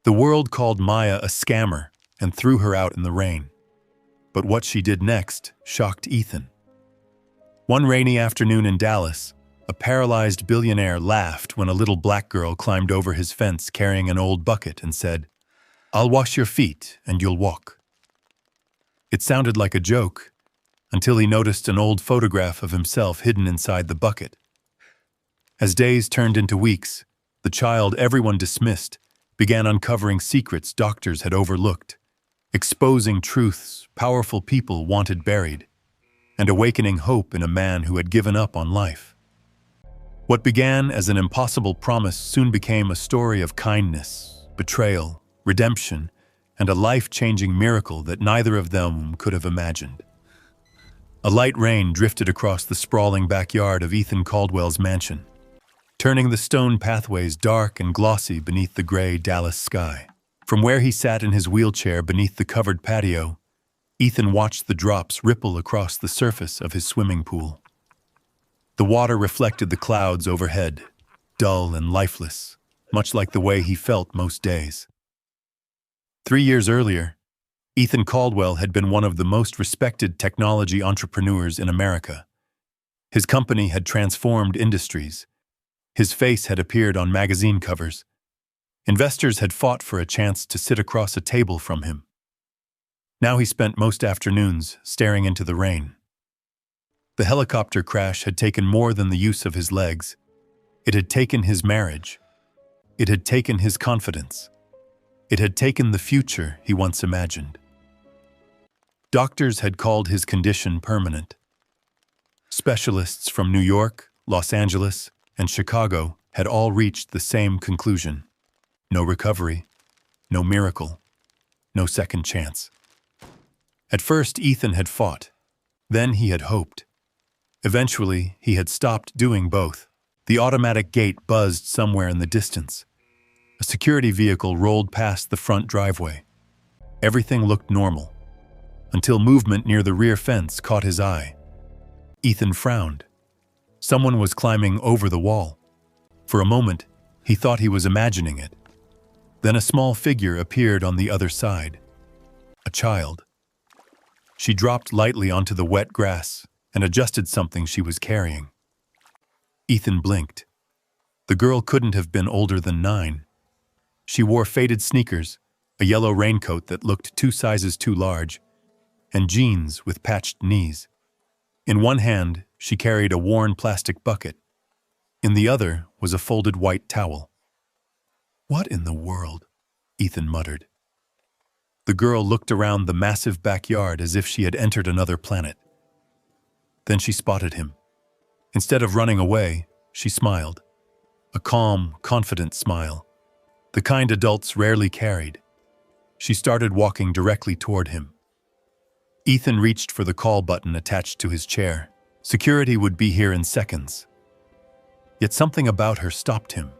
The world called Maya a scammer and threw her out in the rain. But what she did next shocked Ethan. One rainy afternoon in Dallas, a paralyzed billionaire laughed when a little black girl climbed over his fence carrying an old bucket and said, "I'll wash your feet and you'll walk." It sounded like a joke, until he noticed an old photograph of himself hidden inside the bucket. As days turned into weeks, the child everyone dismissed began uncovering secrets doctors had overlooked, exposing truths powerful people wanted buried, and awakening hope in a man who had given up on life. What began as an impossible promise soon became a story of kindness, betrayal, redemption, and a life-changing miracle that neither of them could have imagined. A light rain drifted across the sprawling backyard of Ethan Caldwell's mansion, turning the stone pathways dark and glossy beneath the gray Dallas sky. From where he sat in his wheelchair beneath the covered patio, Ethan watched the drops ripple across the surface of his swimming pool. The water reflected the clouds overhead, dull and lifeless, much like the way he felt most days. 3 years earlier, Ethan Caldwell had been one of the most respected technology entrepreneurs in America. His company had transformed industries. His face had appeared on magazine covers. Investors had fought for a chance to sit across a table from him. Now he spent most afternoons staring into the rain. The helicopter crash had taken more than the use of his legs. It had taken his marriage. It had taken his confidence. It had taken the future he once imagined. Doctors had called his condition permanent. Specialists from New York, Los Angeles, and Chicago had all reached the same conclusion. No recovery, no miracle, no second chance. At first, Ethan had fought. Then he had hoped. Eventually, he had stopped doing both. The automatic gate buzzed somewhere in the distance. A security vehicle rolled past the front driveway. Everything looked normal, until movement near the rear fence caught his eye. Ethan frowned. Someone was climbing over the wall. For a moment, he thought he was imagining it. Then a small figure appeared on the other side. A child. She dropped lightly onto the wet grass and adjusted something she was carrying. Ethan blinked. The girl couldn't have been older than 9. She wore faded sneakers, a yellow raincoat that looked 2 sizes too large, and jeans with patched knees. In one hand, she carried a worn plastic bucket. In the other was a folded white towel. "What in the world?" Ethan muttered. The girl looked around the massive backyard as if she had entered another planet. Then she spotted him. Instead of running away, she smiled. A calm, confident smile, the kind adults rarely carried. She started walking directly toward him. Ethan reached for the call button attached to his chair. Security would be here in seconds. Yet something about her stopped him.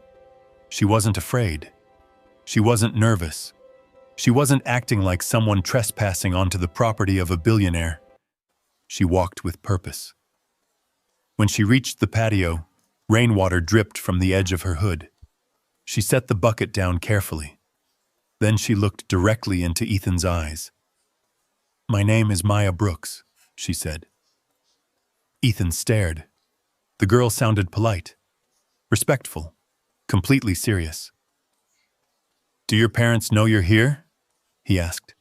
She wasn't afraid. She wasn't nervous. She wasn't acting like someone trespassing onto the property of a billionaire. She walked with purpose. When she reached the patio, rainwater dripped from the edge of her hood. She set the bucket down carefully. Then she looked directly into Ethan's eyes. "My name is Maya Brooks," she said. Ethan stared. The girl sounded polite, respectful, completely serious. "Do your parents know you're here?" he asked.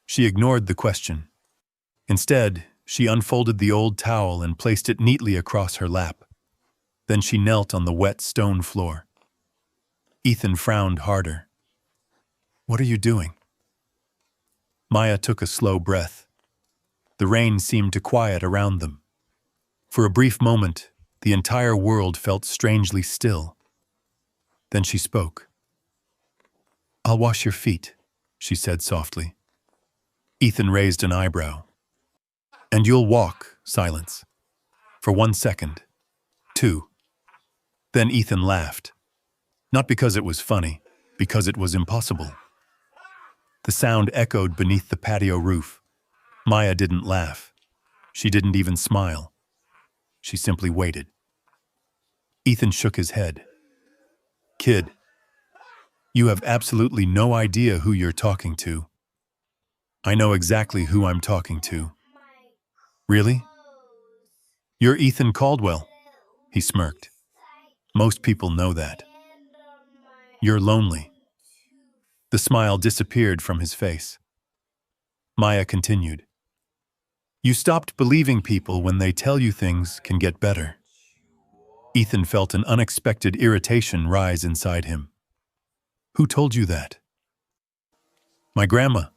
She ignored the question. Instead, she unfolded the old towel and placed it neatly across her lap. Then she knelt on the wet stone floor. Ethan frowned harder. "What are you doing?" Maya took a slow breath. The rain seemed to quiet around them. For a brief moment, the entire world felt strangely still. Then she spoke. "I'll wash your feet," she said softly. Ethan raised an eyebrow. "And you'll walk," silence. For 1 second. 2. Then Ethan laughed. Not because it was funny, because it was impossible. The sound echoed beneath the patio roof. Maya didn't laugh. She didn't even smile. She simply waited. Ethan shook his head. "Kid, You have absolutely no idea who you're talking to. I know exactly who I'm talking to. Really? You're Ethan Caldwell, he smirked. Most people know that. You're lonely. The smile disappeared from his face. Maya continued. You stopped believing people when they tell you things can get better. Ethan felt an unexpected irritation rise inside him. Who told you that? My grandma.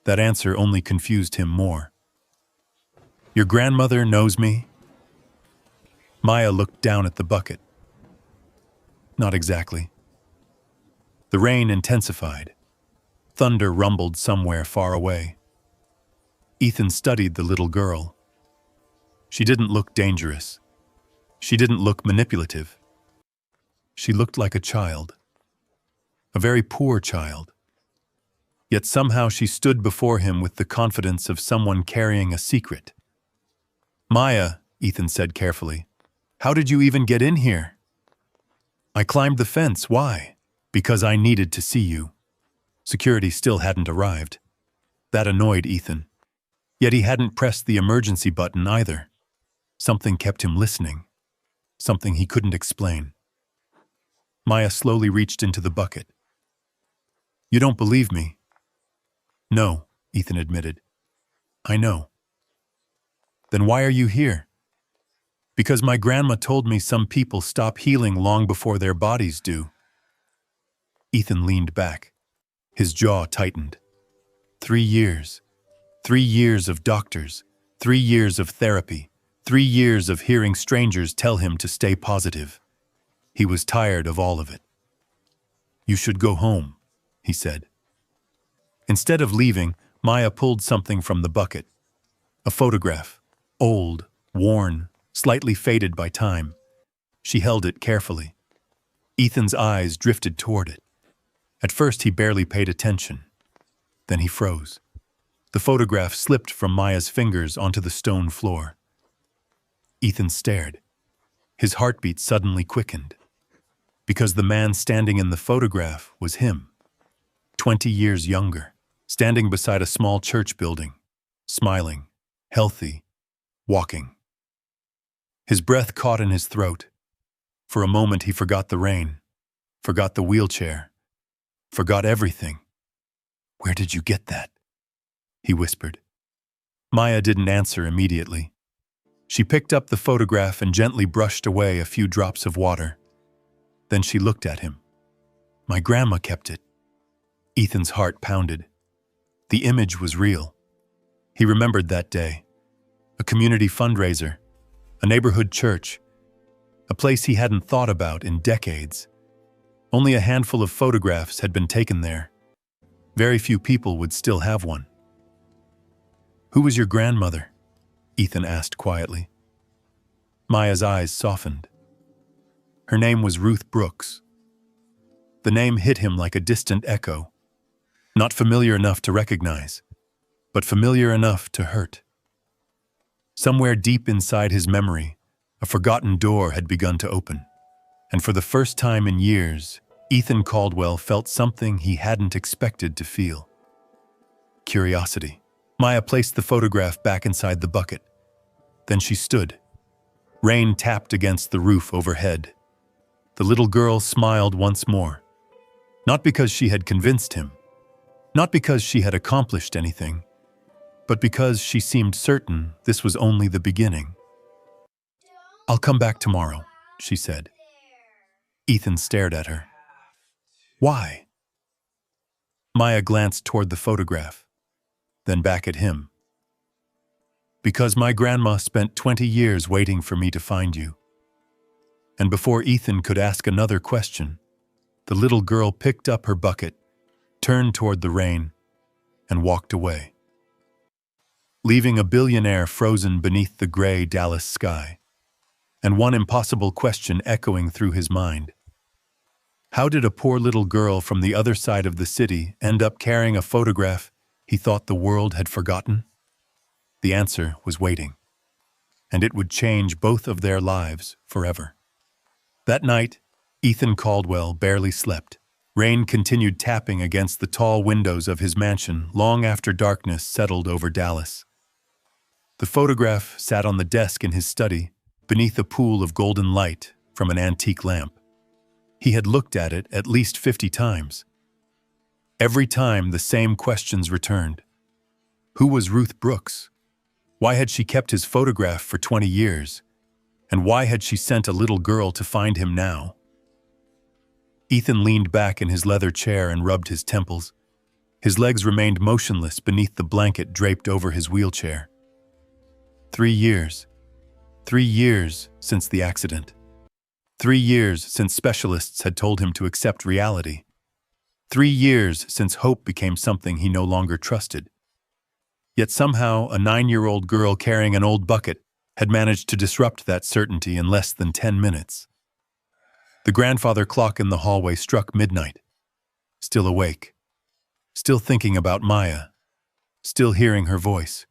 That answer only confused him more. Your grandmother knows me? Maya looked down at the bucket. Not exactly. The rain intensified. Thunder rumbled somewhere far away. Ethan studied the little girl. She didn't look dangerous. She didn't look manipulative. She looked like a child. A very poor child. Yet somehow she stood before him with the confidence of someone carrying a secret. Maya, Ethan said carefully, how did you even get in here? I climbed the fence. Why? Because I needed to see you. Security still hadn't arrived. That annoyed Ethan. Yet he hadn't pressed the emergency button either. Something kept him listening. Something he couldn't explain. Maya slowly reached into the bucket. You don't believe me? No, Ethan admitted. I know. Then why are you here? Because my grandma told me some people stop healing long before their bodies do. Ethan leaned back. His jaw tightened. 3 years. 3 years of doctors. 3 years of therapy. 3 years of hearing strangers tell him to stay positive. He was tired of all of it. You should go home, he said. Instead of leaving, Maya pulled something from the bucket. A photograph. Old, worn, slightly faded by time. She held it carefully. Ethan's eyes drifted toward it. At first he barely paid attention. Then he froze. The photograph slipped from Maya's fingers onto the stone floor. Ethan stared. His heartbeat suddenly quickened. Because the man standing in the photograph was him. 20 years younger, standing beside a small church building, smiling, healthy, walking. His breath caught in his throat. For a moment he forgot the rain, forgot the wheelchair, forgot everything. Where did you get that? He whispered. Maya didn't answer immediately. She picked up the photograph and gently brushed away a few drops of water. Then she looked at him. My grandma kept it. Ethan's heart pounded. The image was real. He remembered that day. A community fundraiser, a neighborhood church, a place he hadn't thought about in decades. Only a handful of photographs had been taken there. Very few people would still have one. Who was your grandmother? Ethan asked quietly. Maya's eyes softened. Her name was Ruth Brooks. The name hit him like a distant echo, not familiar enough to recognize, but familiar enough to hurt. Somewhere deep inside his memory, a forgotten door had begun to open, and for the first time in years, Ethan Caldwell felt something he hadn't expected to feel. Curiosity. Maya placed the photograph back inside the bucket. Then she stood. Rain tapped against the roof overhead. The little girl smiled once more. Not because she had convinced him, not because she had accomplished anything, but because she seemed certain this was only the beginning. I'll come back tomorrow, she said. Ethan stared at her. Why? Maya glanced toward the photograph, then back at him. Because my grandma spent 20 years waiting for me to find you. And before Ethan could ask another question, the little girl picked up her bucket, turned toward the rain, and walked away, leaving a billionaire frozen beneath the gray Dallas sky, and one impossible question echoing through his mind. How did a poor little girl from the other side of the city end up carrying a photograph he thought the world had forgotten? The answer was waiting, and it would change both of their lives forever. That night, Ethan Caldwell barely slept. Rain continued tapping against the tall windows of his mansion long after darkness settled over Dallas. The photograph sat on the desk in his study, beneath a pool of golden light from an antique lamp. He had looked at it at least 50 times. Every time the same questions returned. Who was Ruth Brooks? Why had she kept his photograph for 20 years? And why had she sent a little girl to find him now? Ethan leaned back in his leather chair and rubbed his temples. His legs remained motionless beneath the blanket draped over his wheelchair. 3 years. 3 years since the accident. 3 years since specialists had told him to accept reality. 3 years since hope became something he no longer trusted. Yet somehow a 9-year-old girl carrying an old bucket had managed to disrupt that certainty in less than 10 minutes. The grandfather clock in the hallway struck midnight. Still awake. Still thinking about Maya. Still hearing her voice.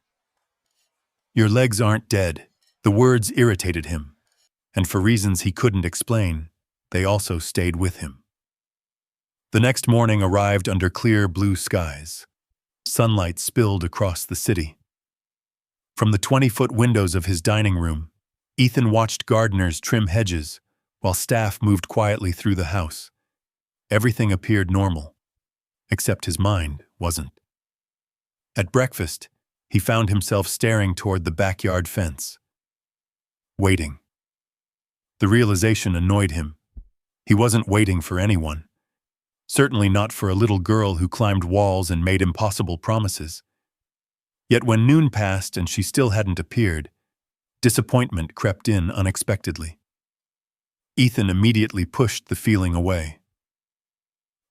"Your legs aren't dead." The words irritated him, and for reasons he couldn't explain, they also stayed with him. The next morning arrived under clear blue skies. Sunlight spilled across the city. From the 20-foot windows of his dining room, Ethan watched gardeners trim hedges, while staff moved quietly through the house. Everything appeared normal, except his mind wasn't. At breakfast, he found himself staring toward the backyard fence. Waiting. The realization annoyed him. He wasn't waiting for anyone. Certainly not for a little girl who climbed walls and made impossible promises. Yet when noon passed and she still hadn't appeared, disappointment crept in unexpectedly. Ethan immediately pushed the feeling away.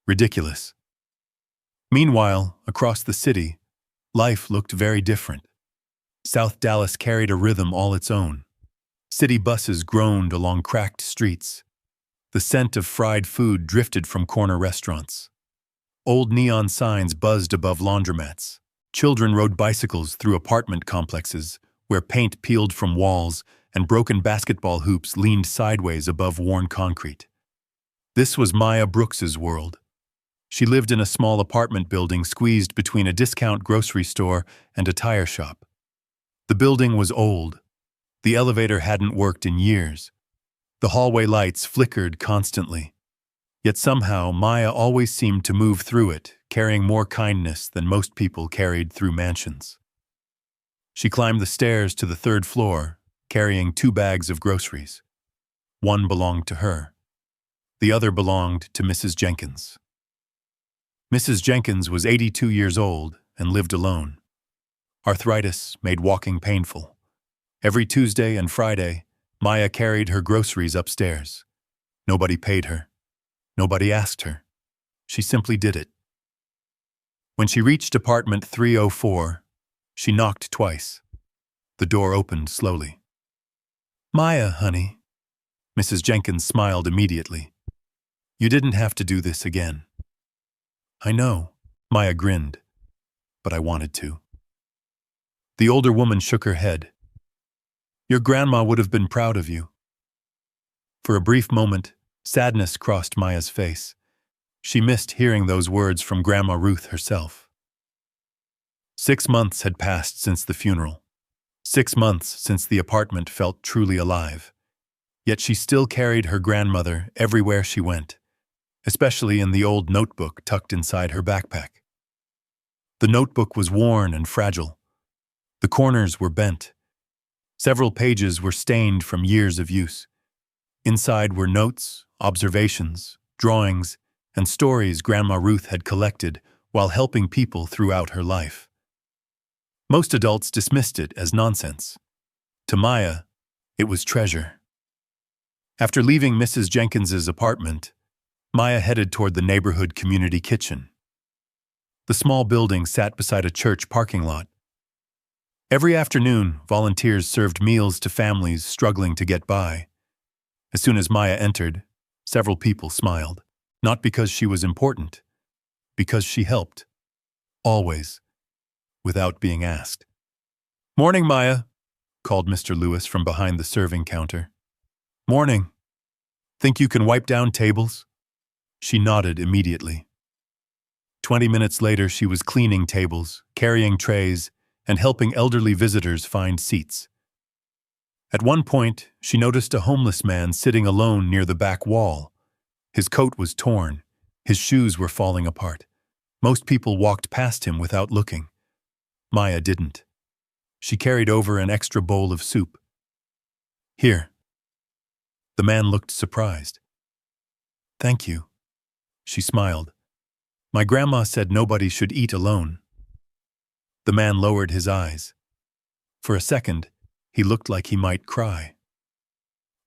Ridiculous. Meanwhile, across the city, life looked very different. South Dallas carried a rhythm all its own. City buses groaned along cracked streets. The scent of fried food drifted from corner restaurants. Old neon signs buzzed above laundromats. Children rode bicycles through apartment complexes, where paint peeled from walls and broken basketball hoops leaned sideways above worn concrete. This was Maya Brooks's world. She lived in a small apartment building squeezed between a discount grocery store and a tire shop. The building was old. The elevator hadn't worked in years. The hallway lights flickered constantly. Yet somehow Maya always seemed to move through it, carrying more kindness than most people carried through mansions. She climbed the stairs to the 3rd floor, carrying 2 bags of groceries. One belonged to her. The other belonged to Mrs. Jenkins. Mrs. Jenkins was 82 years old and lived alone. Arthritis made walking painful. Every Tuesday and Friday, Maya carried her groceries upstairs. Nobody paid her. Nobody asked her. She simply did it. When she reached apartment 304, she knocked twice. The door opened slowly. "Maya, honey." Mrs. Jenkins smiled immediately. "You didn't have to do this again." "I know," Maya grinned, "but I wanted to." The older woman shook her head. "Your grandma would have been proud of you." For a brief moment, sadness crossed Maya's face. She missed hearing those words from Grandma Ruth herself. 6 months had passed since the funeral. 6 months since the apartment felt truly alive. Yet she still carried her grandmother everywhere she went, especially in the old notebook tucked inside her backpack. The notebook was worn and fragile. The corners were bent. Several pages were stained from years of use. Inside were notes, observations, drawings, and stories Grandma Ruth had collected while helping people throughout her life. Most adults dismissed it as nonsense. To Maya, it was treasure. After leaving Mrs. Jenkins's apartment, Maya headed toward the neighborhood community kitchen. The small building sat beside a church parking lot. Every afternoon, volunteers served meals to families struggling to get by. As soon as Maya entered, several people smiled, not because she was important, because she helped. Always. Without being asked. "Morning, Maya," called Mr. Lewis from behind the serving counter. "Morning. Think you can wipe down tables?" She nodded immediately. 20 minutes later, she was cleaning tables, carrying trays, and helping elderly visitors find seats. At one point, she noticed a homeless man sitting alone near the back wall. His coat was torn. His shoes were falling apart. Most people walked past him without looking. Maya didn't. She carried over an extra bowl of soup. "Here." The man looked surprised. "Thank you." She smiled. "My grandma said nobody should eat alone." The man lowered his eyes. For a second, he looked like he might cry.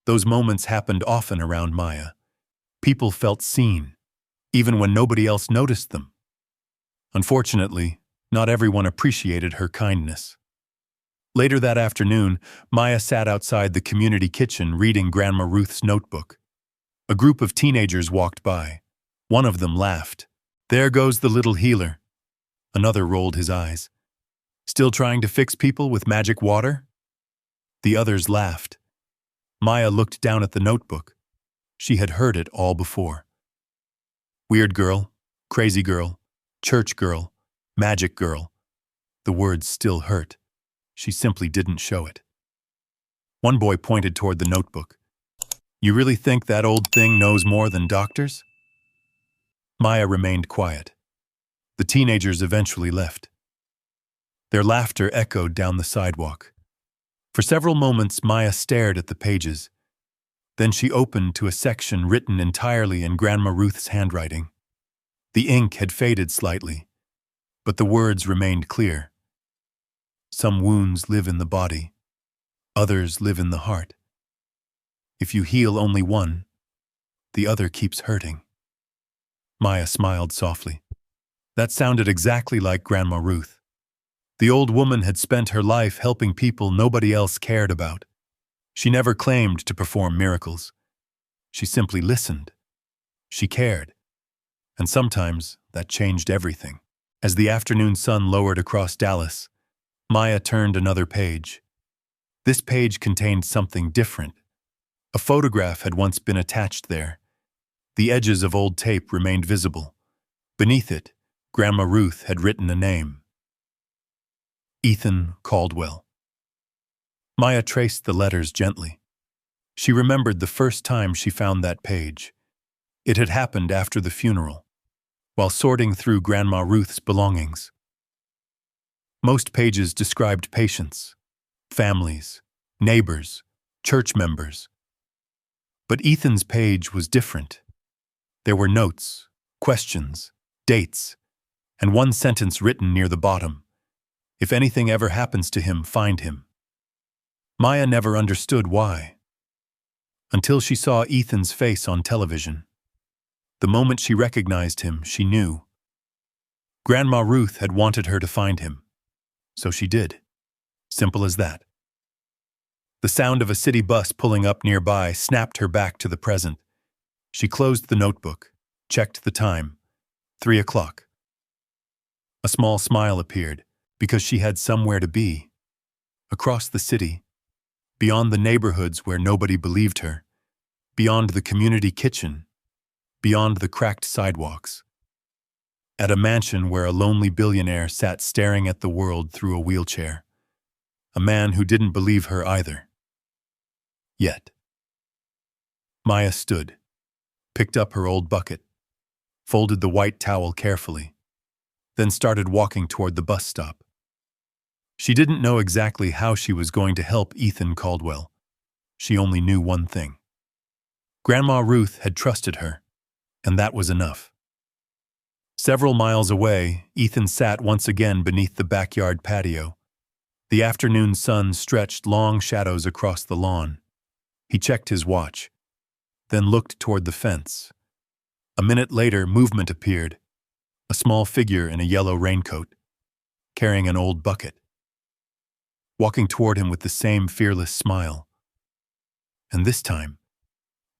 Those moments happened often around Maya. People felt seen, even when nobody else noticed them. Unfortunately, not everyone appreciated her kindness. Later that afternoon, Maya sat outside the community kitchen reading Grandma Ruth's notebook. A group of teenagers walked by. One of them laughed. "There goes the little healer." Another rolled his eyes. "Still trying to fix people with magic water?" The others laughed. Maya looked down at the notebook. She had heard it all before. Weird girl, crazy girl, church girl, magic girl. The words still hurt. She simply didn't show it. One boy pointed toward the notebook. "You really think that old thing knows more than doctors?" Maya remained quiet. The teenagers eventually left. Their laughter echoed down the sidewalk. For several moments, Maya stared at the pages. Then she opened to a section written entirely in Grandma Ruth's handwriting. The ink had faded slightly, but the words remained clear. "Some wounds live in the body. Others live in the heart. If you heal only one, the other keeps hurting." Maya smiled softly. That sounded exactly like Grandma Ruth. The old woman had spent her life helping people nobody else cared about. She never claimed to perform miracles. She simply listened. She cared. And sometimes that changed everything. As the afternoon sun lowered across Dallas, Maya turned another page. This page contained something different. A photograph had once been attached there. The edges of old tape remained visible. Beneath it, Grandma Ruth had written a name. Ethan Caldwell. Maya traced the letters gently. She remembered the first time she found that page. It had happened after the funeral, while sorting through Grandma Ruth's belongings. Most pages described patients, families, neighbors, church members. But Ethan's page was different. There were notes, questions, dates, and one sentence written near the bottom. "If anything ever happens to him, find him." Maya never understood why, until she saw Ethan's face on television. The moment she recognized him, she knew. Grandma Ruth had wanted her to find him, so she did. Simple as that. The sound of a city bus pulling up nearby snapped her back to the present. She closed the notebook, checked the time. 3 o'clock. A small smile appeared, because she had somewhere to be. Across the city, beyond the neighborhoods where nobody believed her, beyond the community kitchen, beyond the cracked sidewalks. At a mansion where a lonely billionaire sat staring at the world through a wheelchair. A man who didn't believe her either. Yet. Maya stood, picked up her old bucket, folded the white towel carefully, then started walking toward the bus stop. She didn't know exactly how she was going to help Ethan Caldwell. She only knew one thing. Grandma Ruth had trusted her, and that was enough. Several miles away, Ethan sat once again beneath the backyard patio. The afternoon sun stretched long shadows across the lawn. He checked his watch, then looked toward the fence. A minute later, movement appeared. A small figure in a yellow raincoat, carrying an old bucket, walking toward him with the same fearless smile. And this time,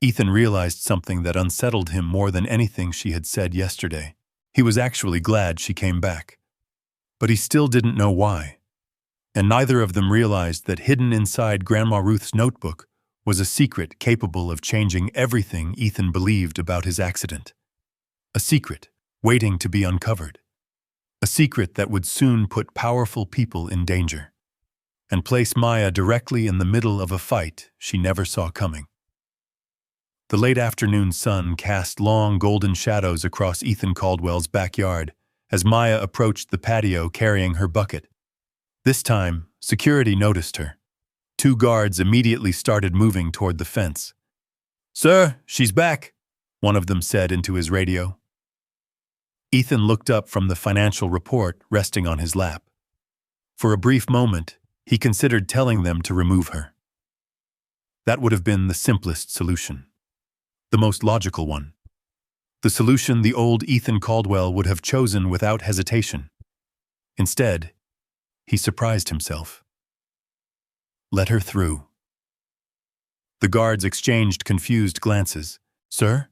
Ethan realized something that unsettled him more than anything she had said yesterday. He was actually glad she came back. But he still didn't know why. And neither of them realized that hidden inside Grandma Ruth's notebook was a secret capable of changing everything Ethan believed about his accident. A secret, waiting to be uncovered. A secret that would soon put powerful people in danger and place Maya directly in the middle of a fight she never saw coming. The late afternoon sun cast long golden shadows across Ethan Caldwell's backyard as Maya approached the patio carrying her bucket. This time, security noticed her. 2 guards immediately started moving toward the fence. "Sir, she's back," one of them said into his radio. Ethan looked up from the financial report resting on his lap. For a brief moment, he considered telling them to remove her. That would have been the simplest solution. The most logical one. The solution the old Ethan Caldwell would have chosen without hesitation. Instead, he surprised himself. "Let her through." The guards exchanged confused glances. "Sir?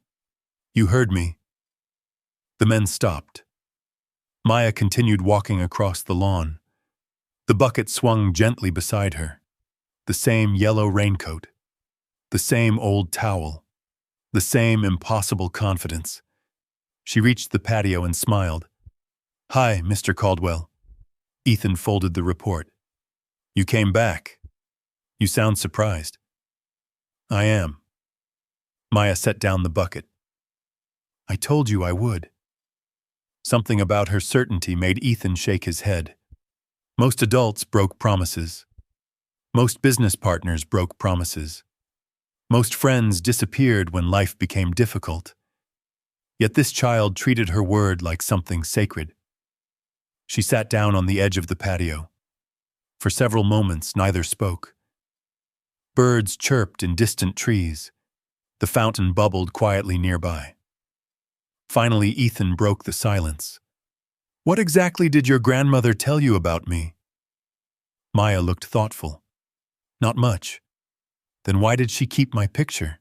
You heard me." The men stopped. Maya continued walking across the lawn. The bucket swung gently beside her. The same yellow raincoat. The same old towel. The same impossible confidence. She reached the patio and smiled. "Hi, Mr. Caldwell." Ethan folded the report. "You came back. You sound surprised." "I am." Maya set down the bucket. "I told you I would." Something about her certainty made Ethan shake his head. Most adults broke promises. Most business partners broke promises. Most friends disappeared when life became difficult. Yet this child treated her word like something sacred. She sat down on the edge of the patio. For several moments, neither spoke. Birds chirped in distant trees. The fountain bubbled quietly nearby. Finally, Ethan broke the silence. "What exactly did your grandmother tell you about me?" Maya looked thoughtful. "Not much." "Then why did she keep my picture?"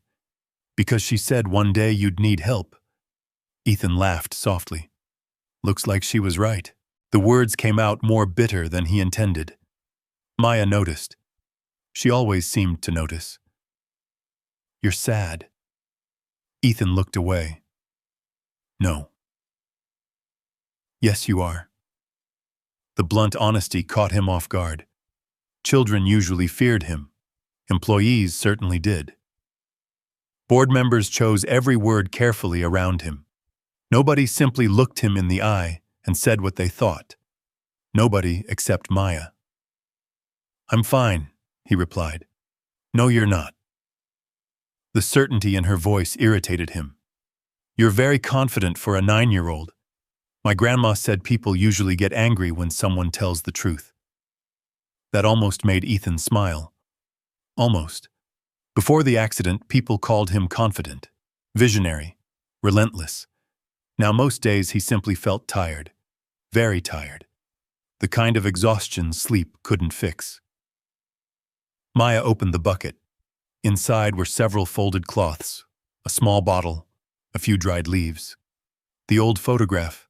"Because she said one day you'd need help." Ethan laughed softly. Looks like she was right. The words came out more bitter than he intended. Maya noticed. She always seemed to notice. "You're sad." Ethan looked away. "No." "Yes, you are." The blunt honesty caught him off guard. Children usually feared him. Employees certainly did. Board members chose every word carefully around him. Nobody simply looked him in the eye and said what they thought. Nobody except Maya. "I'm fine," he replied. "No, you're not." The certainty in her voice irritated him. "You're very confident for a 9-year-old. My grandma said people usually get angry when someone tells the truth." That almost made Ethan smile. Almost. Before the accident, people called him confident, visionary, relentless. Now most days he simply felt tired. Very tired. The kind of exhaustion sleep couldn't fix. Maya opened the bucket. Inside were several folded cloths, a small bottle, a few dried leaves, the old photograph,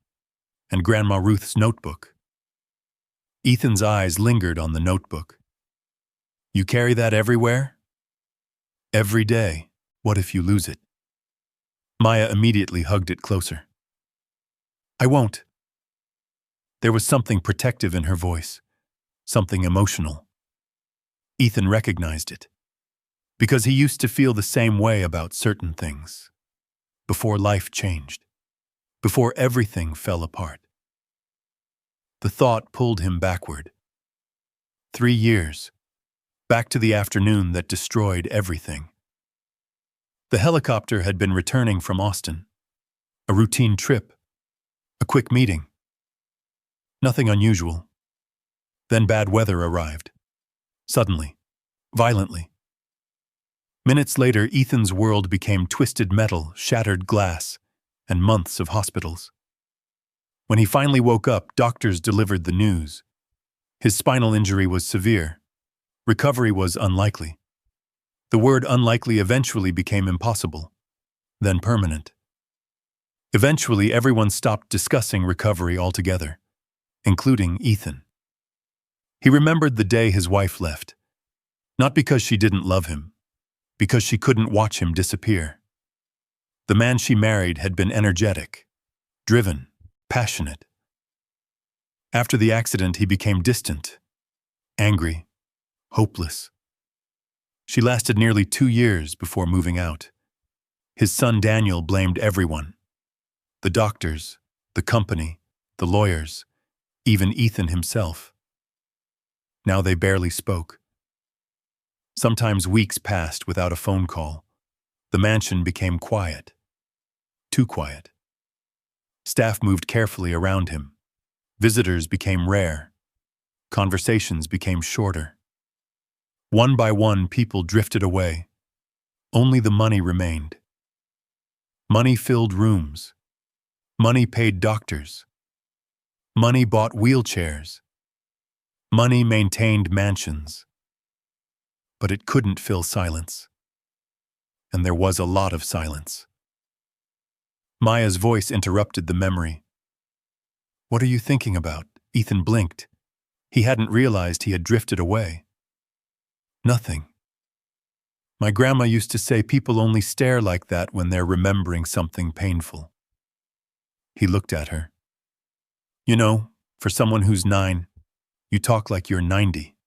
and Grandma Ruth's notebook. Ethan's eyes lingered on the notebook. "You carry that everywhere?" "Every day. What if you lose it?" Maya immediately hugged it closer. "I won't." There was something protective in her voice, something emotional. Ethan recognized it, because he used to feel the same way about certain things, before life changed, before everything fell apart. The thought pulled him backward. 3 years, back to the afternoon that destroyed everything. The helicopter had been returning from Austin. A routine trip. A quick meeting. Nothing unusual. Then bad weather arrived. Suddenly. Violently. Minutes later, Ethan's world became twisted metal, shattered glass, and months of hospitals. When he finally woke up, doctors delivered the news. His spinal injury was severe. Recovery was unlikely. The word unlikely eventually became impossible, then permanent. Eventually, everyone stopped discussing recovery altogether, including Ethan. He remembered the day his wife left, not because she didn't love him, because she couldn't watch him disappear. The man she married had been energetic, driven, passionate. After the accident, he became distant, angry, hopeless. She lasted nearly 2 years before moving out. His son Daniel blamed everyone. The doctors, the company, the lawyers, even Ethan himself. Now they barely spoke. Sometimes weeks passed without a phone call. The mansion became quiet. Too quiet. Staff moved carefully around him. Visitors became rare. Conversations became shorter. One by one, people drifted away. Only the money remained. Money filled rooms. Money paid doctors. Money bought wheelchairs. Money maintained mansions. But it couldn't fill silence. And there was a lot of silence. Maya's voice interrupted the memory. "What are you thinking about?" Ethan blinked. He hadn't realized he had drifted away. "Nothing. My grandma used to say people only stare like that when they're remembering something painful." He looked at her. "You know, for someone who's 9, you talk like you're 90.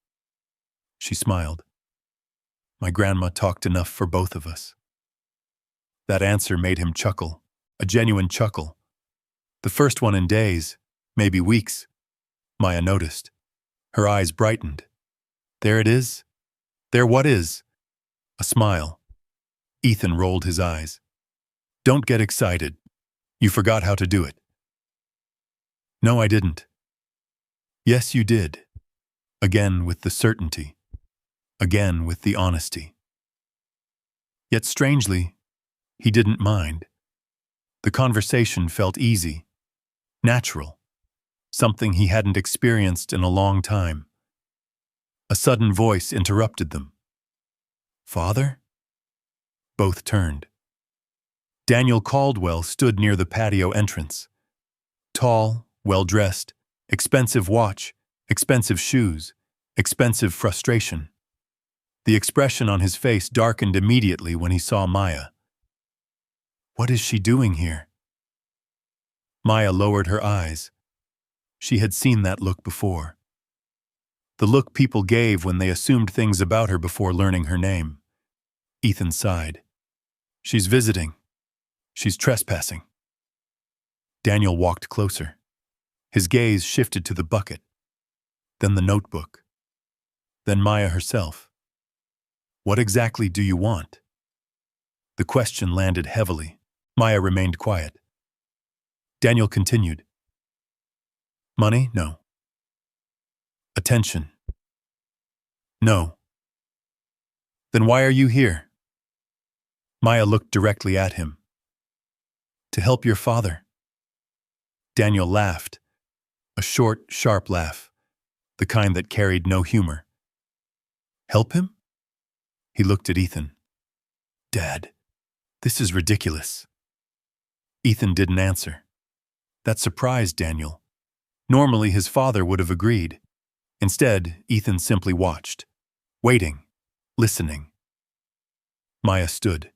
She smiled. "My grandma talked enough for both of us." That answer made him chuckle, a genuine chuckle. The first one in days, maybe weeks. Maya noticed. Her eyes brightened. "There it is? There what is?" A smile. Ethan rolled his eyes. "Don't get excited. You forgot how to do it." "No, I didn't." "Yes, you did." Again with the certainty. Again with the honesty. Yet strangely, he didn't mind. The conversation felt easy, natural, something he hadn't experienced in a long time. A sudden voice interrupted them. "Father?" Both turned. Daniel Caldwell stood near the patio entrance. Tall, well-dressed, expensive watch, expensive shoes, expensive frustration. The expression on his face darkened immediately when he saw Maya. "What is she doing here?" Maya lowered her eyes. She had seen that look before. The look people gave when they assumed things about her before learning her name. Ethan sighed. "She's visiting. She's trespassing." Daniel walked closer. His gaze shifted to the bucket, then the notebook, then Maya herself. "What exactly do you want?" The question landed heavily. Maya remained quiet. Daniel continued. "Money? No. Attention? No. Then why are you here?" Maya looked directly at him. "To help your father." Daniel laughed, a short, sharp laugh, the kind that carried no humor. "Help him?" He looked at Ethan. "Dad, this is ridiculous." Ethan didn't answer. That surprised Daniel. Normally his father would have agreed. Instead, Ethan simply watched, waiting, listening. Maya stood.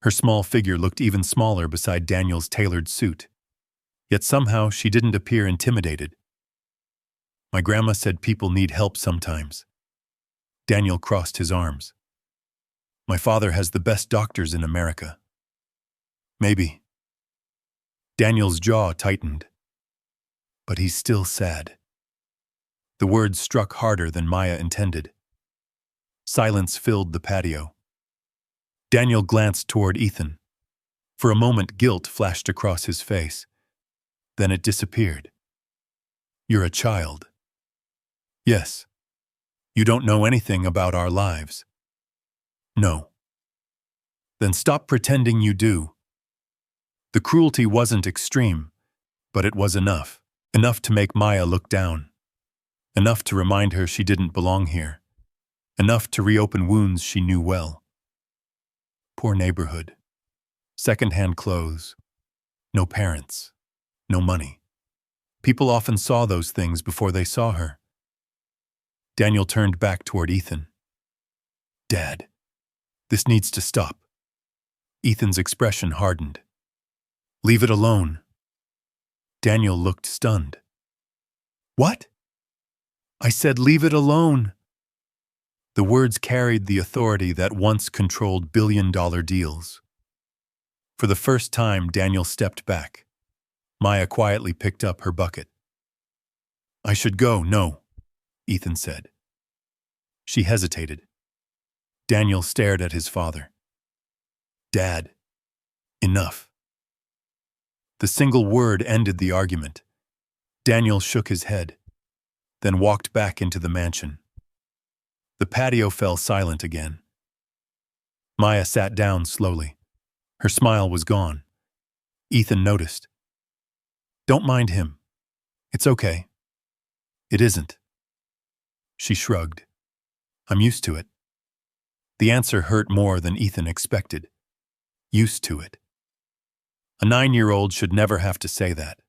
Her small figure looked even smaller beside Daniel's tailored suit. Yet somehow she didn't appear intimidated. "My grandma said people need help sometimes." Daniel crossed his arms. "My father has the best doctors in America." "Maybe." Daniel's jaw tightened. "But he's still sad." The words struck harder than Maya intended. Silence filled the patio. Daniel glanced toward Ethan. For a moment, guilt flashed across his face. Then it disappeared. "You're a child." "Yes." "You don't know anything about our lives." "No." "Then stop pretending you do." The cruelty wasn't extreme, but it was enough. Enough to make Maya look down. Enough to remind her she didn't belong here. Enough to reopen wounds she knew well. Poor neighborhood. Second-hand clothes. No parents. No money. People often saw those things before they saw her. Daniel turned back toward Ethan. "Dad, this needs to stop." Ethan's expression hardened. "Leave it alone." Daniel looked stunned. What? I said leave it alone. The words carried the authority that once controlled billion-dollar deals. For the first time, Daniel stepped back. Maya quietly picked up her bucket. I should go, no, Ethan said. She hesitated. Daniel stared at his father. Dad, enough. The single word ended the argument. Daniel shook his head, then walked back into the mansion. The patio fell silent again. Maya sat down slowly. Her smile was gone. Ethan noticed. Don't mind him. It's okay. It isn't. She shrugged. I'm used to it. The answer hurt more than Ethan expected. Used to it. A 9-year-old should never have to say that.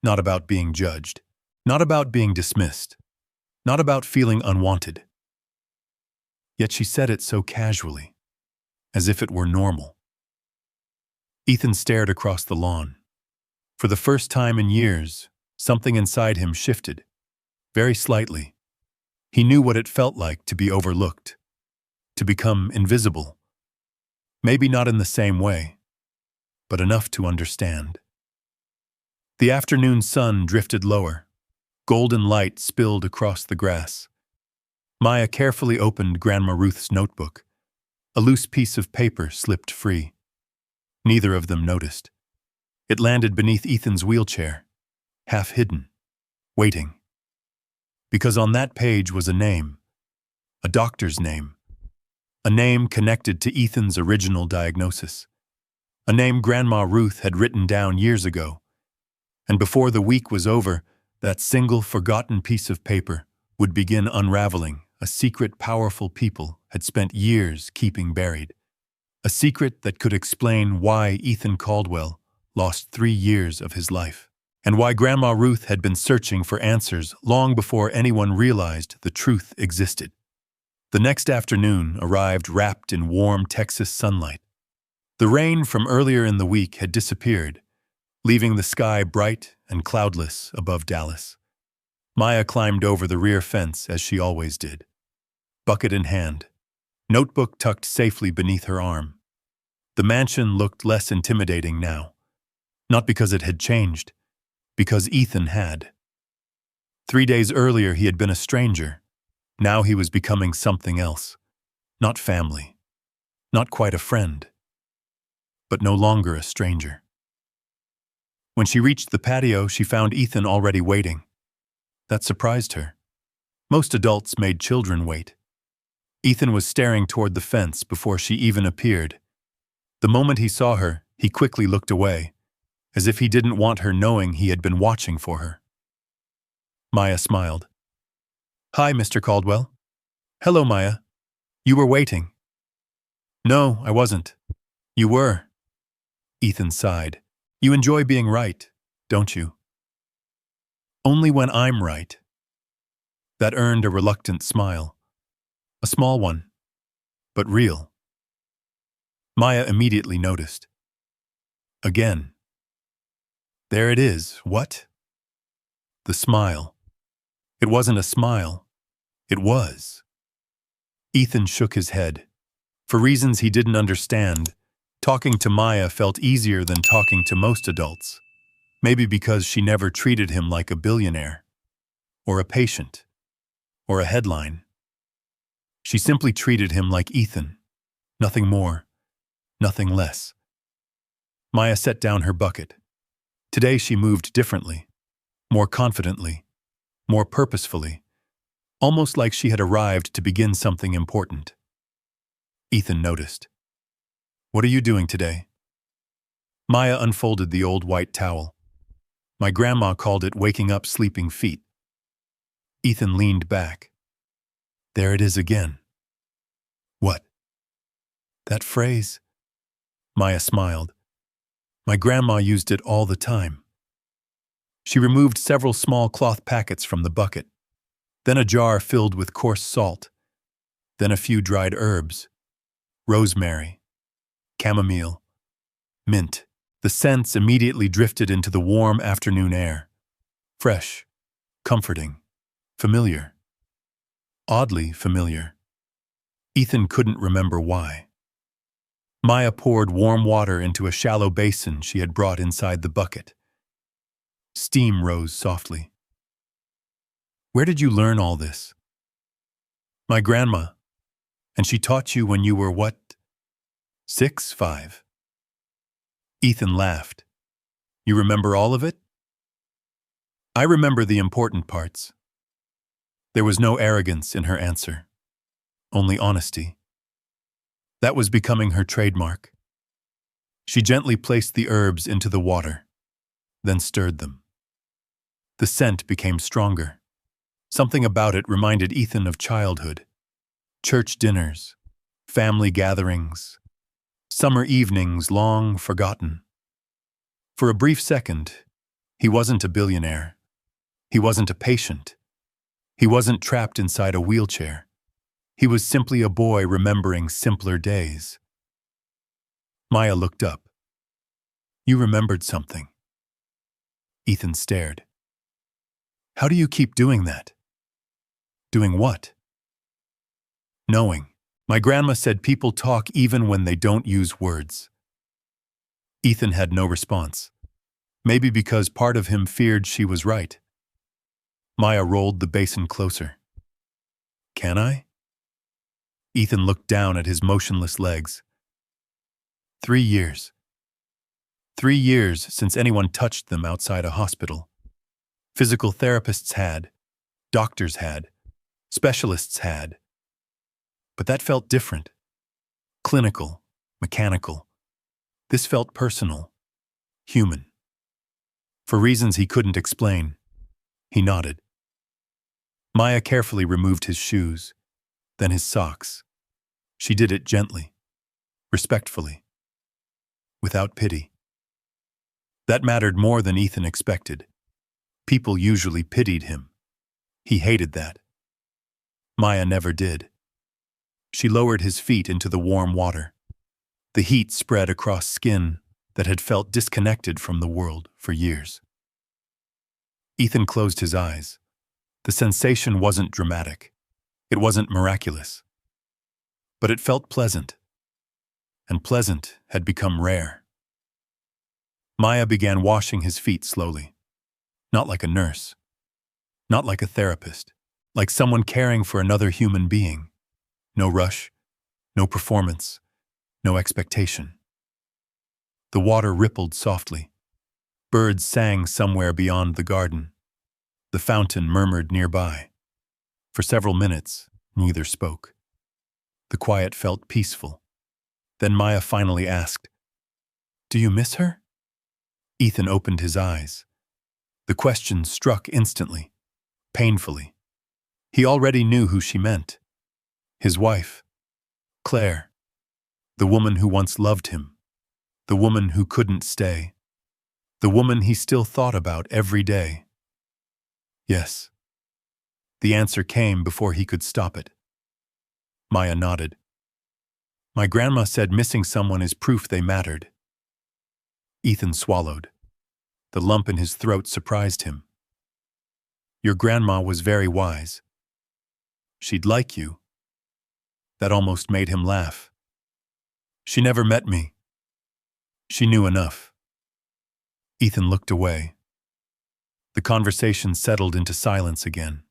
Not about being judged. Not about being dismissed. Not about feeling unwanted. Yet she said it so casually, as if it were normal. Ethan stared across the lawn. For the first time in years, something inside him shifted, very slightly. He knew what it felt like to be overlooked, to become invisible. Maybe not in the same way, but enough to understand. The afternoon sun drifted lower. Golden light spilled across the grass. Maya carefully opened Grandma Ruth's notebook. A loose piece of paper slipped free. Neither of them noticed. It landed beneath Ethan's wheelchair, half hidden, waiting. Because on that page was a name, a doctor's name, a name connected to Ethan's original diagnosis, a name Grandma Ruth had written down years ago. And before the week was over, that single forgotten piece of paper would begin unraveling a secret powerful people had spent years keeping buried. A secret that could explain why Ethan Caldwell lost 3 years of his life, and why Grandma Ruth had been searching for answers long before anyone realized the truth existed. The next afternoon arrived wrapped in warm Texas sunlight. The rain from earlier in the week had disappeared, leaving the sky bright and cloudless above Dallas. Maya climbed over the rear fence as she always did, bucket in hand, notebook tucked safely beneath her arm. The mansion looked less intimidating now, not because it had changed, because Ethan had. 3 days earlier he had been a stranger. Now he was becoming something else. Not family, not quite a friend, but no longer a stranger. When she reached the patio, she found Ethan already waiting. That surprised her. Most adults made children wait. Ethan was staring toward the fence before she even appeared. The moment he saw her, he quickly looked away, as if he didn't want her knowing he had been watching for her. Maya smiled. Hi, Mr. Caldwell. Hello, Maya. You were waiting. No, I wasn't. You were. Ethan sighed. You enjoy being right, don't you? Only when I'm right. That earned a reluctant smile. A small one, but real. Maya immediately noticed. Again. There it is, what? The smile. It wasn't a smile. It was. Ethan shook his head. For reasons he didn't understand, talking to Maya felt easier than talking to most adults. Maybe because she never treated him like a billionaire, or a patient, or a headline. She simply treated him like Ethan. Nothing more, nothing less. Maya set down her bucket. Today she moved differently, more confidently, more purposefully, almost like she had arrived to begin something important. Ethan noticed. What are you doing today? Maya unfolded the old white towel. My grandma called it waking up sleeping feet. Ethan leaned back. There it is again. What? That phrase? Maya smiled. My grandma used it all the time. She removed several small cloth packets from the bucket, then a jar filled with coarse salt, then a few dried herbs, rosemary, chamomile, mint. The scents immediately drifted into the warm afternoon air. Fresh, comforting, familiar. Oddly familiar. Ethan couldn't remember why. Maya poured warm water into a shallow basin she had brought inside the bucket. Steam rose softly. "Where did you learn all this?" "My grandma. And she taught you when you were what? 6, 5. Ethan laughed. "You remember all of it?" "I remember the important parts." There was no arrogance in her answer, only honesty. That was becoming her trademark. She gently placed the herbs into the water, then stirred them. The scent became stronger. Something about it reminded Ethan of childhood. Church dinners, family gatherings, summer evenings long forgotten. For a brief second, he wasn't a billionaire. He wasn't a patient. He wasn't trapped inside a wheelchair. He was simply a boy remembering simpler days. Maya looked up. "You remembered something." Ethan stared. "How do you keep doing that?" "Doing what?" "Knowing. My grandma said people talk even when they don't use words." Ethan had no response. Maybe because part of him feared she was right. Maya rolled the basin closer. "Can I?" Ethan looked down at his motionless legs. 3 years. 3 years since anyone touched them outside a hospital. Physical therapists had, doctors had, specialists had. But that felt different. Clinical, mechanical. This felt personal, human. For reasons he couldn't explain, he nodded. Maya carefully removed his shoes, then his socks. She did it gently, respectfully, without pity. That mattered more than Ethan expected. People usually pitied him. He hated that. Maya never did. She lowered his feet into the warm water. The heat spread across skin that had felt disconnected from the world for years. Ethan closed his eyes. The sensation wasn't dramatic. It wasn't miraculous. But it felt pleasant. And pleasant had become rare. Maya began washing his feet slowly. Not like a nurse. Not like a therapist. Like someone caring for another human being. No rush. No performance. No expectation. The water rippled softly. Birds sang somewhere beyond the garden. The fountain murmured nearby. For several minutes, neither spoke. The quiet felt peaceful. Then Maya finally asked, "Do you miss her?" Ethan opened his eyes. The question struck instantly, painfully. He already knew who she meant. His wife, Claire. The woman who once loved him. The woman who couldn't stay. The woman he still thought about every day. Yes. The answer came before he could stop it. Maya nodded. "My grandma said missing someone is proof they mattered." Ethan swallowed. The lump in his throat surprised him. "Your grandma was very wise. She'd like you." That almost made him laugh. "She never met me. She knew enough." Ethan looked away. The conversation settled into silence again.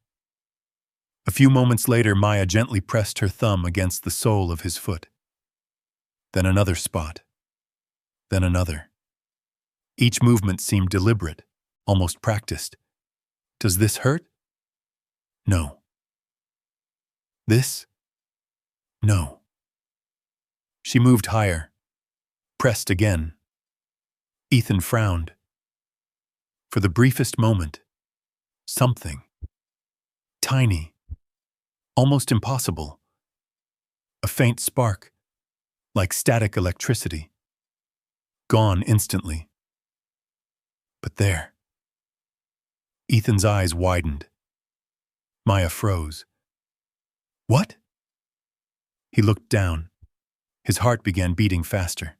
A few moments later, Maya gently pressed her thumb against the sole of his foot. Then another spot. Then another. Each movement seemed deliberate, almost practiced. "Does this hurt?" "No." "This?" "No." She moved higher, pressed again. Ethan frowned. For the briefest moment, something, tiny, almost impossible, a faint spark, like static electricity, gone instantly. But there. Ethan's eyes widened. Maya froze. "What?" He looked down. His heart began beating faster.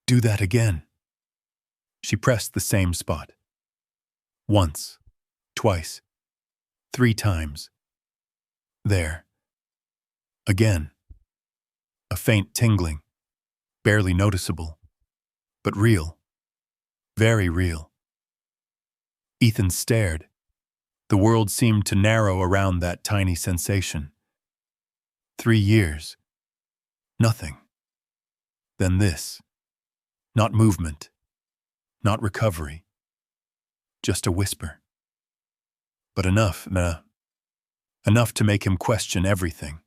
"Do that again," She pressed the same spot. Once, twice, 3 times. There. Again. A faint tingling, barely noticeable, but real. Very real. Ethan stared. The world seemed to narrow around that tiny sensation. 3 years. Nothing. Then this. Not movement. Not recovery. Just a whisper. But enough to make him question everything.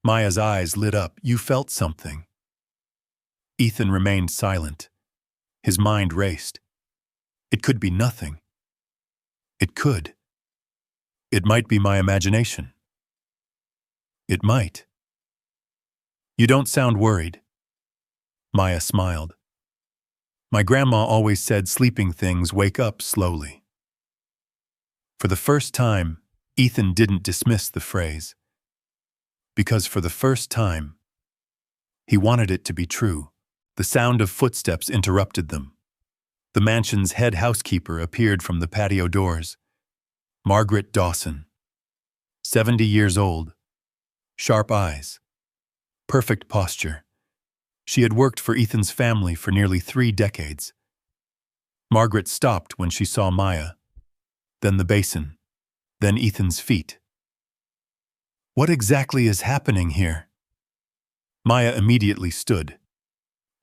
Maya's eyes lit up. You felt something. Ethan remained silent. His mind raced. It could be nothing. It could. It might be my imagination. It might. You don't sound worried. Maya smiled. My grandma always said sleeping things wake up slowly. For the first time, Ethan didn't dismiss the phrase. Because for the first time, he wanted it to be true. The sound of footsteps interrupted them. The mansion's head housekeeper appeared from the patio doors. Margaret Dawson. 70 years old. Sharp eyes. Perfect posture. She had worked for Ethan's family for nearly 3 decades. Margaret stopped when she saw Maya. Then the basin. Then Ethan's feet. What exactly is happening here? Maya immediately stood.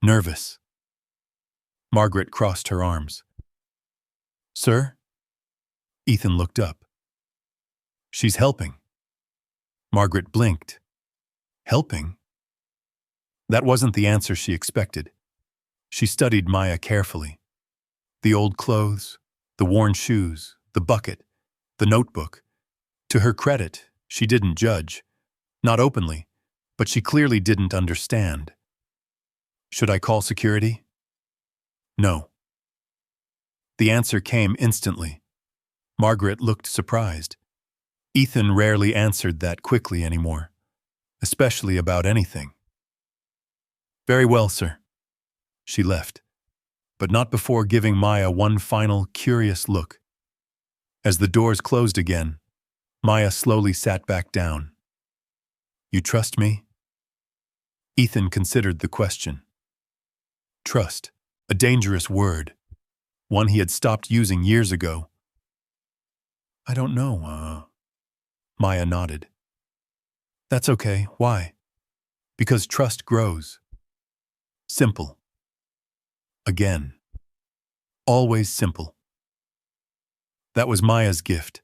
Nervous. Margaret crossed her arms. Sir? Ethan looked up. She's helping. Margaret blinked. Helping? That wasn't the answer she expected. She studied Maya carefully. The old clothes, the worn shoes, the bucket, the notebook. To her credit, she didn't judge. Not openly, but she clearly didn't understand. Should I call security? No. The answer came instantly. Margaret looked surprised. Ethan rarely answered that quickly anymore, especially about anything. Very well, sir. She left, but not before giving Maya one final, curious look. As the doors closed again, Maya slowly sat back down. You trust me? Ethan considered the question. Trust, a dangerous word, one he had stopped using years ago. I don't know, Maya nodded. That's okay. Why? Because trust grows. Simple. Again. Always simple. That was Maya's gift.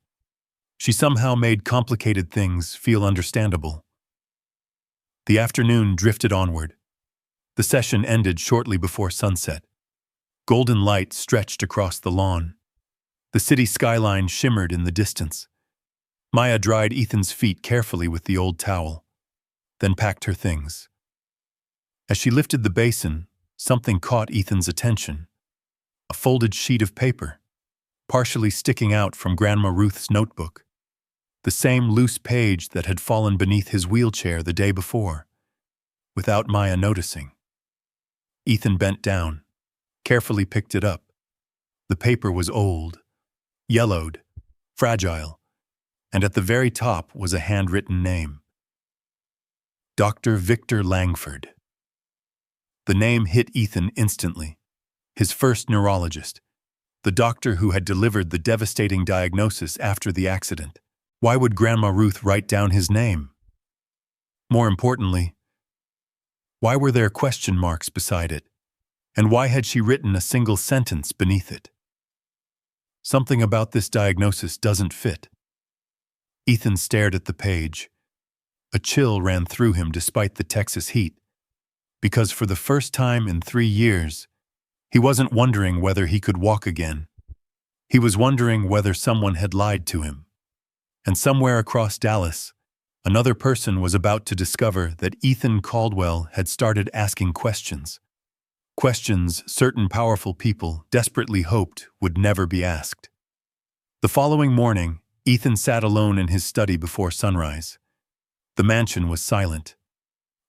She somehow made complicated things feel understandable. The afternoon drifted onward. The session ended shortly before sunset. Golden light stretched across the lawn. The city skyline shimmered in the distance. Maya dried Ethan's feet carefully with the old towel, then packed her things. As she lifted the basin, something caught Ethan's attention. A folded sheet of paper, partially sticking out from Grandma Ruth's notebook. The same loose page that had fallen beneath his wheelchair the day before, without Maya noticing. Ethan bent down, carefully picked it up. The paper was old, yellowed, fragile, and at the very top was a handwritten name. Dr. Victor Langford. The name hit Ethan instantly. His first neurologist, the doctor who had delivered the devastating diagnosis after the accident. Why would Grandma Ruth write down his name? More importantly, why were there question marks beside it? And why had she written a single sentence beneath it? Something about this diagnosis doesn't fit. Ethan stared at the page. A chill ran through him despite the Texas heat, because for the first time in 3 years, he wasn't wondering whether he could walk again. He was wondering whether someone had lied to him. And somewhere across Dallas, another person was about to discover that Ethan Caldwell had started asking questions. Questions certain powerful people desperately hoped would never be asked. The following morning, Ethan sat alone in his study before sunrise. The mansion was silent.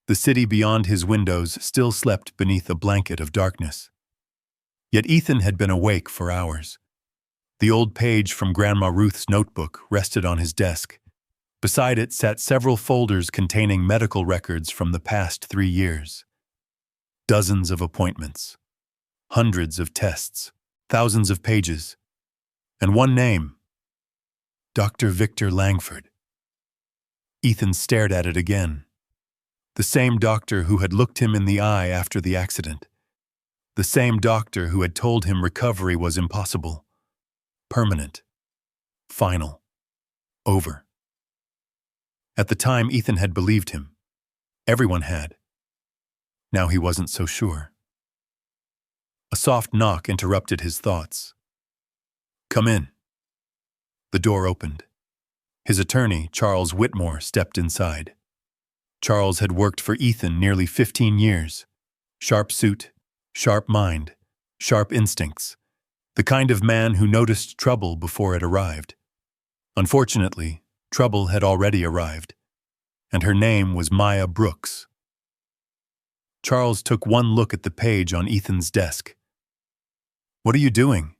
The city beyond his windows still slept beneath a blanket of darkness. Yet Ethan had been awake for hours. The old page from Grandma Ruth's notebook rested on his desk. Beside it sat several folders containing medical records from the past 3 years. Dozens of appointments, hundreds of tests, thousands of pages, and one name, Dr. Victor Langford. Ethan stared at it again. The same doctor who had looked him in the eye after the accident. The same doctor who had told him recovery was impossible. Permanent. Final. Over. At the time, Ethan had believed him. Everyone had. Now he wasn't so sure. A soft knock interrupted his thoughts. "Come in." The door opened. His attorney, Charles Whitmore, stepped inside. Charles had worked for Ethan nearly 15 years. Sharp suit, sharp mind, sharp instincts. The kind of man who noticed trouble before it arrived. Unfortunately, trouble had already arrived, and her name was Maya Brooks. Charles took one look at the page on Ethan's desk. "What are you doing?"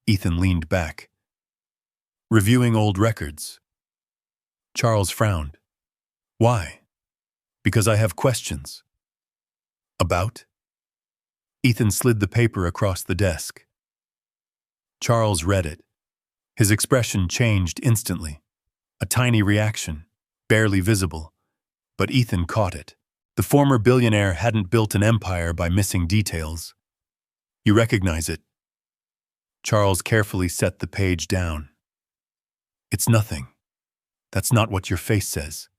Ethan leaned back. "Reviewing old records." Charles frowned. "Why?" "Because I have questions." "About?" Ethan slid the paper across the desk. Charles read it. His expression changed instantly. A tiny reaction, barely visible, but Ethan caught it. The former billionaire hadn't built an empire by missing details. "You recognize it?" Charles carefully set the page down. "It's nothing. That's not what your face says."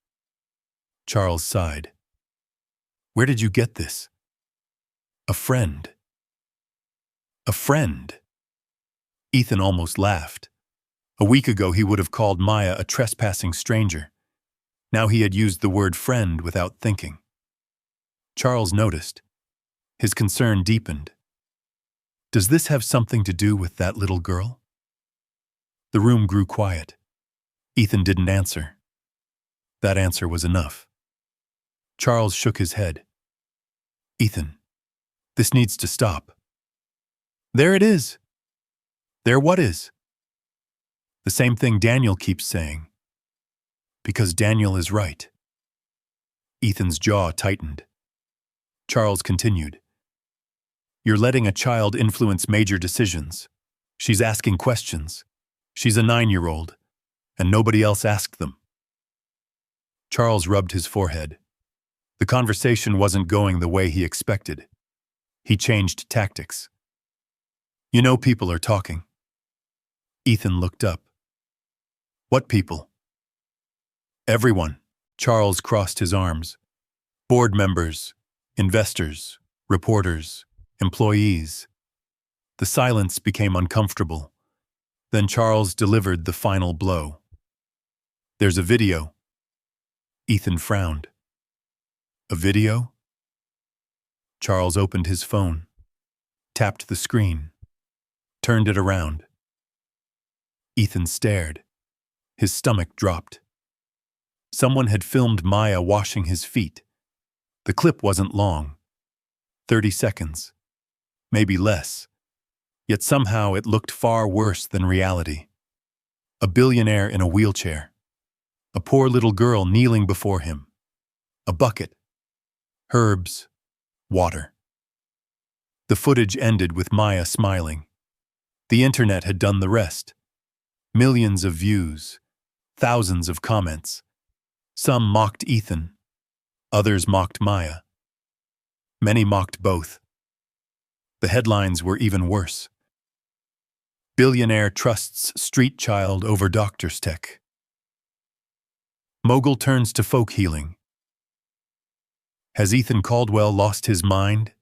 Charles sighed. "Where did you get this?" "A friend." "A friend?" Ethan almost laughed. A week ago he would have called Maya a trespassing stranger. Now he had used the word friend without thinking. Charles noticed. His concern deepened. "Does this have something to do with that little girl?" The room grew quiet. Ethan didn't answer. That answer was enough. Charles shook his head. "Ethan, this needs to stop." "There it is." "There what is?" "The same thing Daniel keeps saying." "Because Daniel is right." Ethan's jaw tightened. Charles continued. "You're letting a child influence major decisions. She's asking questions. She's a 9-year-old, and nobody else asked them." Charles rubbed his forehead. The conversation wasn't going the way he expected. He changed tactics. "You know people are talking." Ethan looked up. "What people?" "Everyone." Charles crossed his arms. "Board members, investors, reporters, employees." The silence became uncomfortable. Then Charles delivered the final blow. "There's a video." Ethan frowned. "A video?" Charles opened his phone, tapped the screen, turned it around. Ethan stared. His stomach dropped. Someone had filmed Maya washing his feet. The clip wasn't long. 30 seconds. Maybe less. Yet somehow it looked far worse than reality. A billionaire in a wheelchair. A poor little girl kneeling before him. A bucket. Herbs. Water. The footage ended with Maya smiling. The internet had done the rest. Millions of views. Thousands of comments. Some mocked Ethan. Others mocked Maya. Many mocked both. The headlines were even worse. Billionaire trusts street child over doctor's tech. Mogul turns to folk healing. Has Ethan Caldwell lost his mind?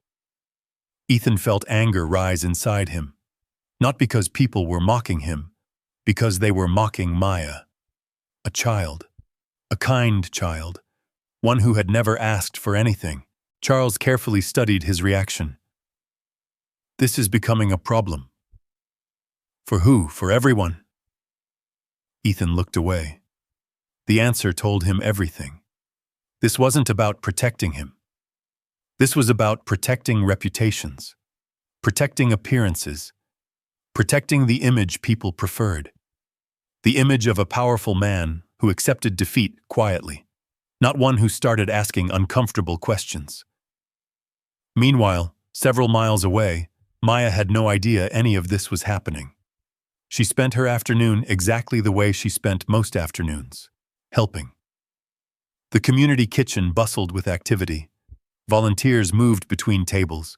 Ethan felt anger rise inside him. Not because people were mocking him, because they were mocking Maya. A child. A kind child. One who had never asked for anything. Charles carefully studied his reaction. This is becoming a problem. For who? For everyone? Ethan looked away. The answer told him everything. This wasn't about protecting him. This was about protecting reputations. protecting appearances, protecting the image people preferred. The image of a powerful man who accepted defeat quietly, not one who started asking uncomfortable questions. Meanwhile, several miles away, Maya had no idea any of this was happening. She spent her afternoon exactly the way she spent most afternoons, helping. The community kitchen bustled with activity. Volunteers moved between tables.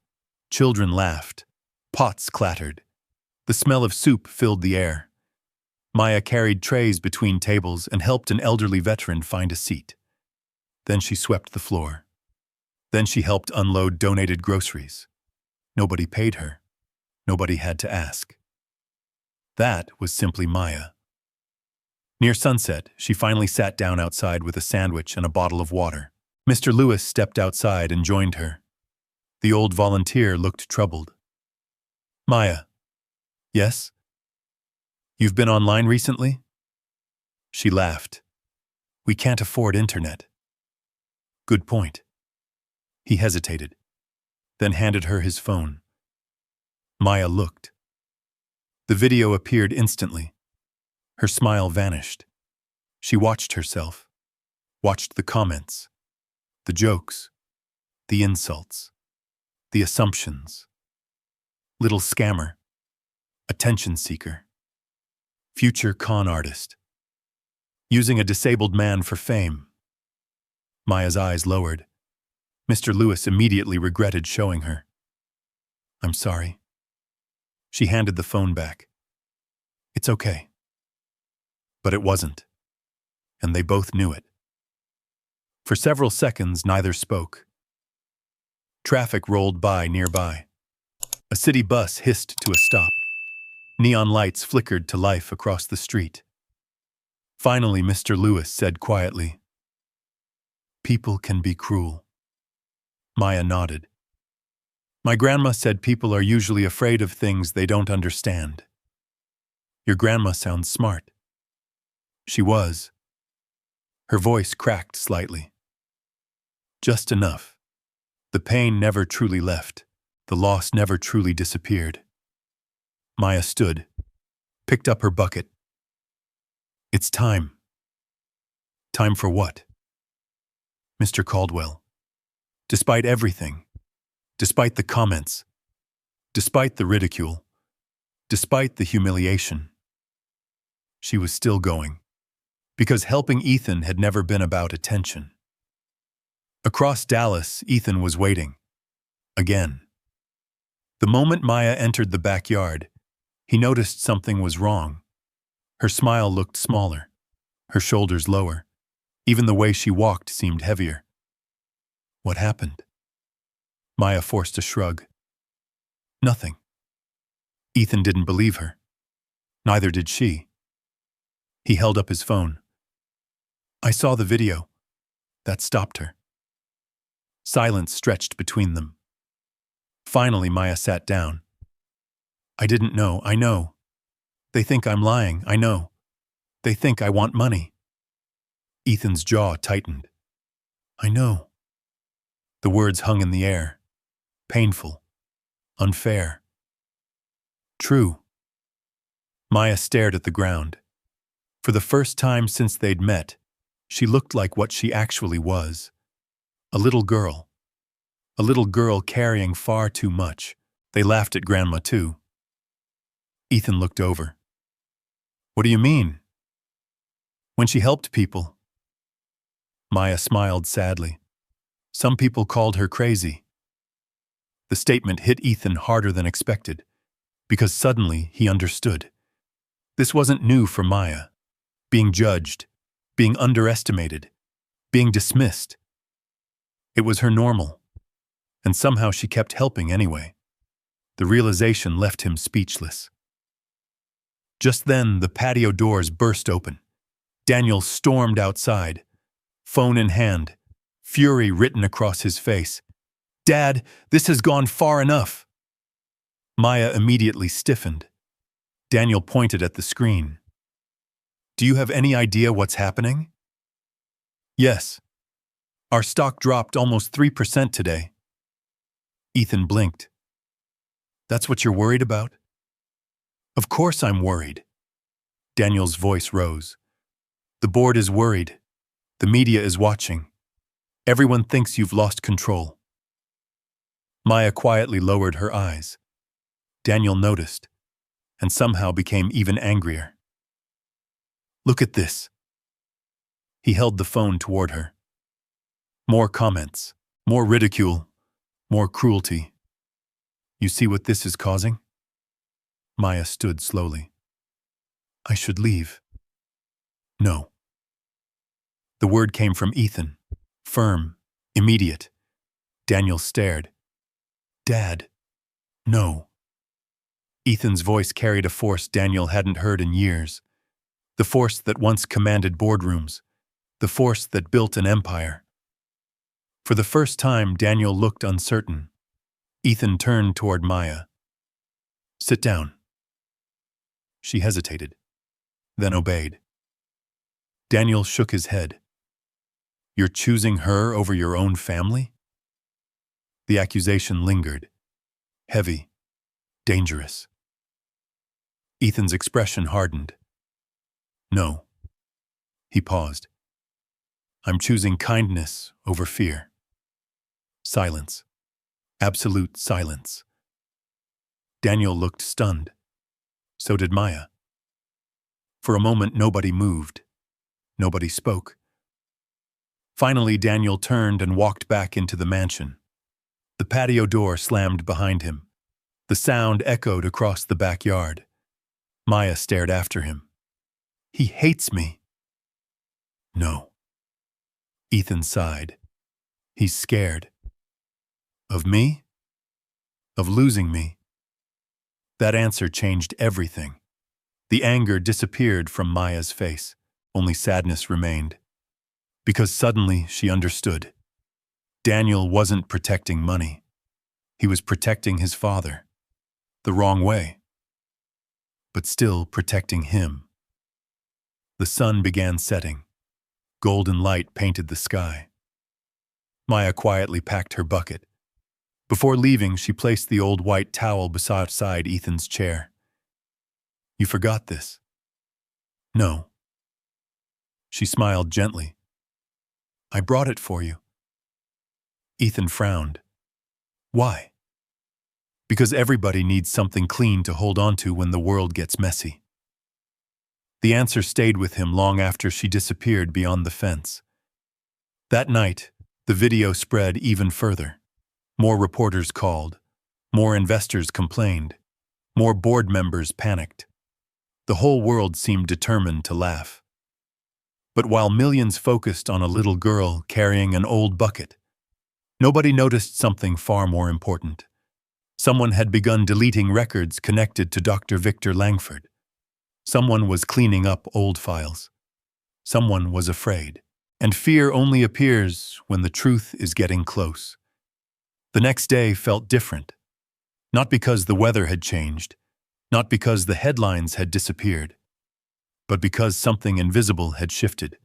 Children laughed. Pots clattered. The smell of soup filled the air. Maya carried trays between tables and helped an elderly veteran find a seat. Then she swept the floor. Then she helped unload donated groceries. Nobody paid her. Nobody had to ask. That was simply Maya. Near sunset, she finally sat down outside with a sandwich and a bottle of water. Mr. Lewis stepped outside and joined her. The old volunteer looked troubled. Maya. Yes? You've been online recently? She laughed. We can't afford internet. Good point. He hesitated, then handed her his phone. Maya looked. The video appeared instantly. Her smile vanished. She watched herself, watched the comments, the jokes, the insults, the assumptions. Little scammer, attention seeker, future con artist, using a disabled man for fame. Maya's eyes lowered. Mr. Lewis immediately regretted showing her. I'm sorry. She handed the phone back. It's okay. But it wasn't, and they both knew it. For several seconds, neither spoke. Traffic rolled by nearby. A city bus hissed to a stop. Neon lights flickered to life across the street. Finally, Mr. Lewis said quietly, People can be cruel. Maya nodded. My grandma said people are usually afraid of things they don't understand. Your grandma sounds smart. She was. Her voice cracked slightly. Just enough. The pain never truly left. The loss never truly disappeared. Maya stood, picked up her bucket. It's time. Time for what? Mr. Caldwell. Despite everything, despite the comments, despite the ridicule, despite the humiliation, she was still going. Because helping Ethan had never been about attention. Across Dallas, Ethan was waiting. Again. The moment Maya entered the backyard, he noticed something was wrong. Her smile looked smaller, her shoulders lower. Even the way she walked seemed heavier. What happened? Maya forced a shrug. Nothing. Ethan didn't believe her. Neither did she. He held up his phone. I saw the video. That stopped her. Silence stretched between them. Finally, Maya sat down. I didn't know, I know. They think I'm lying, I know. They think I want money. Ethan's jaw tightened. I know. The words hung in the air. Painful. Unfair. True. Maya stared at the ground. For the first time since they'd met, she looked like what she actually was. A little girl. A little girl carrying far too much. They laughed at Grandma, too. Ethan looked over. What do you mean? When she helped people. Maya smiled sadly. Some people called her crazy. The statement hit Ethan harder than expected, because suddenly he understood. This wasn't new for Maya. Being judged, being underestimated, being dismissed. It was her normal, and somehow she kept helping anyway. The realization left him speechless. Just then, the patio doors burst open. Daniel stormed outside, phone in hand, fury written across his face. Dad, this has gone far enough. Maya immediately stiffened. Daniel pointed at the screen. Do you have any idea what's happening? Yes. Our stock dropped almost 3% today. Ethan blinked. That's what you're worried about? Of course I'm worried. Daniel's voice rose. The board is worried. The media is watching. Everyone thinks you've lost control. Maya quietly lowered her eyes. Daniel noticed, and somehow became even angrier. Look at this. He held the phone toward her. More comments, more ridicule, more cruelty. You see what this is causing? Maya stood slowly. I should leave. No. The word came from Ethan. Firm, immediate. Daniel stared. Dad. No. Ethan's voice carried a force Daniel hadn't heard in years. The force that once commanded boardrooms. The force that built an empire. For the first time, Daniel looked uncertain. Ethan turned toward Maya. Sit down. She hesitated, then obeyed. Daniel shook his head. You're choosing her over your own family? The accusation lingered. Heavy, dangerous. Ethan's expression hardened. No. He paused. I'm choosing kindness over fear. Silence. Absolute silence. Daniel looked stunned. So did Maya. For a moment, nobody moved. Nobody spoke. Finally, Daniel turned and walked back into the mansion. The patio door slammed behind him. The sound echoed across the backyard. Maya stared after him. He hates me. No. Ethan sighed. He's scared. Of me? Of losing me? That answer changed everything. The anger disappeared from Maya's face. Only sadness remained. Because suddenly she understood. Daniel wasn't protecting money. He was protecting his father. The wrong way. But still protecting him. The sun began setting. Golden light painted the sky. Maya quietly packed her bucket. Before leaving, she placed the old white towel beside Ethan's chair. You forgot this? No. She smiled gently. I brought it for you. Ethan frowned. Why? Because everybody needs something clean to hold on to when the world gets messy. The answer stayed with him long after she disappeared beyond the fence. That night, the video spread even further. More reporters called. More investors complained. More board members panicked. The whole world seemed determined to laugh. But while millions focused on a little girl carrying an old bucket, nobody noticed something far more important. Someone had begun deleting records connected to Dr. Victor Langford. Someone was cleaning up old files. Someone was afraid. And fear only appears when the truth is getting close. The next day felt different. Not because the weather had changed, not because the headlines had disappeared, but because something invisible had shifted.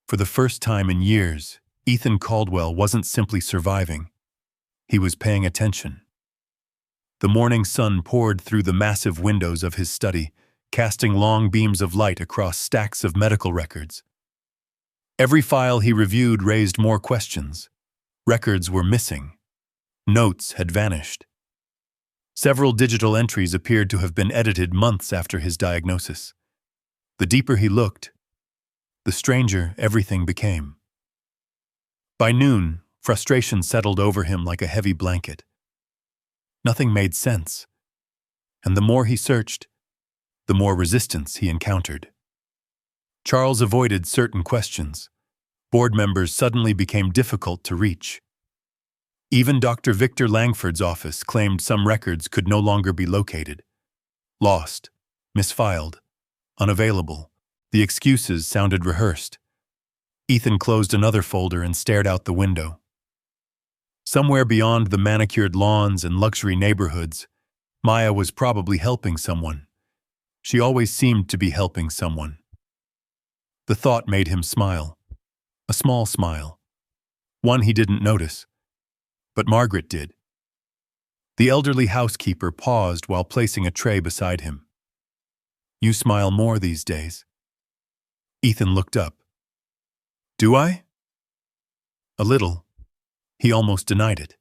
For the first time in years, Ethan Caldwell wasn't simply surviving. He was paying attention. The morning sun poured through the massive windows of his study, casting long beams of light across stacks of medical records. Every file he reviewed raised more questions. Records were missing. Notes had vanished. Several digital entries appeared to have been edited months after his diagnosis. The deeper he looked, the stranger everything became. By noon, frustration settled over him like a heavy blanket. Nothing made sense. And the more he searched, the more resistance he encountered. Charles avoided certain questions. Board members suddenly became difficult to reach. Even Dr. Victor Langford's office claimed some records could no longer be located. Lost, misfiled, unavailable. The excuses sounded rehearsed. Ethan closed another folder and stared out the window. Somewhere beyond the manicured lawns and luxury neighborhoods, Maya was probably helping someone. She always seemed to be helping someone. The thought made him smile. A small smile. One he didn't notice. But Margaret did. The elderly housekeeper paused while placing a tray beside him. "You smile more these days." Ethan looked up. "Do I?" "A little." He almost denied it,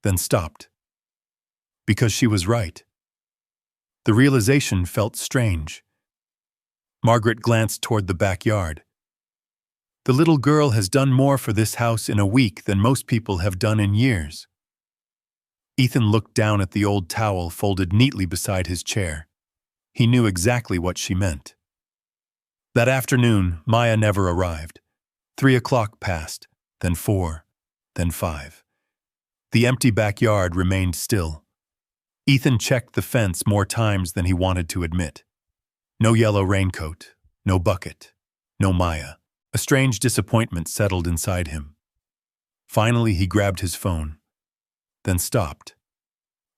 then stopped. Because she was right. The realization felt strange. Margaret glanced toward the backyard. "The little girl has done more for this house in a week than most people have done in years." Ethan looked down at the old towel folded neatly beside his chair. He knew exactly what she meant. That afternoon, Maya never arrived. 3 o'clock passed, then 4, then 5. The empty backyard remained still. Ethan checked the fence more times than he wanted to admit. No yellow raincoat, no bucket, no Maya. A strange disappointment settled inside him. Finally, he grabbed his phone, then stopped.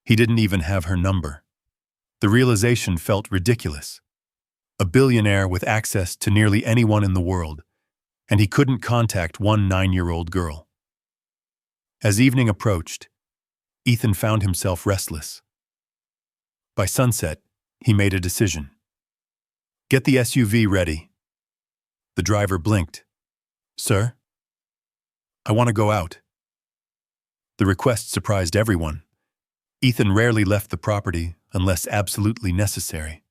He didn't even have her number. The realization felt ridiculous. A billionaire with access to nearly anyone in the world, and he couldn't contact one 9-year-old girl. As evening approached, Ethan found himself restless. By sunset, he made a decision. "Get the SUV ready." The driver blinked. "Sir?" "I want to go out." The request surprised everyone. Ethan rarely left the property unless absolutely necessary.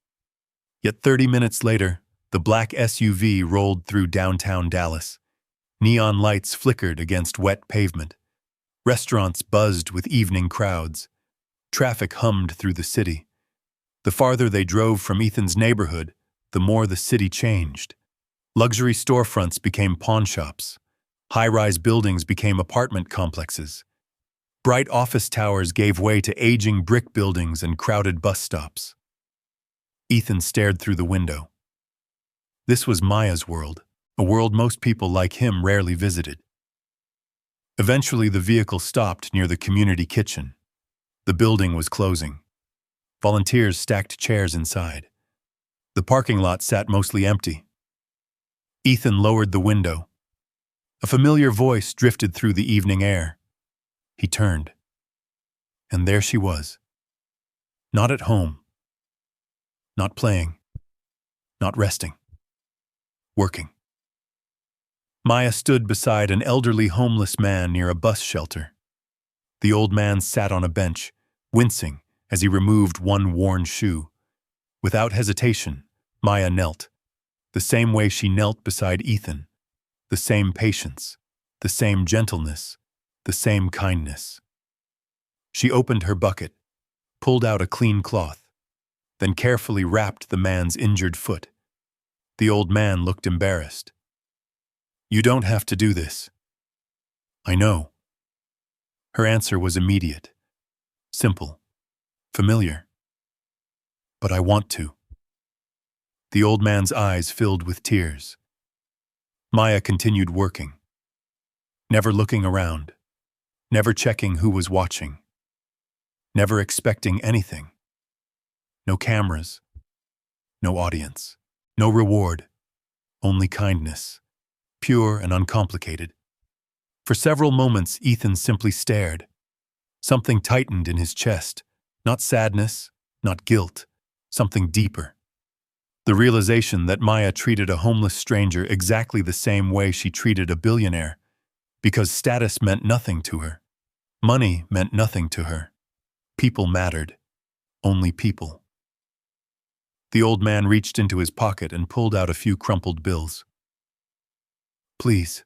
Yet 30 minutes later, the black SUV rolled through downtown Dallas. Neon lights flickered against wet pavement. Restaurants buzzed with evening crowds. Traffic hummed through the city. The farther they drove from Ethan's neighborhood, the more the city changed. Luxury storefronts became pawnshops. High-rise buildings became apartment complexes. Bright office towers gave way to aging brick buildings and crowded bus stops. Ethan stared through the window. This was Maya's world, a world most people like him rarely visited. Eventually, the vehicle stopped near the community kitchen. The building was closing. Volunteers stacked chairs inside. The parking lot sat mostly empty. Ethan lowered the window. A familiar voice drifted through the evening air. He turned. And there she was. Not at home. Not playing. Not resting. Working. Maya stood beside an elderly homeless man near a bus shelter. The old man sat on a bench, wincing as he removed one worn shoe. Without hesitation, Maya knelt, the same way she knelt beside Ethan, the same patience, the same gentleness, the same kindness. She opened her bucket, pulled out a clean cloth, then carefully wrapped the man's injured foot. The old man looked embarrassed. "You don't have to do this." "I know." Her answer was immediate, simple, familiar. "But I want to." The old man's eyes filled with tears. Maya continued working, never looking around, never checking who was watching, never expecting anything. No cameras, no audience, no reward, only kindness, pure and uncomplicated. For several moments, Ethan simply stared. Something tightened in his chest, not sadness, not guilt, something deeper. The realization that Maya treated a homeless stranger exactly the same way she treated a billionaire, because status meant nothing to her. Money meant nothing to her. People mattered. Only people. The old man reached into his pocket and pulled out a few crumpled bills. "Please."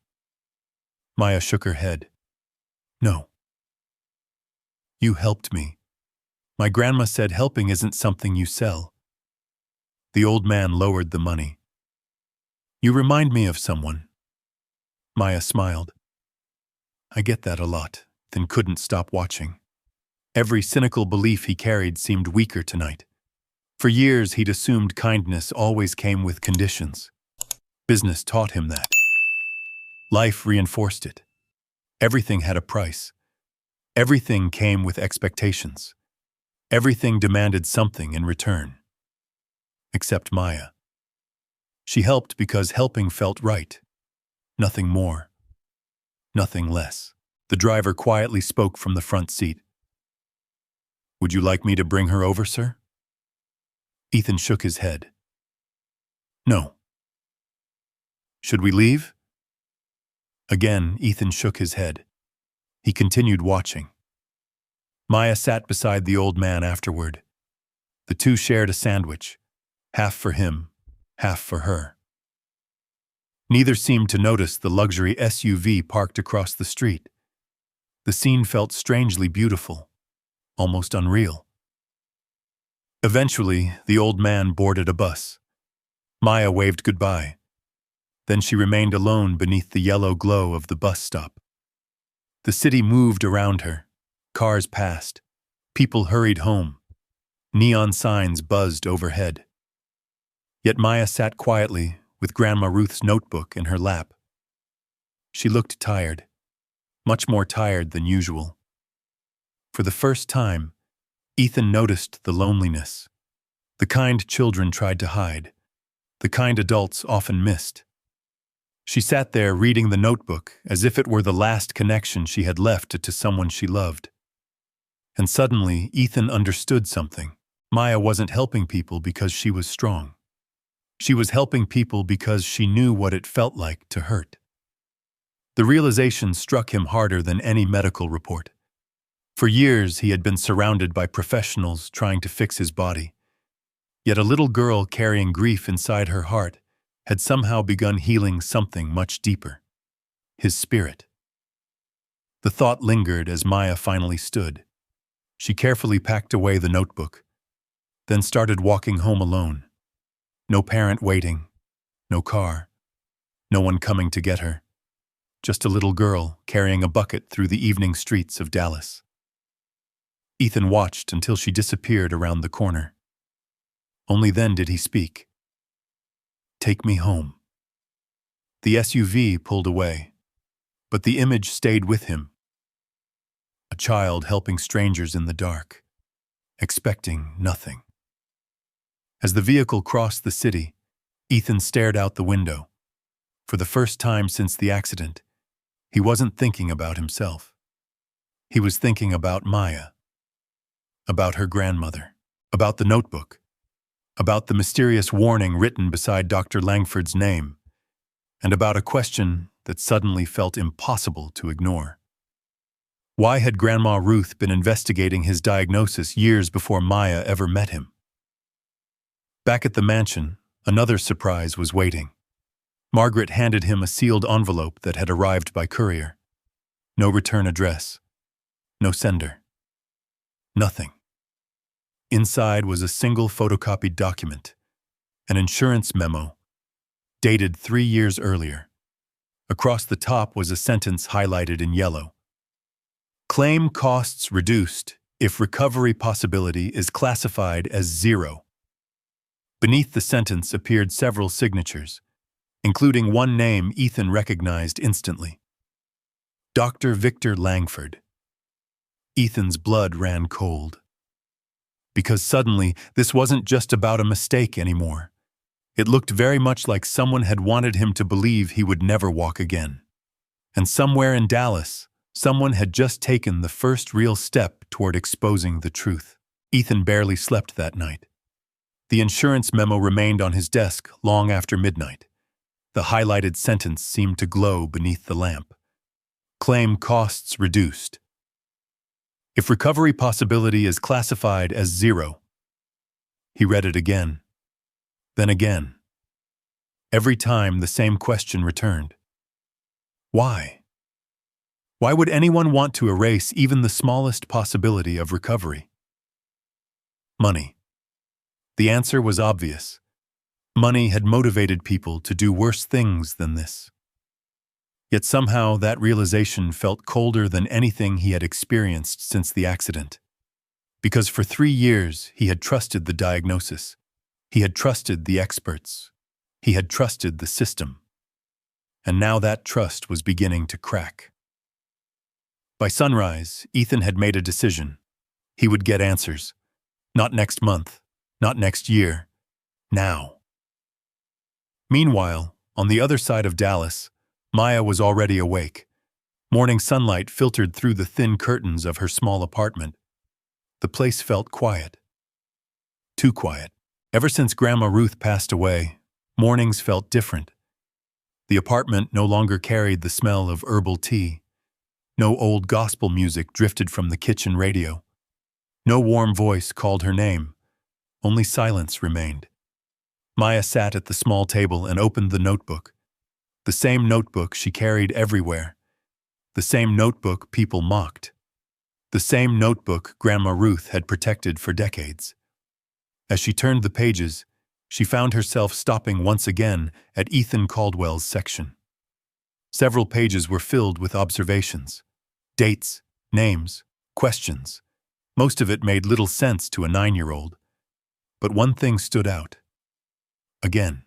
Maya shook her head. "No." "You helped me. My grandma said helping isn't something you sell." The old man lowered the money. "You remind me of someone." Maya smiled. "I get that a lot," then couldn't stop watching. Every cynical belief he carried seemed weaker tonight. For years, he'd assumed kindness always came with conditions. Business taught him that. Life reinforced it. Everything had a price. Everything came with expectations. Everything demanded something in return. Except Maya. She helped because helping felt right. Nothing more. Nothing less. The driver quietly spoke from the front seat. Would you like me to bring her over, sir? Ethan shook his head. No. Should we leave? Again, Ethan shook his head. He continued watching. Maya sat beside the old man afterward. The two shared a sandwich, half for him, half for her. Neither seemed to notice the luxury SUV parked across the street. The scene felt strangely beautiful, almost unreal. Eventually, the old man boarded a bus. Maya waved goodbye. Then she remained alone beneath the yellow glow of the bus stop. The city moved around her. Cars passed. People hurried home. Neon signs buzzed overhead. Yet Maya sat quietly with Grandma Ruth's notebook in her lap. She looked tired, much more tired than usual. For the first time, Ethan noticed the loneliness, the kind children tried to hide, the kind adults often missed. She sat there reading the notebook as if it were the last connection she had left to someone she loved. And suddenly, Ethan understood something. Maya wasn't helping people because she was strong. She was helping people because she knew what it felt like to hurt. The realization struck him harder than any medical report. For years, he had been surrounded by professionals trying to fix his body. Yet a little girl carrying grief inside her heart had somehow begun healing something much deeper: his spirit. The thought lingered as Maya finally stood. She carefully packed away the notebook, then started walking home alone. No parent waiting, no car, no one coming to get her. Just a little girl carrying a bucket through the evening streets of Dallas. Ethan watched until she disappeared around the corner. Only then did he speak. "Take me home." The SUV pulled away, but the image stayed with him. A child helping strangers in the dark, expecting nothing. As the vehicle crossed the city, Ethan stared out the window. For the first time since the accident, he wasn't thinking about himself. He was thinking about Maya, about her grandmother, about the notebook, about the mysterious warning written beside Dr. Langford's name, and about a question that suddenly felt impossible to ignore. Why had Grandma Ruth been investigating his diagnosis years before Maya ever met him? Back at the mansion, another surprise was waiting. Margaret handed him a sealed envelope that had arrived by courier. No return address. No sender. Nothing. Inside was a single photocopied document, an insurance memo, dated 3 years earlier. Across the top was a sentence highlighted in yellow. Claim costs reduced if recovery possibility is classified as 0. Beneath the sentence appeared several signatures, including one name Ethan recognized instantly: Dr. Victor Langford. Ethan's blood ran cold. Because suddenly, this wasn't just about a mistake anymore. It looked very much like someone had wanted him to believe he would never walk again. And somewhere in Dallas, someone had just taken the first real step toward exposing the truth. Ethan barely slept that night. The insurance memo remained on his desk long after midnight. The highlighted sentence seemed to glow beneath the lamp. Claim costs reduced. If recovery possibility is classified as 0. He read it again, then again. Every time the same question returned. Why? Why would anyone want to erase even the smallest possibility of recovery? Money. The answer was obvious. Money had motivated people to do worse things than this. Yet somehow that realization felt colder than anything he had experienced since the accident. Because for 3 years he had trusted the diagnosis. He had trusted the experts. He had trusted the system. And now that trust was beginning to crack. By sunrise, Ethan had made a decision. He would get answers. Not next month, not next year, now. Meanwhile, on the other side of Dallas, Maya was already awake. Morning sunlight filtered through the thin curtains of her small apartment. The place felt quiet. Too quiet. Ever since Grandma Ruth passed away, mornings felt different. The apartment no longer carried the smell of herbal tea. No old gospel music drifted from the kitchen radio. No warm voice called her name. Only silence remained. Maya sat at the small table and opened the notebook. The same notebook she carried everywhere. The same notebook people mocked. The same notebook Grandma Ruth had protected for decades. As she turned the pages, she found herself stopping once again at Ethan Caldwell's section. Several pages were filled with observations. Dates, names, questions. Most of it made little sense to a 9-year-old. But one thing stood out. Again.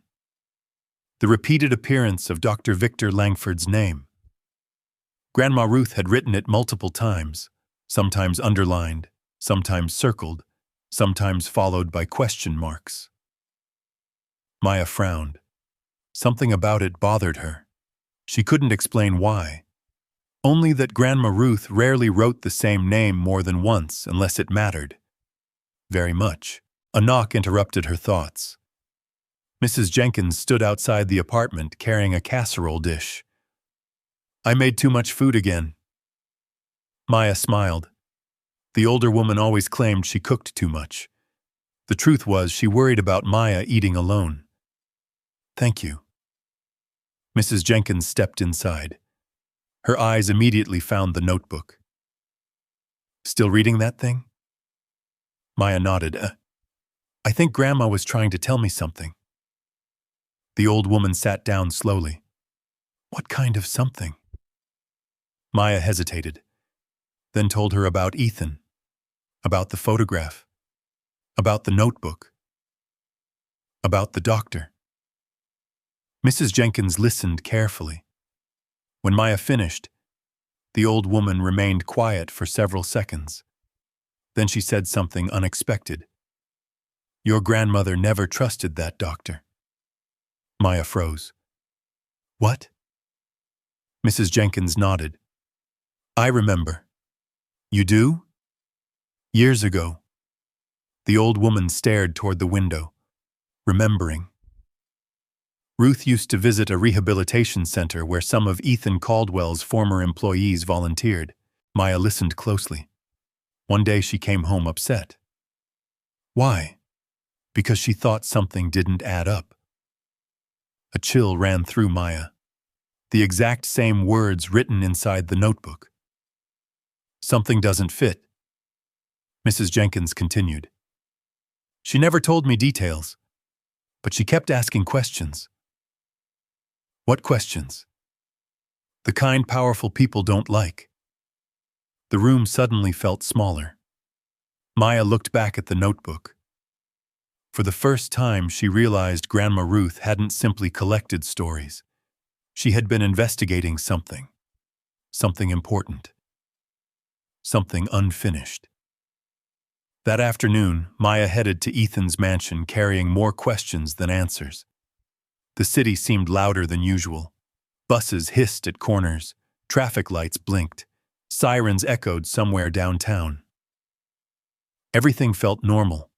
The repeated appearance of Dr. Victor Langford's name. Grandma Ruth had written it multiple times, sometimes underlined, sometimes circled, sometimes followed by question marks. Maya frowned. Something about it bothered her. She couldn't explain why. Only that Grandma Ruth rarely wrote the same name more than once unless it mattered. Very much. A knock interrupted her thoughts. Mrs. Jenkins stood outside the apartment carrying a casserole dish. "I made too much food again." Maya smiled. The older woman always claimed she cooked too much. The truth was she worried about Maya eating alone. "Thank you." Mrs. Jenkins stepped inside. Her eyes immediately found the notebook. "Still reading that thing?" Maya nodded. "I think Grandma was trying to tell me something." The old woman sat down slowly. "What kind of something?" Maya hesitated, then told her about Ethan, about the photograph, about the notebook, about the doctor. Mrs. Jenkins listened carefully. When Maya finished, the old woman remained quiet for several seconds. Then she said something unexpected. "Your grandmother never trusted that doctor." Maya froze. "What?" Mrs. Jenkins nodded. "I remember." "You do?" "Years ago." The old woman stared toward the window, remembering. Ruth used to visit a rehabilitation center where some of Ethan Caldwell's former employees volunteered. Maya listened closely. One day she came home upset. Why? Because she thought something didn't add up. A chill ran through Maya. The exact same words written inside the notebook. "Something doesn't fit," Mrs. Jenkins continued. "She never told me details, but she kept asking questions." "What questions?" "The kind powerful people don't like." The room suddenly felt smaller. Maya looked back at the notebook. For the first time, she realized Grandma Ruth hadn't simply collected stories. She had been investigating something. Something important. Something unfinished. That afternoon, Maya headed to Ethan's mansion carrying more questions than answers. The city seemed louder than usual. Buses hissed at corners. Traffic lights blinked. Sirens echoed somewhere downtown. Everything felt normal.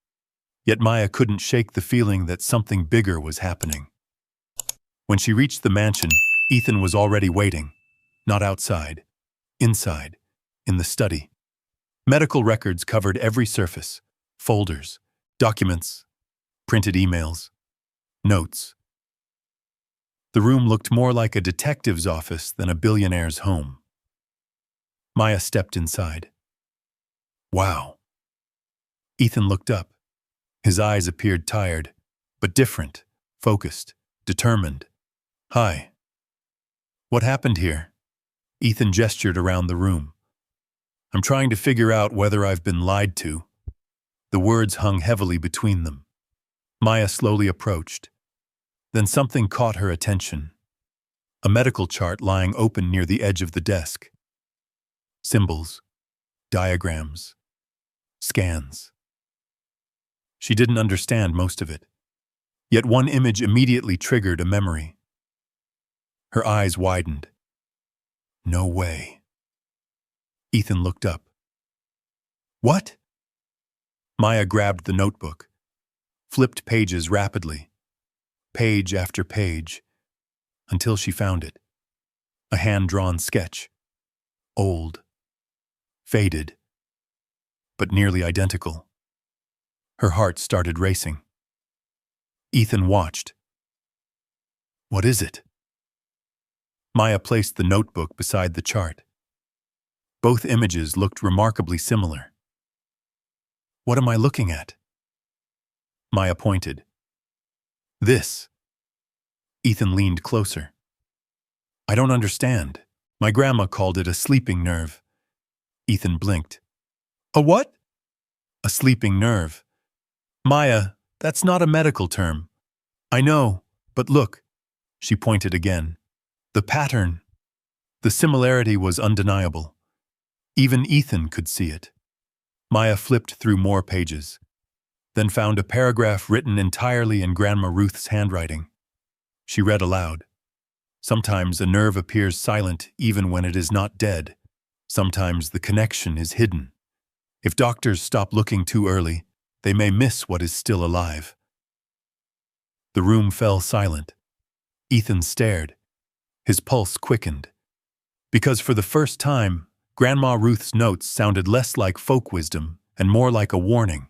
Yet Maya couldn't shake the feeling that something bigger was happening. When she reached the mansion, Ethan was already waiting. Not outside. Inside. In the study. Medical records covered every surface. Folders. Documents. Printed emails. Notes. The room looked more like a detective's office than a billionaire's home. Maya stepped inside. Wow. Ethan looked up. His eyes appeared tired, but different, focused, determined. "Hi." "What happened here?" Ethan gestured around the room. "I'm trying to figure out whether I've been lied to." The words hung heavily between them. Maya slowly approached. Then something caught her attention. A medical chart lying open near the edge of the desk. Symbols, diagrams, scans. She didn't understand most of it. Yet one image immediately triggered a memory. Her eyes widened. No way. Ethan looked up. "What?" Maya grabbed the notebook, flipped pages rapidly, page after page, until she found it. A hand-drawn sketch. Old. Faded. But nearly identical. Her heart started racing. Ethan watched. What is it? Maya placed the notebook beside the chart. Both images looked remarkably similar. What am I looking at? Maya pointed. This. Ethan leaned closer. I don't understand. My grandma called it a sleeping nerve. Ethan blinked. A what? A sleeping nerve. Maya, that's not a medical term. I know, but look. She pointed again. The pattern. The similarity was undeniable. Even Ethan could see it. Maya flipped through more pages, then found a paragraph written entirely in Grandma Ruth's handwriting. She read aloud. Sometimes a nerve appears silent even when it is not dead. Sometimes the connection is hidden. If doctors stop looking too early, they may miss what is still alive. The room fell silent. Ethan stared. His pulse quickened. Because for the first time, Grandma Ruth's notes sounded less like folk wisdom and more like a warning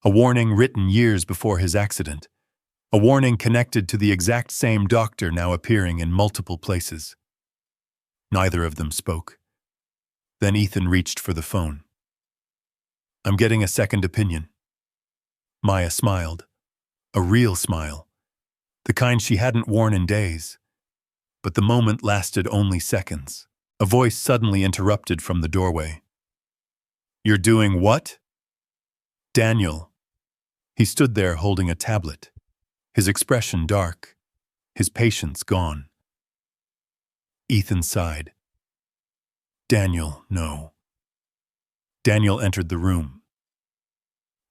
written years before his accident, a warning connected to the exact same doctor now appearing in multiple places. Neither of them spoke. Then Ethan reached for the phone. I'm getting a second opinion. Maya smiled. A real smile. The kind she hadn't worn in days. But the moment lasted only seconds. A voice suddenly interrupted from the doorway. You're doing what? Daniel. He stood there holding a tablet, his expression dark, his patience gone. Ethan sighed. Daniel, no. Daniel entered the room.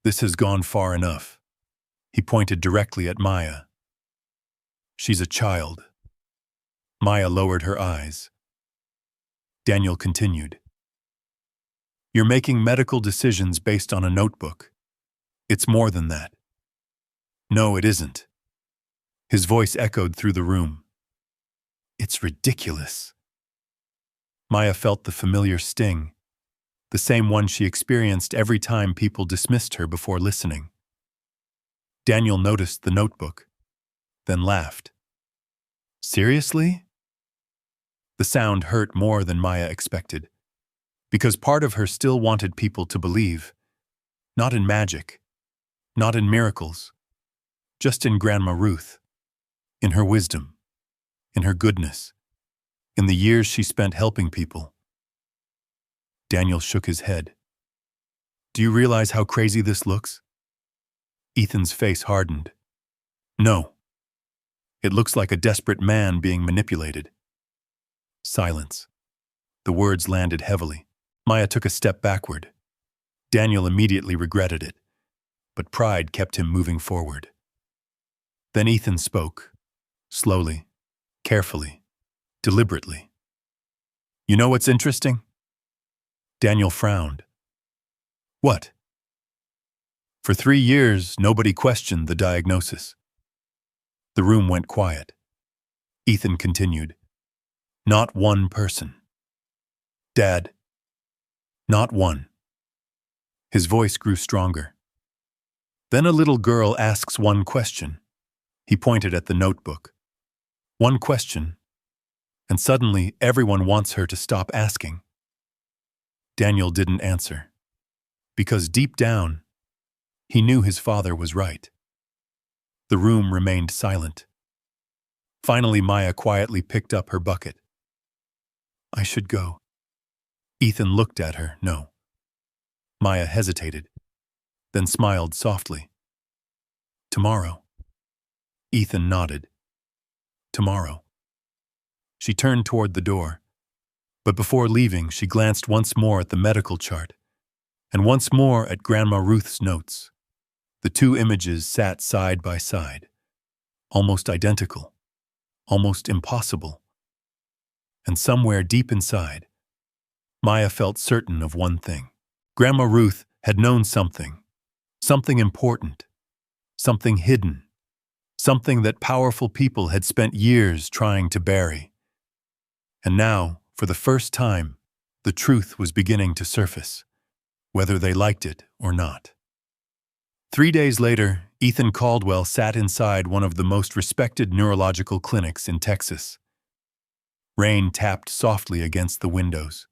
This has gone far enough. He pointed directly at Maya. She's a child. Maya lowered her eyes. Daniel continued. You're making medical decisions based on a notebook. It's more than that. No, it isn't. His voice echoed through the room. It's ridiculous. Maya felt the familiar sting, the same one she experienced every time people dismissed her before listening. Daniel noticed the notebook, then laughed. Seriously? The sound hurt more than Maya expected, because part of her still wanted people to believe, not in magic, not in miracles, just in Grandma Ruth, in her wisdom, in her goodness, in the years she spent helping people. Daniel shook his head. Do you realize how crazy this looks? Ethan's face hardened. No. It looks like a desperate man being manipulated. Silence. The words landed heavily. Maya took a step backward. Daniel immediately regretted it, but pride kept him moving forward. Then Ethan spoke, slowly, carefully, deliberately. You know what's interesting? Daniel frowned. What? For 3 years, nobody questioned the diagnosis. The room went quiet. Ethan continued. Not one person. Dad. Not one. His voice grew stronger. Then a little girl asks one question. He pointed at the notebook. One question. And suddenly everyone wants her to stop asking. Daniel didn't answer. Because deep down, he knew his father was right. The room remained silent. Finally, Maya quietly picked up her bucket. I should go. Ethan looked at her, no. Maya hesitated, then smiled softly. Tomorrow. Ethan nodded. Tomorrow. She turned toward the door, but before leaving, she glanced once more at the medical chart, and once more at Grandma Ruth's notes. The two images sat side by side, almost identical, almost impossible. And somewhere deep inside, Maya felt certain of one thing. Grandma Ruth had known something, Something important, something hidden, something that powerful people had spent years trying to bury. And now, for the first time, the truth was beginning to surface, whether they liked it or not. 3 days later, Ethan Caldwell sat inside one of the most respected neurological clinics in Texas. Rain tapped softly against the windows.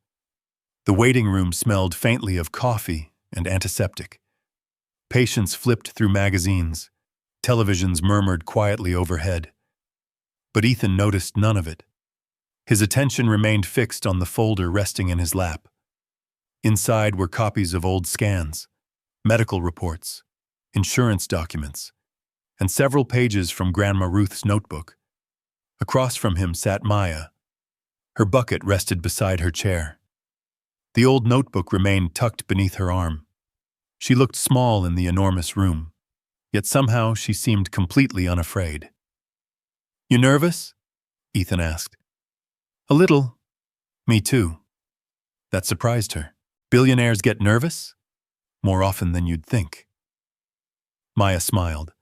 The waiting room smelled faintly of coffee and antiseptic. Patients flipped through magazines. Televisions murmured quietly overhead. But Ethan noticed none of it. His attention remained fixed on the folder resting in his lap. Inside were copies of old scans, medical reports, insurance documents, and several pages from Grandma Ruth's notebook. Across from him sat Maya. Her bucket rested beside her chair. The old notebook remained tucked beneath her arm. She looked small in the enormous room, yet somehow she seemed completely unafraid. "You nervous?" Ethan asked. "A little. Me too." That surprised her. Billionaires get nervous? More often than you'd think. Maya smiled.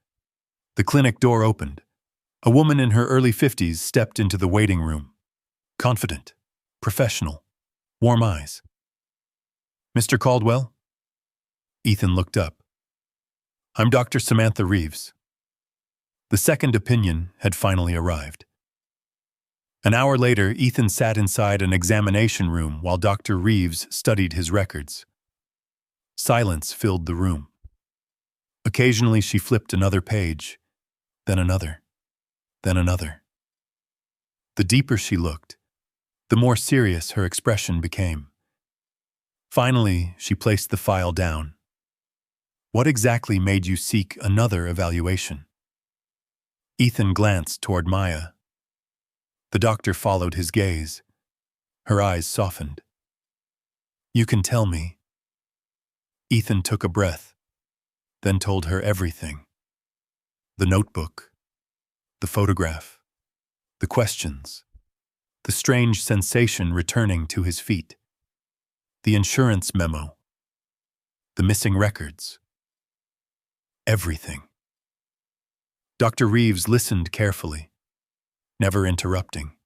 The clinic door opened. A woman in her early 50s stepped into the waiting room. Confident, professional, warm eyes. "Mr. Caldwell?" Ethan looked up. "I'm Dr. Samantha Reeves." The second opinion had finally arrived. An hour later, Ethan sat inside an examination room while Dr. Reeves studied his records. Silence filled the room. Occasionally she flipped another page, then another, then another. The deeper she looked, the more serious her expression became. Finally, she placed the file down. "What exactly made you seek another evaluation?" Ethan glanced toward Maya. The doctor followed his gaze. Her eyes softened. "You can tell me." Ethan took a breath, then told her everything. The notebook, the photograph, the questions, the strange sensation returning to his feet, the insurance memo, the missing records. Everything. Dr. Reeves listened carefully, never interrupting,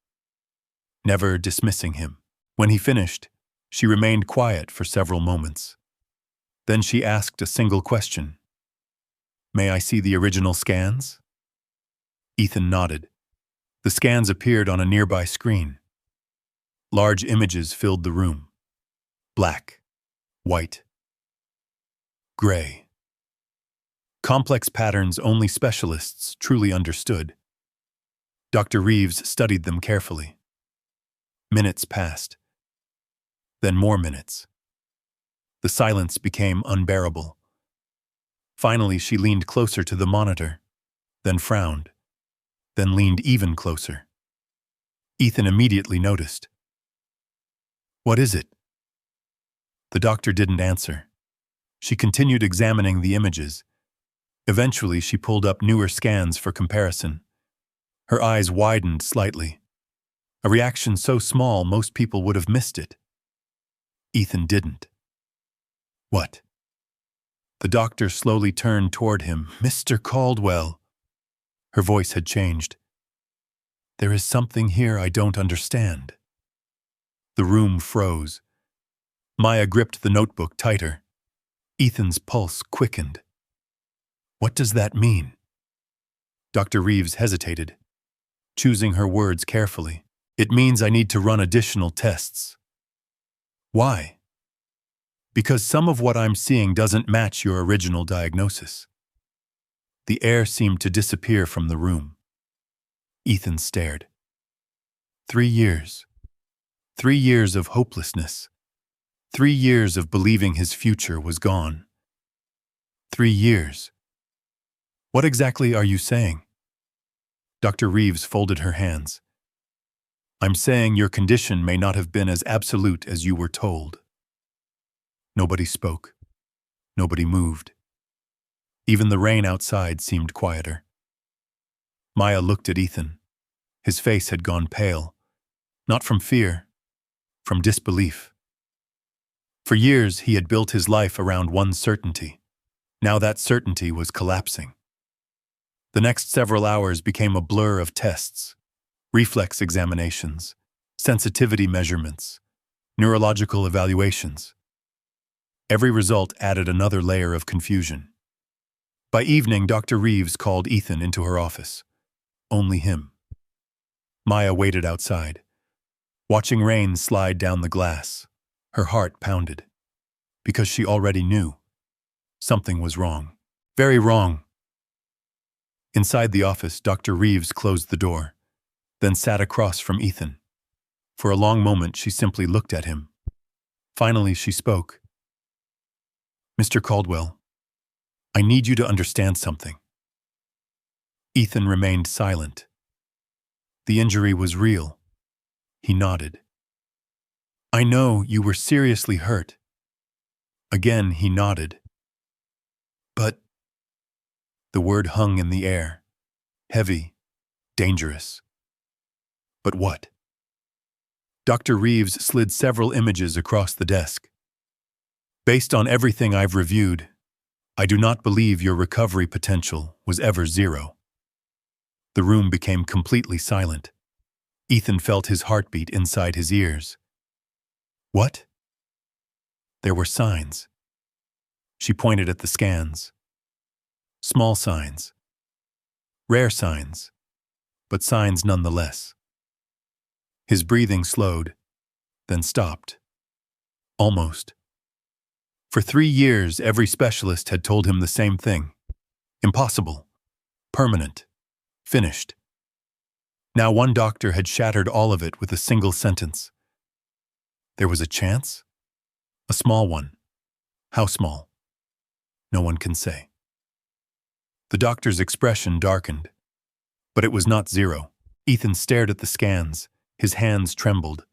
never dismissing him. When he finished, she remained quiet for several moments. Then she asked a single question. "May I see the original scans?" Ethan nodded. The scans appeared on a nearby screen. Large images filled the room. Black, white, gray. Complex patterns only specialists truly understood. Dr. Reeves studied them carefully. Minutes passed. Then more minutes. The silence became unbearable. Finally, she leaned closer to the monitor, then frowned, then leaned even closer. Ethan immediately noticed. "What is it?" The doctor didn't answer. She continued examining the images. Eventually, she pulled up newer scans for comparison. Her eyes widened slightly. A reaction so small most people would have missed it. Ethan didn't. "What?" The doctor slowly turned toward him. "Mr. Caldwell." Her voice had changed. "There is something here I don't understand." The room froze. Maya gripped the notebook tighter. Ethan's pulse quickened. "What does that mean?" Dr. Reeves hesitated, choosing her words carefully. "It means I need to run additional tests." "Why?" "Because some of what I'm seeing doesn't match your original diagnosis." The air seemed to disappear from the room. Ethan stared. 3 years. 3 years of hopelessness. 3 years of believing his future was gone. 3 years. "What exactly are you saying?" Dr. Reeves folded her hands. "I'm saying your condition may not have been as absolute as you were told." Nobody spoke. Nobody moved. Even the rain outside seemed quieter. Maya looked at Ethan. His face had gone pale, not from fear, from disbelief. For years, he had built his life around one certainty: Now that certainty was collapsing. The next several hours became a blur of tests, reflex examinations, sensitivity measurements, neurological evaluations. Every result added another layer of confusion. By evening, Dr. Reeves called Ethan into her office. Only him. Maya waited outside, watching rain slide down the glass. Her heart pounded, because she already knew something was wrong. Very wrong. Inside the office, Dr. Reeves closed the door, then sat across from Ethan. For a long moment, she simply looked at him. Finally, she spoke. "Mr. Caldwell, I need you to understand something." Ethan remained silent. The injury was real. He nodded. "I know you were seriously hurt." Again, he nodded. "But..." The word hung in the air, heavy, dangerous. But what? Dr. Reeves slid several images across the desk. "Based on everything I've reviewed, I do not believe your recovery potential was ever zero." The room became completely silent. Ethan felt his heartbeat inside his ears. What? There were signs. She pointed at the scans. Small signs. Rare signs, but signs nonetheless. His breathing slowed, then stopped. Almost. For 3 years, every specialist had told him the same thing. Impossible. Permanent. Finished. Now one doctor had shattered all of it with a single sentence. There was a chance? A small one. How small? No one can say. The doctor's expression darkened. But it was not zero. Ethan stared at the scans. His hands trembled.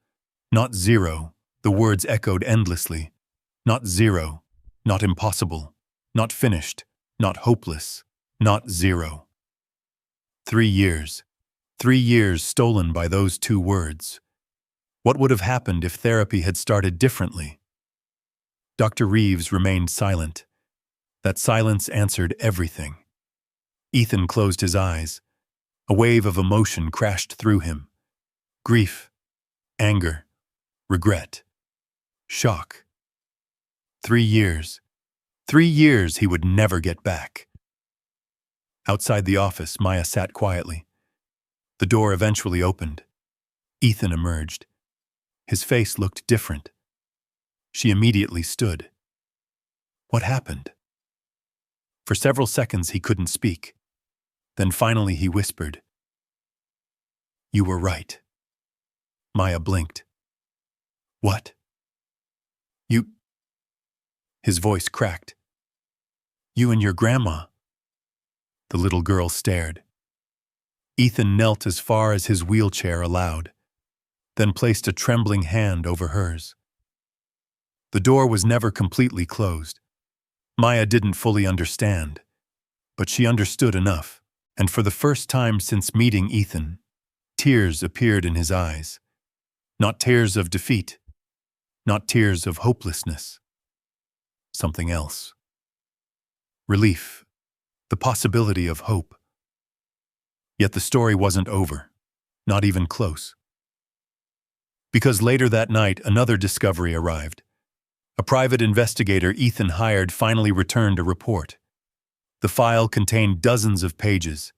Not zero. The words echoed endlessly. Not zero. Not impossible. Not finished. Not hopeless. Not zero. 3 years. 3 years stolen by those 2 words. What would have happened if therapy had started differently? Dr. Reeves remained silent. That silence answered everything. Ethan closed his eyes. A wave of emotion crashed through him. Grief, anger, regret, shock. 3 years. 3 years he would never get back. Outside the office, Maya sat quietly. The door eventually opened. Ethan emerged. His face looked different. She immediately stood. What happened? For several seconds he couldn't speak. Then finally he whispered, "You were right." Maya blinked. "What?" "You..." His voice cracked. "You and your grandma." The little girl stared. Ethan knelt as far as his wheelchair allowed, then placed a trembling hand over hers. The door was never completely closed. Maya didn't fully understand, but she understood enough, and for the first time since meeting Ethan, tears appeared in his eyes. Not tears of defeat, not tears of hopelessness. Something else. Relief, the possibility of hope. Yet the story wasn't over, not even close. Because later that night, another discovery arrived. A private investigator Ethan hired finally returned a report. The file contained dozens of pages,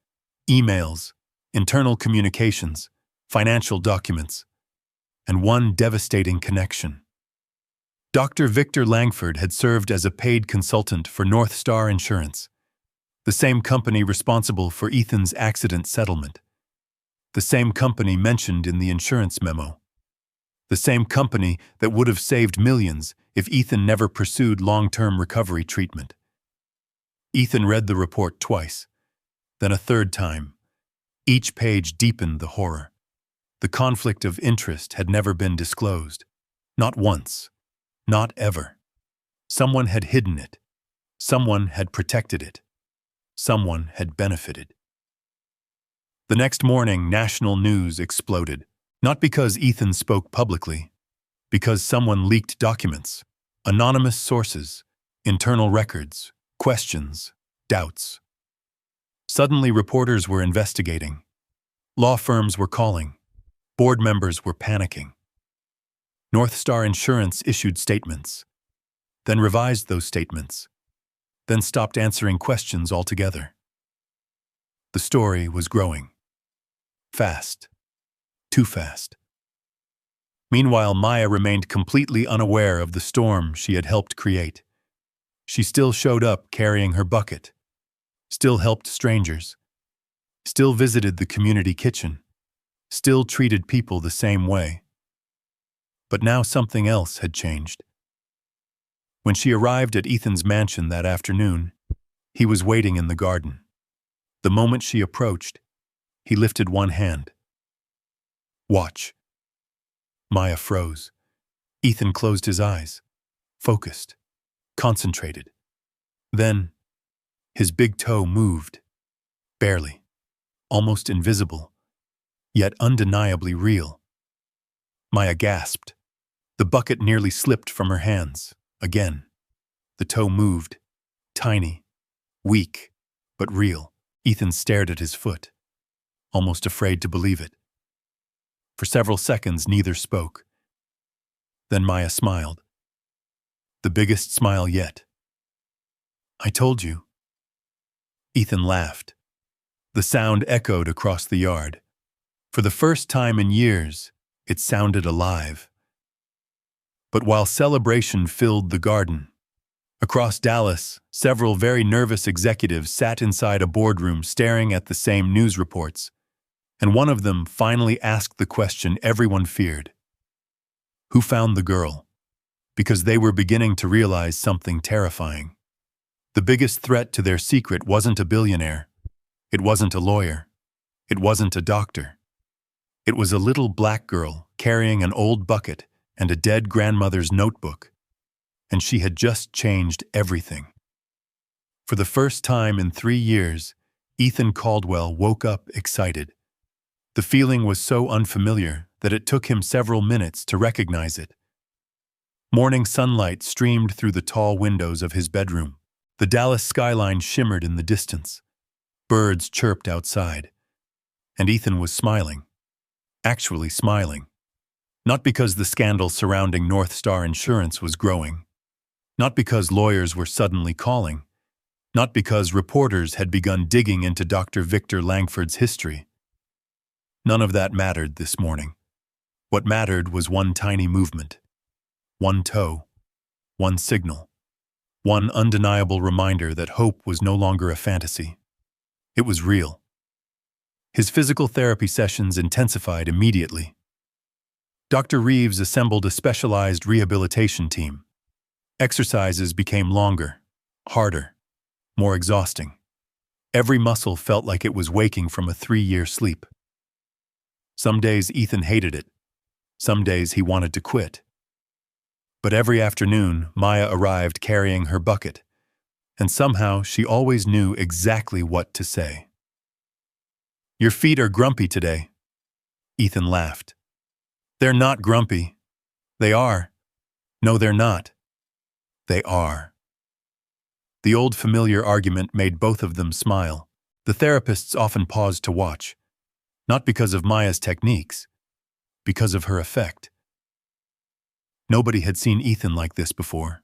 emails, internal communications, financial documents, and one devastating connection. Dr. Victor Langford had served as a paid consultant for North Star Insurance, the same company responsible for Ethan's accident settlement, the same company mentioned in the insurance memo, the same company that would have saved millions if Ethan never pursued long-term recovery treatment. Ethan read the report twice, then a third time. Each page deepened the horror. The conflict of interest had never been disclosed. Not once. Not ever. Someone had hidden it. Someone had protected it. Someone had benefited. The next morning, national news exploded. Not because Ethan spoke publicly, because someone leaked documents, anonymous sources, internal records, Questions, doubts. Suddenly, reporters were investigating. Law firms were calling. Board members were panicking. North Star Insurance issued statements, then revised those statements, then stopped answering questions altogether. The story was growing. Fast. Too fast. Meanwhile, Maya remained completely unaware of the storm she had helped create. She still showed up carrying her bucket, still helped strangers, still visited the community kitchen, still treated people the same way. But now something else had changed. When she arrived at Ethan's mansion that afternoon, he was waiting in the garden. The moment she approached, he lifted one hand. "Watch." Maya froze. Ethan closed his eyes, focused, concentrated. Then, his big toe moved, barely, almost invisible, yet undeniably real. Maya gasped. The bucket nearly slipped from her hands, again. The toe moved, tiny, weak, but real. Ethan stared at his foot, almost afraid to believe it. For several seconds, neither spoke. Then Maya smiled. The biggest smile yet. "I told you." Ethan laughed. The sound echoed across the yard. For the first time in years, it sounded alive. But while celebration filled the garden, across Dallas, several very nervous executives sat inside a boardroom staring at the same news reports, and one of them finally asked the question everyone feared. Who found the girl? Because they were beginning to realize something terrifying. The biggest threat to their secret wasn't a billionaire. It wasn't a lawyer. It wasn't a doctor. It was a little black girl carrying an old bucket and a dead grandmother's notebook. And she had just changed everything. For the first time in 3 years, Ethan Caldwell woke up excited. The feeling was so unfamiliar that it took him several minutes to recognize it. Morning sunlight streamed through the tall windows of his bedroom. The Dallas skyline shimmered in the distance. Birds chirped outside. And Ethan was smiling. Actually smiling. Not because the scandal surrounding North Star Insurance was growing. Not because lawyers were suddenly calling. Not because reporters had begun digging into Dr. Victor Langford's history. None of that mattered this morning. What mattered was one tiny movement. One toe. One signal. One undeniable reminder that hope was no longer a fantasy. It was real. His physical therapy sessions intensified immediately. Dr. Reeves assembled a specialized rehabilitation team. Exercises became longer, harder, more exhausting. Every muscle felt like it was waking from a 3-year sleep. Some days Ethan hated it. Some days he wanted to quit. But every afternoon, Maya arrived carrying her bucket, and somehow she always knew exactly what to say. "Your feet are grumpy today." Ethan laughed. "They're not grumpy. They are. No, they're not. They are." The old familiar argument made both of them smile. The therapists often paused to watch, not because of Maya's techniques, because of her effect. Nobody had seen Ethan like this before.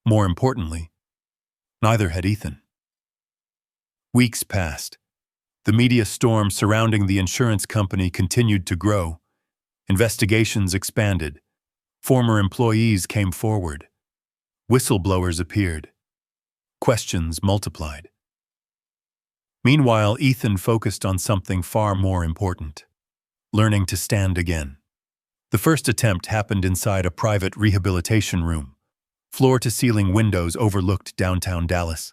More importantly, neither had Ethan. Weeks passed. The media storm surrounding the insurance company continued to grow. Investigations expanded. Former employees came forward. Whistleblowers appeared. Questions multiplied. Meanwhile, Ethan focused on something far more important: learning to stand again. The first attempt happened inside a private rehabilitation room. Floor-to-ceiling windows overlooked downtown Dallas.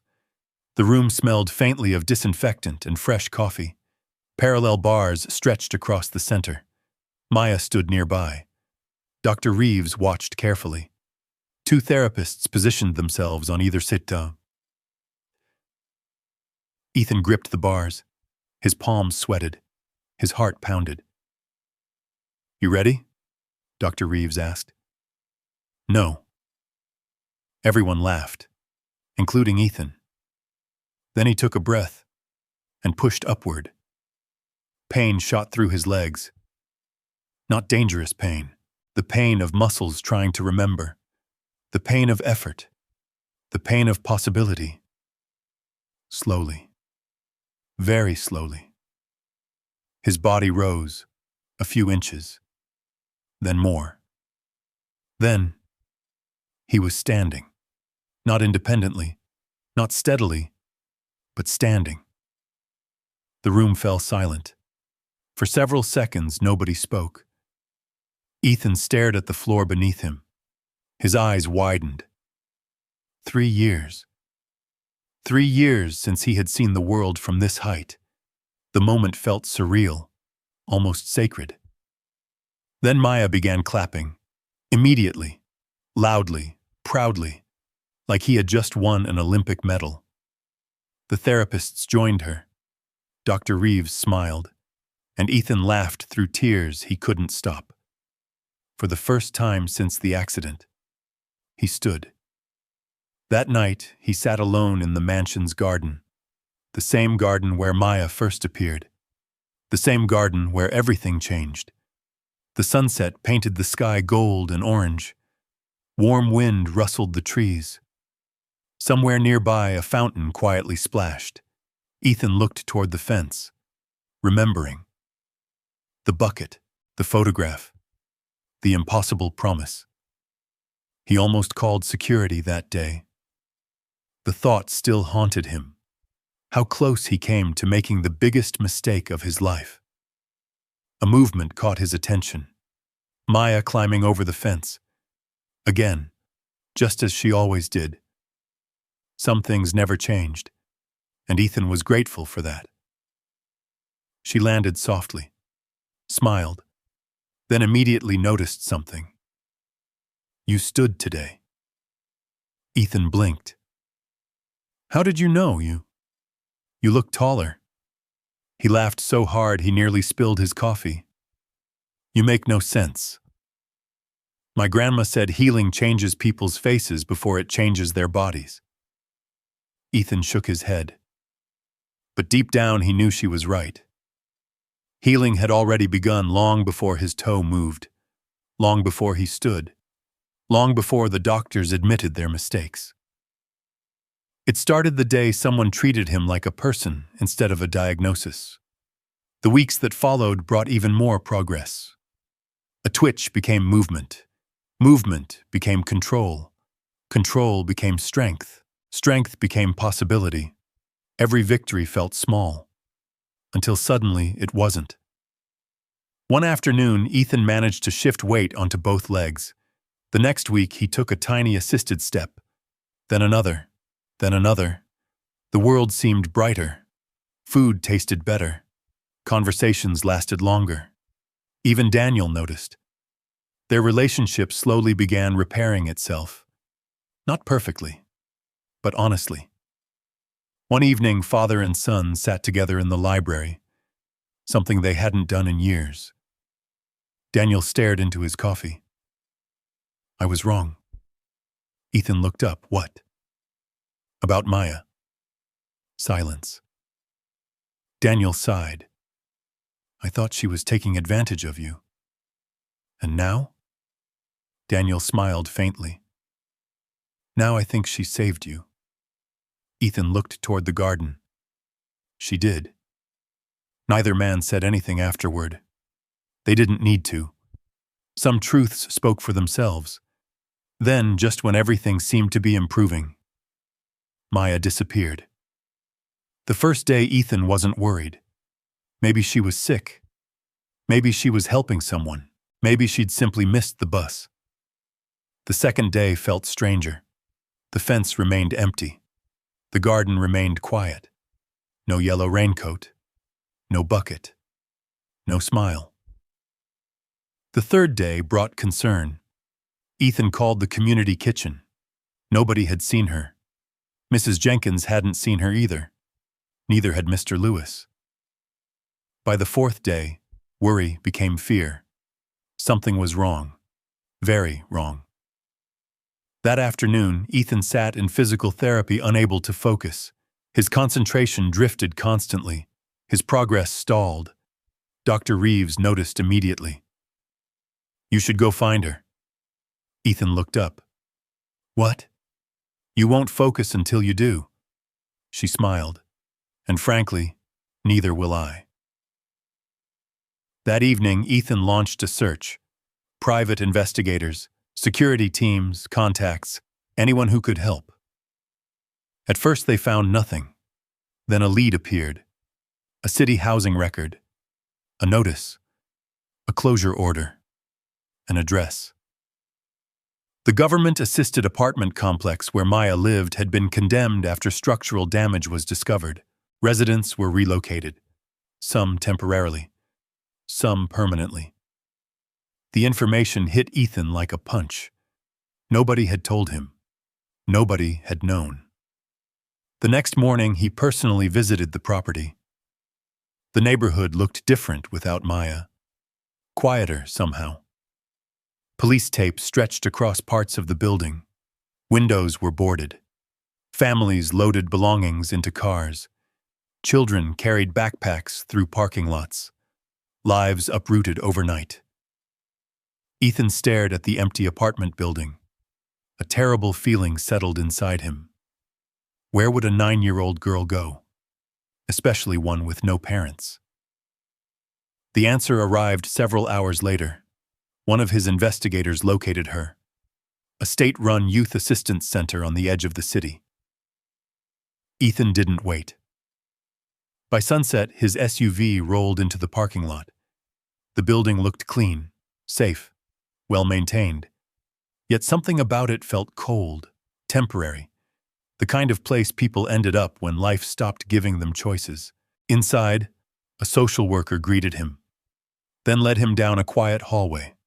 The room smelled faintly of disinfectant and fresh coffee. Parallel bars stretched across the center. Maya stood nearby. Dr. Reeves watched carefully. 2 therapists positioned themselves on either sit-down. Ethan gripped the bars. His palms sweated. His heart pounded. "You ready?" Dr. Reeves asked. "No." Everyone laughed. including Ethan. Then he took a breath and pushed upward. Pain shot through his legs. Not dangerous pain, the pain of muscles trying to remember, the pain of effort, the pain of possibility. Slowly, very slowly. His body rose, a few inches, then more. Then, he was standing, not independently, not steadily, but standing. The room fell silent. For several seconds, nobody spoke. Ethan stared at the floor beneath him. His eyes widened. 3 years. 3 years since he had seen the world from this height. The moment felt surreal, almost sacred. Then Maya began clapping, immediately, loudly, proudly, like he had just won an Olympic medal. The therapists joined her. Dr. Reeves smiled, and Ethan laughed through tears he couldn't stop. For the first time since the accident, he stood. That night, he sat alone in the mansion's garden, the same garden where Maya first appeared, the same garden where everything changed. The sunset painted the sky gold and orange. Warm wind rustled the trees. Somewhere nearby, a fountain quietly splashed. Ethan looked toward the fence, remembering. The bucket, the photograph, the impossible promise. He almost called security that day. The thought still haunted him. How close he came to making the biggest mistake of his life. A movement caught his attention. Maya climbing over the fence. Again, just as she always did. Some things never changed, and Ethan was grateful for that. She landed softly, smiled, then immediately noticed something. "You stood today." Ethan blinked. "How did you know? You look taller." He laughed so hard he nearly spilled his coffee. "You make no sense. My grandma said healing changes people's faces before it changes their bodies." Ethan shook his head. But deep down he knew she was right. Healing had already begun long before his toe moved, long before he stood, long before the doctors admitted their mistakes. It started the day someone treated him like a person instead of a diagnosis. The weeks that followed brought even more progress. A twitch became movement. Movement became control. Control became strength. Strength became possibility. Every victory felt small, until suddenly it wasn't. One afternoon, Ethan managed to shift weight onto both legs. The next week, he took a tiny assisted step, then another, then another. The world seemed brighter. Food tasted better. Conversations lasted longer. Even Daniel noticed. Their relationship slowly began repairing itself. Not perfectly, but honestly. One evening, father and son sat together in the library, something they hadn't done in years. Daniel stared into his coffee. "I was wrong." Ethan looked up. "What?" "About Maya." Silence. Daniel sighed. "I thought she was taking advantage of you." "And now?" Daniel smiled faintly. "Now I think she saved you." Ethan looked toward the garden. She did. Neither man said anything afterward. They didn't need to. Some truths spoke for themselves. Then, just when everything seemed to be improving, Maya disappeared. The first day, Ethan wasn't worried. Maybe she was sick. Maybe she was helping someone. Maybe she'd simply missed the bus. The second day felt stranger. The fence remained empty. The garden remained quiet. No yellow raincoat. No bucket. No smile. The third day brought concern. Ethan called the community kitchen. Nobody had seen her. Mrs. Jenkins hadn't seen her either. Neither had Mr. Lewis. By the fourth day, worry became fear. Something was wrong. Very wrong. That afternoon, Ethan sat in physical therapy unable to focus. His concentration drifted constantly. His progress stalled. Dr. Reeves noticed immediately. "You should go find her." Ethan looked up. "What?" "You won't focus until you do." She smiled. "And frankly, neither will I." That evening, Ethan launched a search. Private investigators, security teams, contacts, anyone who could help. At first they found nothing. Then a lead appeared. A city housing record. A notice. A closure order. An address. The government-assisted apartment complex where Maya lived had been condemned after structural damage was discovered. Residents were relocated. Some temporarily. Some permanently. The information hit Ethan like a punch. Nobody had told him. Nobody had known. The next morning, he personally visited the property. The neighborhood looked different without Maya. Quieter, somehow. Police tape stretched across parts of the building. Windows were boarded. Families loaded belongings into cars. Children carried backpacks through parking lots. Lives uprooted overnight. Ethan stared at the empty apartment building. A terrible feeling settled inside him. Where would a 9-year-old girl go? Especially one with no parents. The answer arrived several hours later. One of his investigators located her. A state-run youth assistance center on the edge of the city. Ethan didn't wait. By sunset, his SUV rolled into the parking lot. The building looked clean, safe, well-maintained. Yet something about it felt cold, temporary. The kind of place people ended up when life stopped giving them choices. Inside, a social worker greeted him, then led him down a quiet hallway.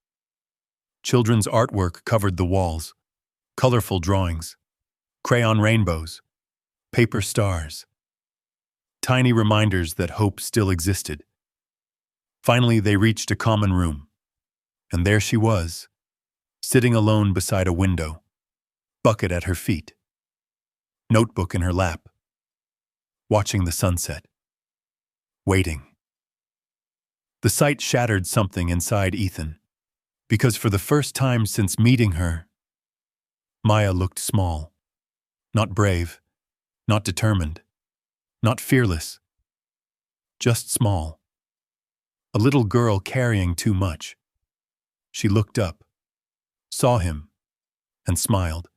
Children's artwork covered the walls, colorful drawings, crayon rainbows, paper stars, tiny reminders that hope still existed. Finally, they reached a common room, and there she was, sitting alone beside a window, bucket at her feet, notebook in her lap, watching the sunset, waiting. The sight shattered something inside Ethan, because for the first time since meeting her, Maya looked small, not brave, not determined, not fearless, just small. A little girl carrying too much. She looked up, saw him, and smiled.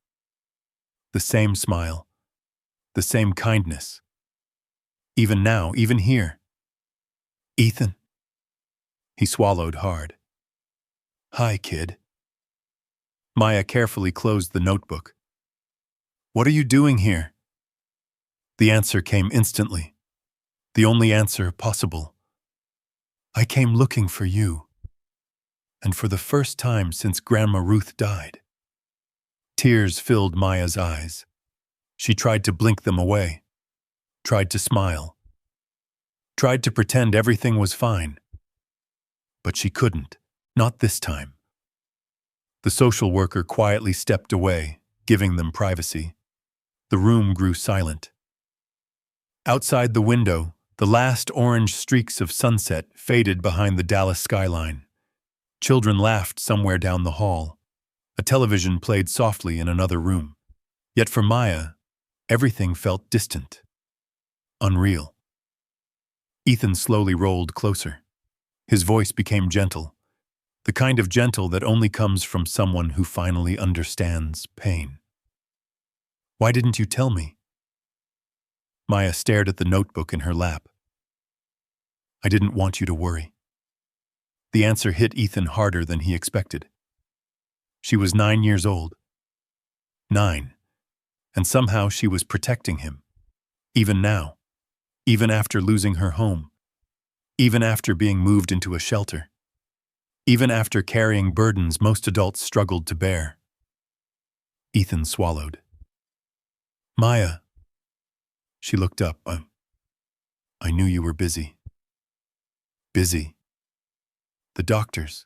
The same smile, the same kindness. Even now, even here. "Ethan." He swallowed hard. "Hi, kid." Maya carefully closed the notebook. "What are you doing here?" The answer came instantly. The only answer possible. "I came looking for you. And for the first time since Grandma Ruth died." Tears filled Maya's eyes. She tried to blink them away, tried to smile, tried to pretend everything was fine. But she couldn't, not this time. The social worker quietly stepped away, giving them privacy. The room grew silent. Outside the window, the last orange streaks of sunset faded behind the Dallas skyline. Children laughed somewhere down the hall. A television played softly in another room. Yet for Maya, everything felt distant, unreal. Ethan slowly rolled closer. His voice became gentle, the kind of gentle that only comes from someone who finally understands pain. "Why didn't you tell me?" Maya stared at the notebook in her lap. "I didn't want you to worry." The answer hit Ethan harder than he expected. She was 9 years old. 9. And somehow she was protecting him. Even now. Even after losing her home. Even after being moved into a shelter. Even after carrying burdens most adults struggled to bear. Ethan swallowed. "Maya." She looked up. I knew you were busy." Busy. The doctors.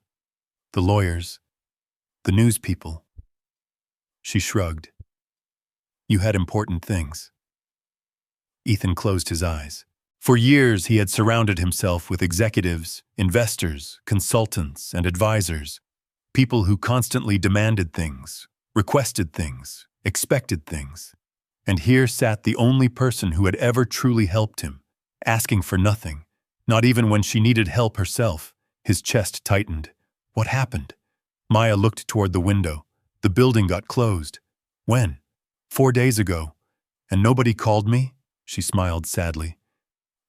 The lawyers. The news people. She shrugged. You had important things. Ethan closed his eyes. For years, he had surrounded himself with executives, investors, consultants, and advisors, people who constantly demanded things, requested things, expected things. And here sat the only person who had ever truly helped him, asking for nothing, not even when she needed help herself. His chest tightened. What happened? Maya looked toward the window. The building got closed. When? 4 days ago. And nobody called me? She smiled sadly.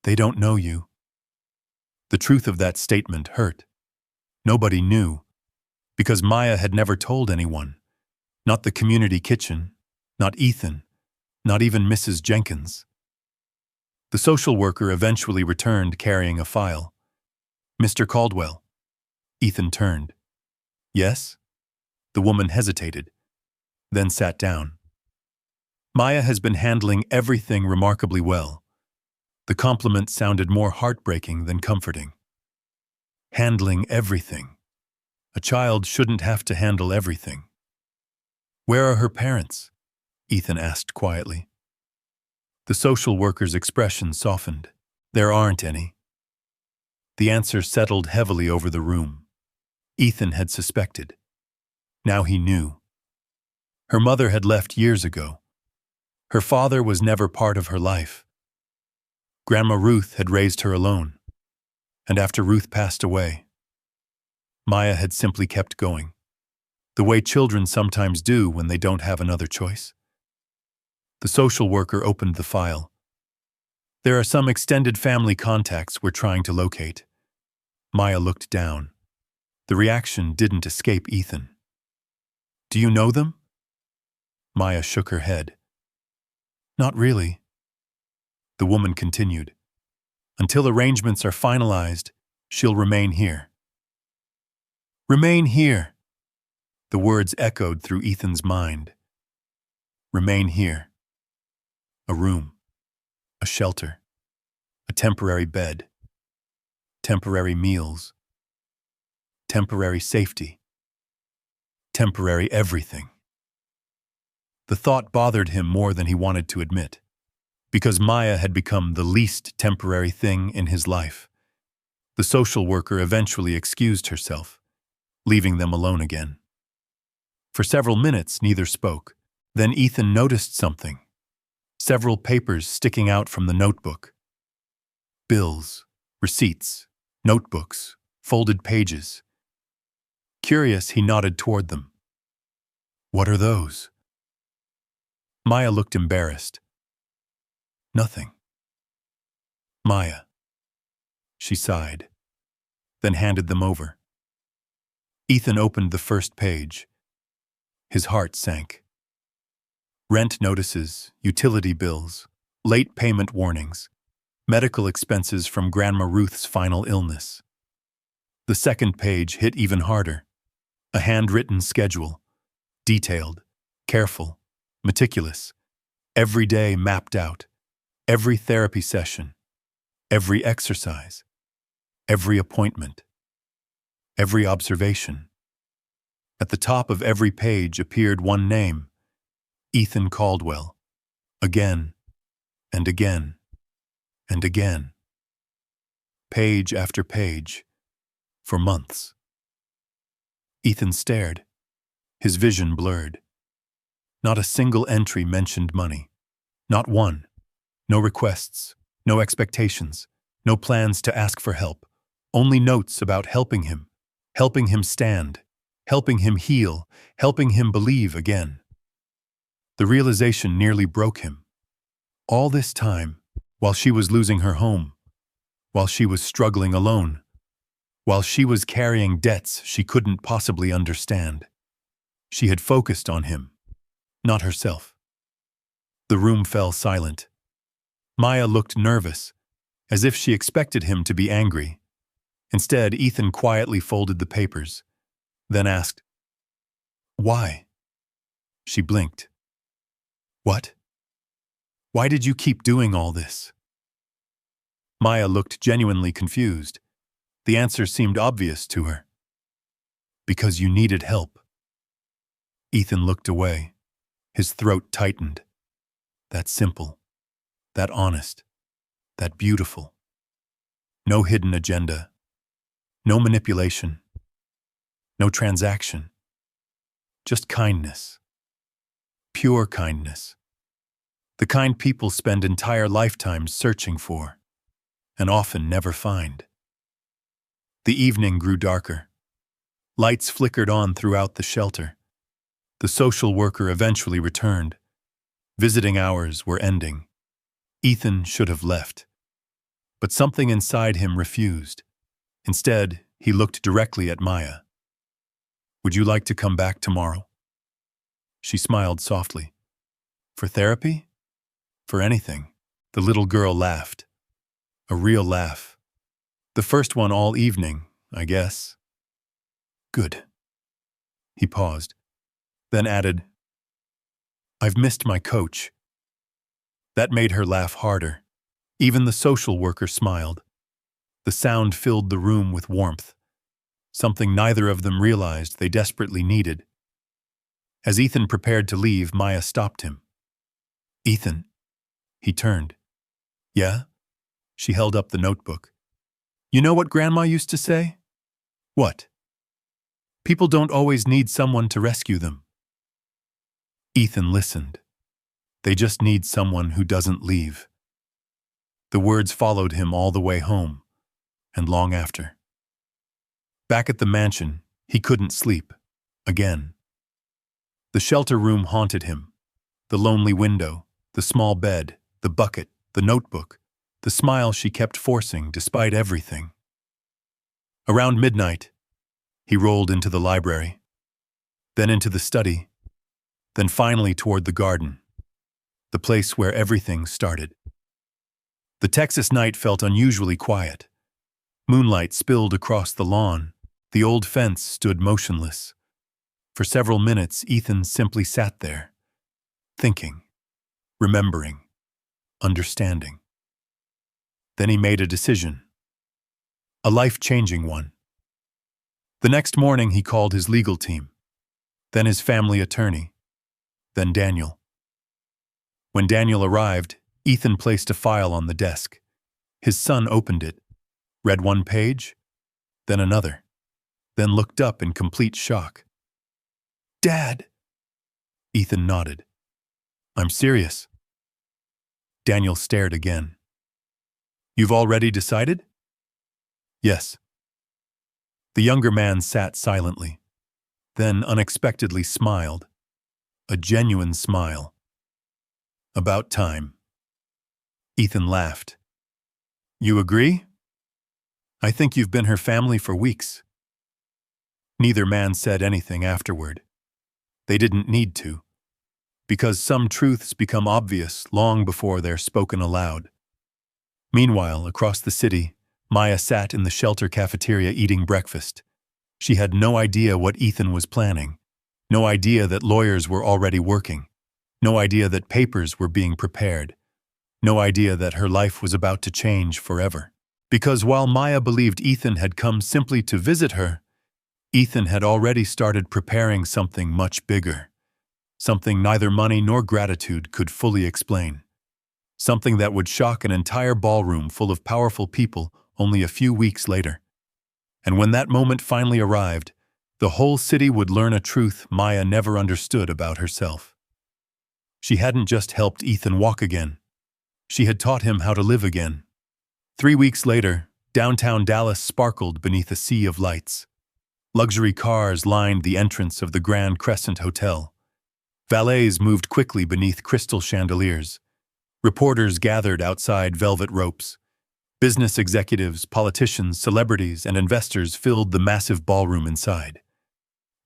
They don't know you. The truth of that statement hurt. Nobody knew, because Maya had never told anyone. Not the community kitchen, not Ethan, not even Mrs. Jenkins. The social worker eventually returned carrying a file. Mr. Caldwell. Ethan turned. Yes? The woman hesitated, then sat down. Maya has been handling everything remarkably well. The compliment sounded more heartbreaking than comforting. Handling everything. A child shouldn't have to handle everything. Where are her parents? Ethan asked quietly. The social worker's expression softened. There aren't any. The answer settled heavily over the room. Ethan had suspected. Now he knew. Her mother had left years ago. Her father was never part of her life. Grandma Ruth had raised her alone. And after Ruth passed away, Maya had simply kept going, the way children sometimes do when they don't have another choice. The social worker opened the file. There are some extended family contacts we're trying to locate. Maya looked down. The reaction didn't escape Ethan. Do you know them? Maya shook her head. Not really. The woman continued. Until arrangements are finalized, she'll remain here. Remain here. The words echoed through Ethan's mind. Remain here. A room. A shelter. A temporary bed. Temporary meals. Temporary safety. Temporary everything. The thought bothered him more than he wanted to admit, because Maya had become the least temporary thing in his life. The social worker eventually excused herself, leaving them alone again. For several minutes, neither spoke. Then Ethan noticed something. Several papers sticking out from the notebook. Bills, receipts, notebooks, folded pages. Curious, he nodded toward them. What are those? Maya looked embarrassed. Nothing. Maya. She sighed, then handed them over. Ethan opened the first page. His heart sank. Rent notices, utility bills, late payment warnings, medical expenses from Grandma Ruth's final illness. The second page hit even harder. A handwritten schedule, detailed, careful, meticulous, every day mapped out, every therapy session, every exercise, every appointment, every observation. At the top of every page appeared one name, Ethan Caldwell, again and again and again. Page after page, for months. Ethan stared, his vision blurred. Not a single entry mentioned money. Not one. No requests, no expectations, no plans to ask for help. Only notes about helping him stand, helping him heal, helping him believe again. The realization nearly broke him. All this time, while she was losing her home, while she was struggling alone, while she was carrying debts she couldn't possibly understand, she had focused on him, not herself. The room fell silent. Maya looked nervous, as if she expected him to be angry. Instead, Ethan quietly folded the papers, then asked, Why? She blinked. What? Why did you keep doing all this? Maya looked genuinely confused. The answer seemed obvious to her. Because you needed help. Ethan looked away. His throat tightened. That simple, that honest, that beautiful. No hidden agenda, no manipulation, no transaction. Just kindness. Pure kindness. The kind people spend entire lifetimes searching for, and often never find. The evening grew darker. Lights flickered on throughout the shelter. The social worker eventually returned. Visiting hours were ending. Ethan should have left. But something inside him refused. Instead, he looked directly at Maya. "Would you like to come back tomorrow?" She smiled softly. "For therapy? For anything." The little girl laughed. A real laugh. The first one all evening, I guess. "Good." He paused, then added, "I've missed my coach." That made her laugh harder. Even the social worker smiled. The sound filled the room with warmth, something neither of them realized they desperately needed. As Ethan prepared to leave, Maya stopped him. "Ethan." He turned. "Yeah?" She held up the notebook. "You know what Grandma used to say?" "What?" "People don't always need someone to rescue them." Ethan listened. "They just need someone who doesn't leave." The words followed him all the way home, and long after. Back at the mansion, he couldn't sleep. Again. The shelter room haunted him. The lonely window, the small bed, the bucket, the notebook, the smile she kept forcing despite everything. Around midnight, he rolled into the library, then into the study, then finally toward the garden, the place where everything started. The Texas night felt unusually quiet. Moonlight spilled across the lawn. The old fence stood motionless. For several minutes, Ethan simply sat there, thinking, remembering, understanding. Then he made a decision. A life-changing one. The next morning, he called his legal team, then his family attorney, then Daniel. When Daniel arrived, Ethan placed a file on the desk. His son opened it, read one page, then another, then looked up in complete shock. "Dad!" Ethan nodded. "I'm serious." Daniel stared again. "You've already decided?" "Yes." The younger man sat silently, then unexpectedly smiled. A genuine smile. "About time." Ethan laughed. "You agree? I think you've been her family for weeks." Neither man said anything afterward. They didn't need to, because some truths become obvious long before they're spoken aloud. Meanwhile, across the city, Maya sat in the shelter cafeteria eating breakfast. She had no idea what Ethan was planning, no idea that lawyers were already working, no idea that papers were being prepared, no idea that her life was about to change forever. Because while Maya believed Ethan had come simply to visit her, Ethan had already started preparing something much bigger, something neither money nor gratitude could fully explain, something that would shock an entire ballroom full of powerful people only a few weeks later. And when that moment finally arrived, the whole city would learn a truth Maya never understood about herself. She hadn't just helped Ethan walk again. She had taught him how to live again. 3 weeks later, downtown Dallas sparkled beneath a sea of lights. Luxury cars lined the entrance of the Grand Crescent Hotel. Valets moved quickly beneath crystal chandeliers. Reporters gathered outside velvet ropes. Business executives, politicians, celebrities, and investors filled the massive ballroom inside.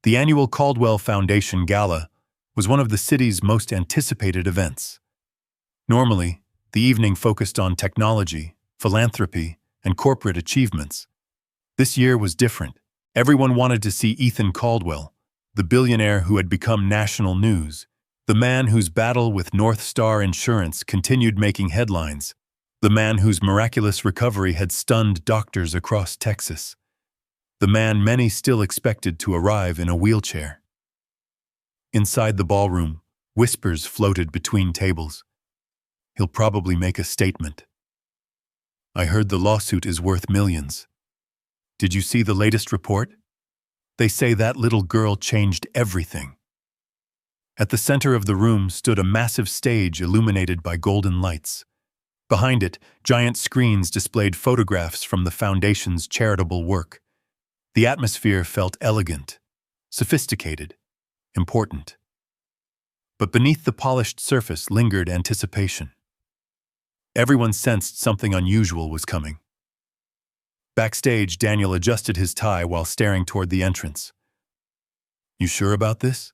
The annual Caldwell Foundation Gala was one of the city's most anticipated events. Normally, the evening focused on technology, philanthropy, and corporate achievements. This year was different. Everyone wanted to see Ethan Caldwell, the billionaire who had become national news, the man whose battle with North Star Insurance continued making headlines, the man whose miraculous recovery had stunned doctors across Texas, the man many still expected to arrive in a wheelchair. Inside the ballroom, Whispers floated between tables. He'll probably make a statement. I heard the lawsuit is worth millions. Did you see the latest report? They say that little girl changed everything. At the center of the room stood a massive stage illuminated by golden lights. Behind it, giant screens displayed photographs from the foundation's charitable work. The atmosphere felt elegant, sophisticated, important. But beneath the polished surface lingered anticipation. Everyone sensed something unusual was coming. Backstage, Daniel adjusted his tie while staring toward the entrance. You sure about this?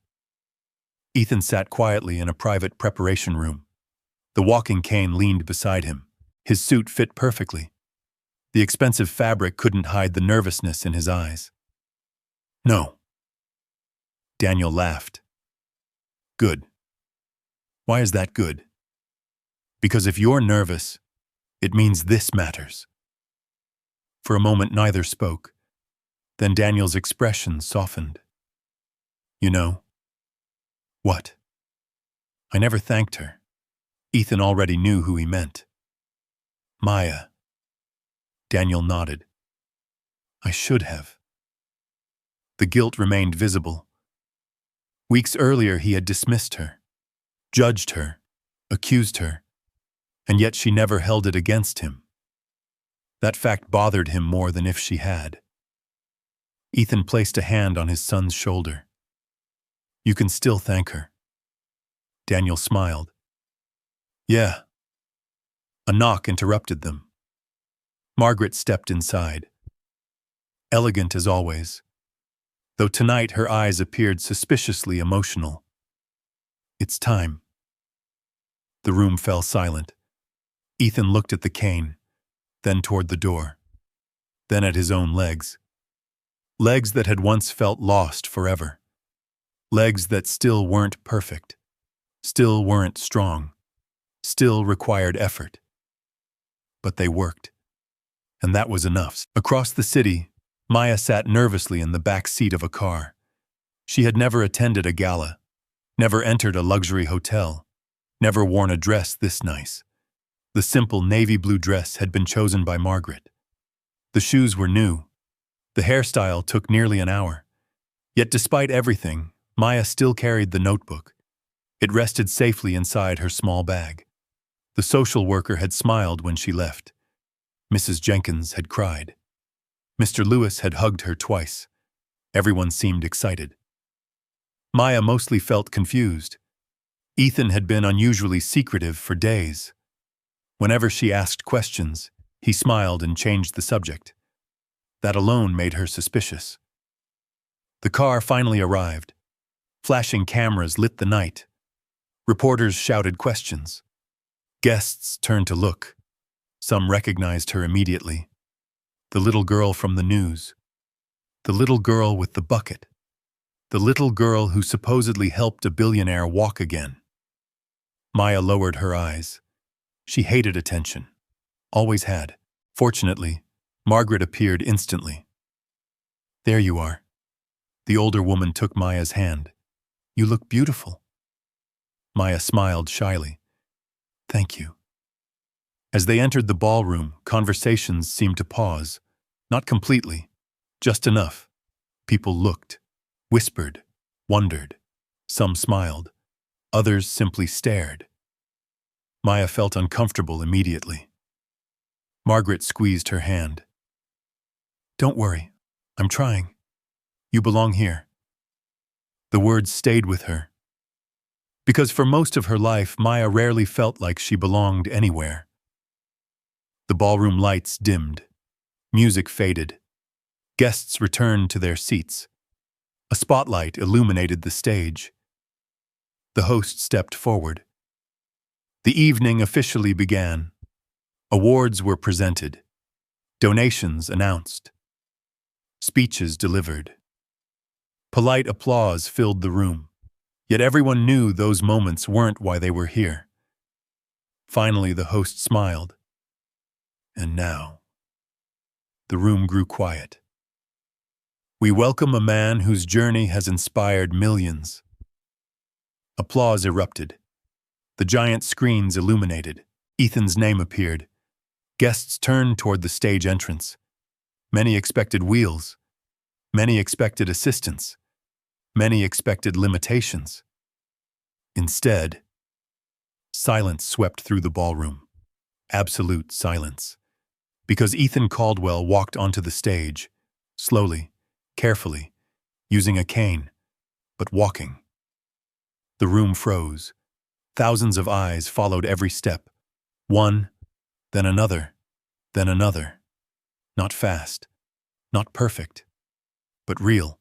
Ethan sat quietly in a private preparation room. The walking cane leaned beside him. His suit fit perfectly. The expensive fabric couldn't hide the nervousness in his eyes. No. Daniel laughed. Good. Why is that good? Because if you're nervous, it means this matters. For a moment, neither spoke. Then Daniel's expression softened. You know. What? I never thanked her. Ethan already knew who he meant. Maya. Daniel nodded. I should have. The guilt remained visible. Weeks earlier, he had dismissed her, judged her, accused her, and yet she never held it against him. That fact bothered him more than if she had. Ethan placed a hand on his son's shoulder. You can still thank her. Daniel smiled. Yeah. A knock interrupted them. Margaret stepped inside. Elegant as always, though tonight her eyes appeared suspiciously emotional. It's time. The room fell silent. Ethan looked at the cane, then toward the door, then at his own legs. Legs that had once felt lost forever. Legs that still weren't perfect, still weren't strong, still required effort. But they worked, and that was enough. Across the city, Maya sat nervously in the back seat of a car. She had never attended a gala, never entered a luxury hotel, never worn a dress this nice. The simple navy blue dress had been chosen by Margaret. The shoes were new. The hairstyle took nearly an hour. Yet despite everything, Maya still carried the notebook. It rested safely inside her small bag. The social worker had smiled when she left. Mrs. Jenkins had cried. Mr. Lewis had hugged her twice. Everyone seemed excited. Maya mostly felt confused. Ethan had been unusually secretive for days. Whenever she asked questions, he smiled and changed the subject. That alone made her suspicious. The car finally arrived. Flashing cameras lit the night. Reporters shouted questions. Guests turned to look. Some recognized her immediately. The little girl from the news. The little girl with the bucket. The little girl who supposedly helped a billionaire walk again. Maya lowered her eyes. She hated attention. Always had. Fortunately, Margaret appeared instantly. There you are. The older woman took Maya's hand. You look beautiful. Maya smiled shyly. Thank you. As they entered the ballroom, conversations seemed to pause. Not completely, just enough. People looked, whispered, wondered. Some smiled. Others simply stared. Maya felt uncomfortable immediately. Margaret squeezed her hand. Don't worry, I'm trying. You belong here. The words stayed with her. Because for most of her life, Maya rarely felt like she belonged anywhere. The ballroom lights dimmed. Music faded. Guests returned to their seats. A spotlight illuminated the stage. The host stepped forward. The evening officially began. Awards were presented. Donations announced. Speeches delivered. Polite applause filled the room. Yet everyone knew those moments weren't why they were here. Finally, the host smiled. And now, the room grew quiet. We welcome a man whose journey has inspired millions. Applause erupted. The giant screens illuminated. Ethan's name appeared. Guests turned toward the stage entrance. Many expected wheels. Many expected assistance. Many expected limitations. Instead, silence swept through the ballroom. Absolute silence. Because Ethan Caldwell walked onto the stage, slowly, carefully, using a cane, but walking. The room froze. Thousands of eyes followed every step. One, then another, then another. Not fast, not perfect, but real,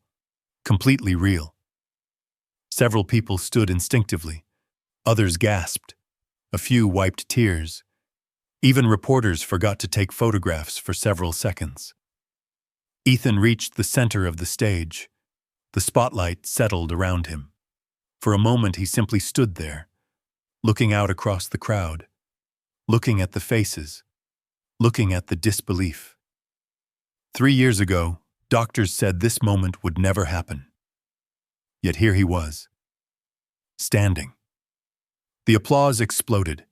completely real. Several people stood instinctively. Others gasped. A few wiped tears. Even reporters forgot to take photographs for several seconds. Ethan reached the center of the stage. The spotlight settled around him. For a moment he simply stood there, looking out across the crowd, looking at the faces, looking at the disbelief. 3 years ago, doctors said this moment would never happen. Yet here he was, standing. The applause exploded,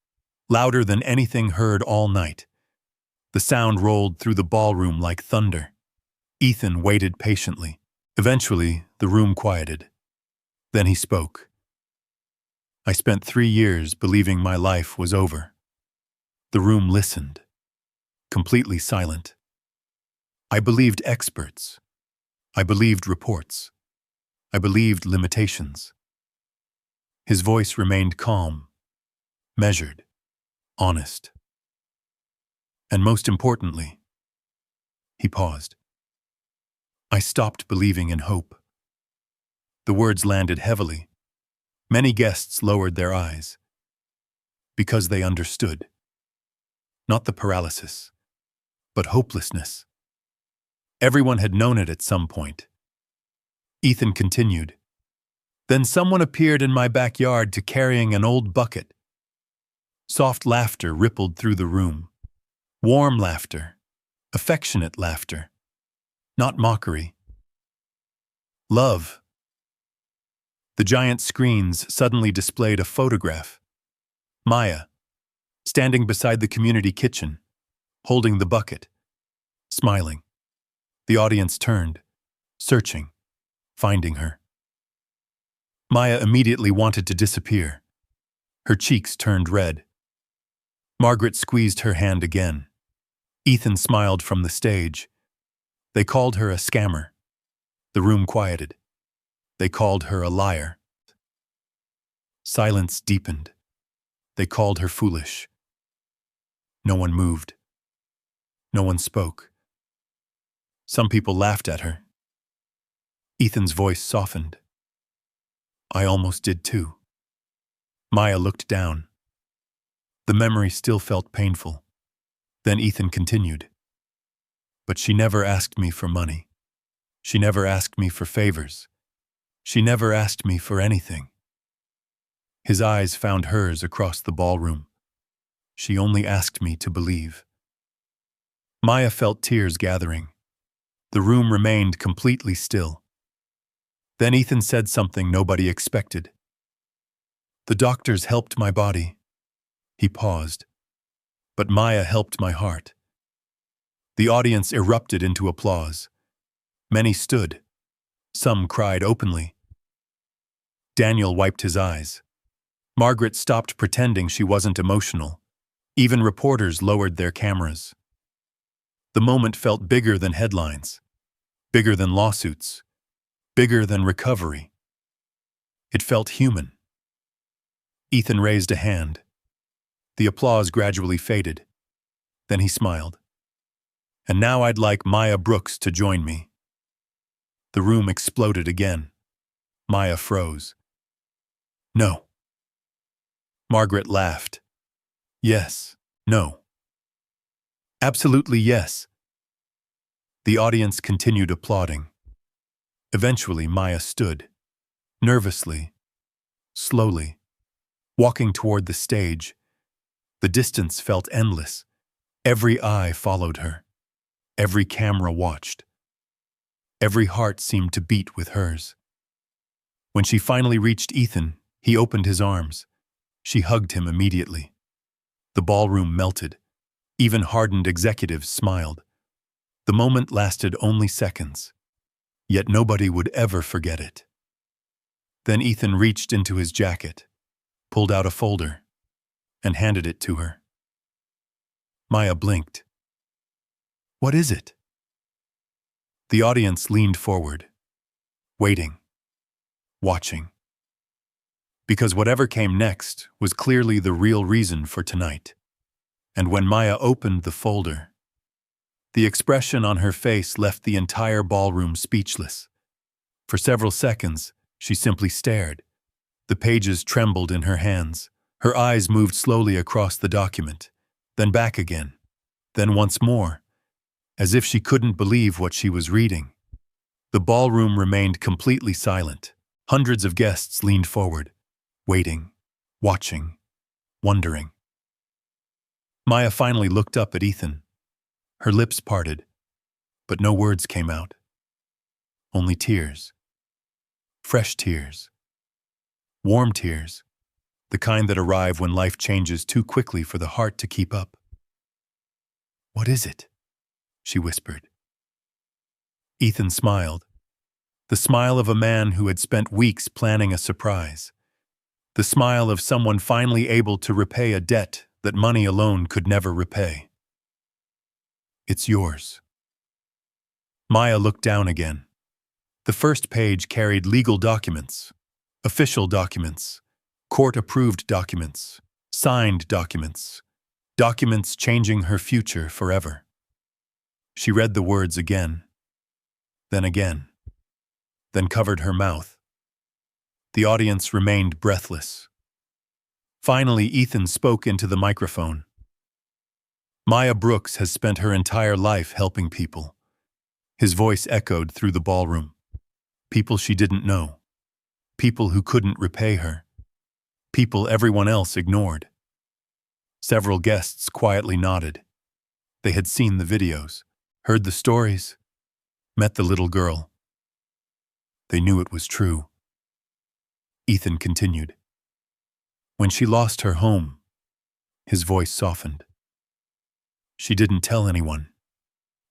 louder than anything heard all night. The sound rolled through the ballroom like thunder. Ethan waited patiently. Eventually, the room quieted. Then he spoke. I spent 3 years believing my life was over. The room listened, completely silent. I believed experts. I believed reports. I believed limitations. His voice remained calm, measured, honest. And most importantly, he paused. I stopped believing in hope. The words landed heavily. Many guests lowered their eyes. Because they understood. Not the paralysis, but hopelessness. Everyone had known it at some point. Ethan continued. Then someone appeared in my backyard to carrying an old bucket. Soft laughter rippled through the room. Warm laughter. Affectionate laughter. Not mockery. Love. The giant screens suddenly displayed a photograph. Maya, standing beside the community kitchen, holding the bucket, smiling. The audience turned, searching, finding her. Maya immediately wanted to disappear. Her cheeks turned red. Margaret squeezed her hand again. Ethan smiled from the stage. They called her a scammer. The room quieted. They called her a liar. Silence deepened. They called her foolish. No one moved. No one spoke. Some people laughed at her. Ethan's voice softened. I almost did too. Maya looked down. The memory still felt painful. Then Ethan continued. But she never asked me for money. She never asked me for favors. She never asked me for anything. His eyes found hers across the ballroom. She only asked me to believe. Maya felt tears gathering. The room remained completely still. Then Ethan said something nobody expected. The doctors helped my body. He paused. But Maya helped my heart. The audience erupted into applause. Many stood. Some cried openly. Daniel wiped his eyes. Margaret stopped pretending she wasn't emotional. Even reporters lowered their cameras. The moment felt bigger than headlines, bigger than lawsuits, bigger than recovery. It felt human. Ethan raised a hand. The applause gradually faded. Then he smiled. And now I'd like Maya Brooks to join me. The room exploded again. Maya froze. No. Margaret laughed. Yes, no. Absolutely yes. The audience continued applauding. Eventually, Maya stood, nervously, slowly, walking toward the stage. The distance felt endless. Every eye followed her. Every camera watched. Every heart seemed to beat with hers. When she finally reached Ethan, He opened his arms. She hugged him immediately. The ballroom melted. Even hardened executives smiled. The moment lasted only seconds, yet nobody would ever forget it. Then Ethan reached into his jacket, pulled out a folder, and handed it to her. Maya blinked. "What is it?" The audience leaned forward, waiting, watching. Because whatever came next was clearly the real reason for tonight. And when Maya opened the folder, the expression on her face left the entire ballroom speechless. For several seconds, she simply stared. The pages trembled in her hands. Her eyes moved slowly across the document, then back again, then once more, as if she couldn't believe what she was reading. The ballroom remained completely silent. Hundreds of guests leaned forward, waiting, watching, wondering. Maya finally looked up at Ethan. Her lips parted, but no words came out. Only tears. Fresh tears. Warm tears. The kind that arrive when life changes too quickly for the heart to keep up. "What is it?" she whispered. Ethan smiled. The smile of a man who had spent weeks planning a surprise. The smile of someone finally able to repay a debt that money alone could never repay. "It's yours." Maya looked down again. The first page carried legal documents, official documents, court-approved documents, signed documents, documents changing her future forever. She read the words again, then covered her mouth. The audience remained breathless. Finally, Ethan spoke into the microphone. "Maya Brooks has spent her entire life helping people." His voice echoed through the ballroom. People she didn't know. People who couldn't repay her. People everyone else ignored. Several guests quietly nodded. They had seen the videos, heard the stories, met the little girl. They knew it was true. Ethan continued. "When she lost her home," his voice softened. "She didn't tell anyone.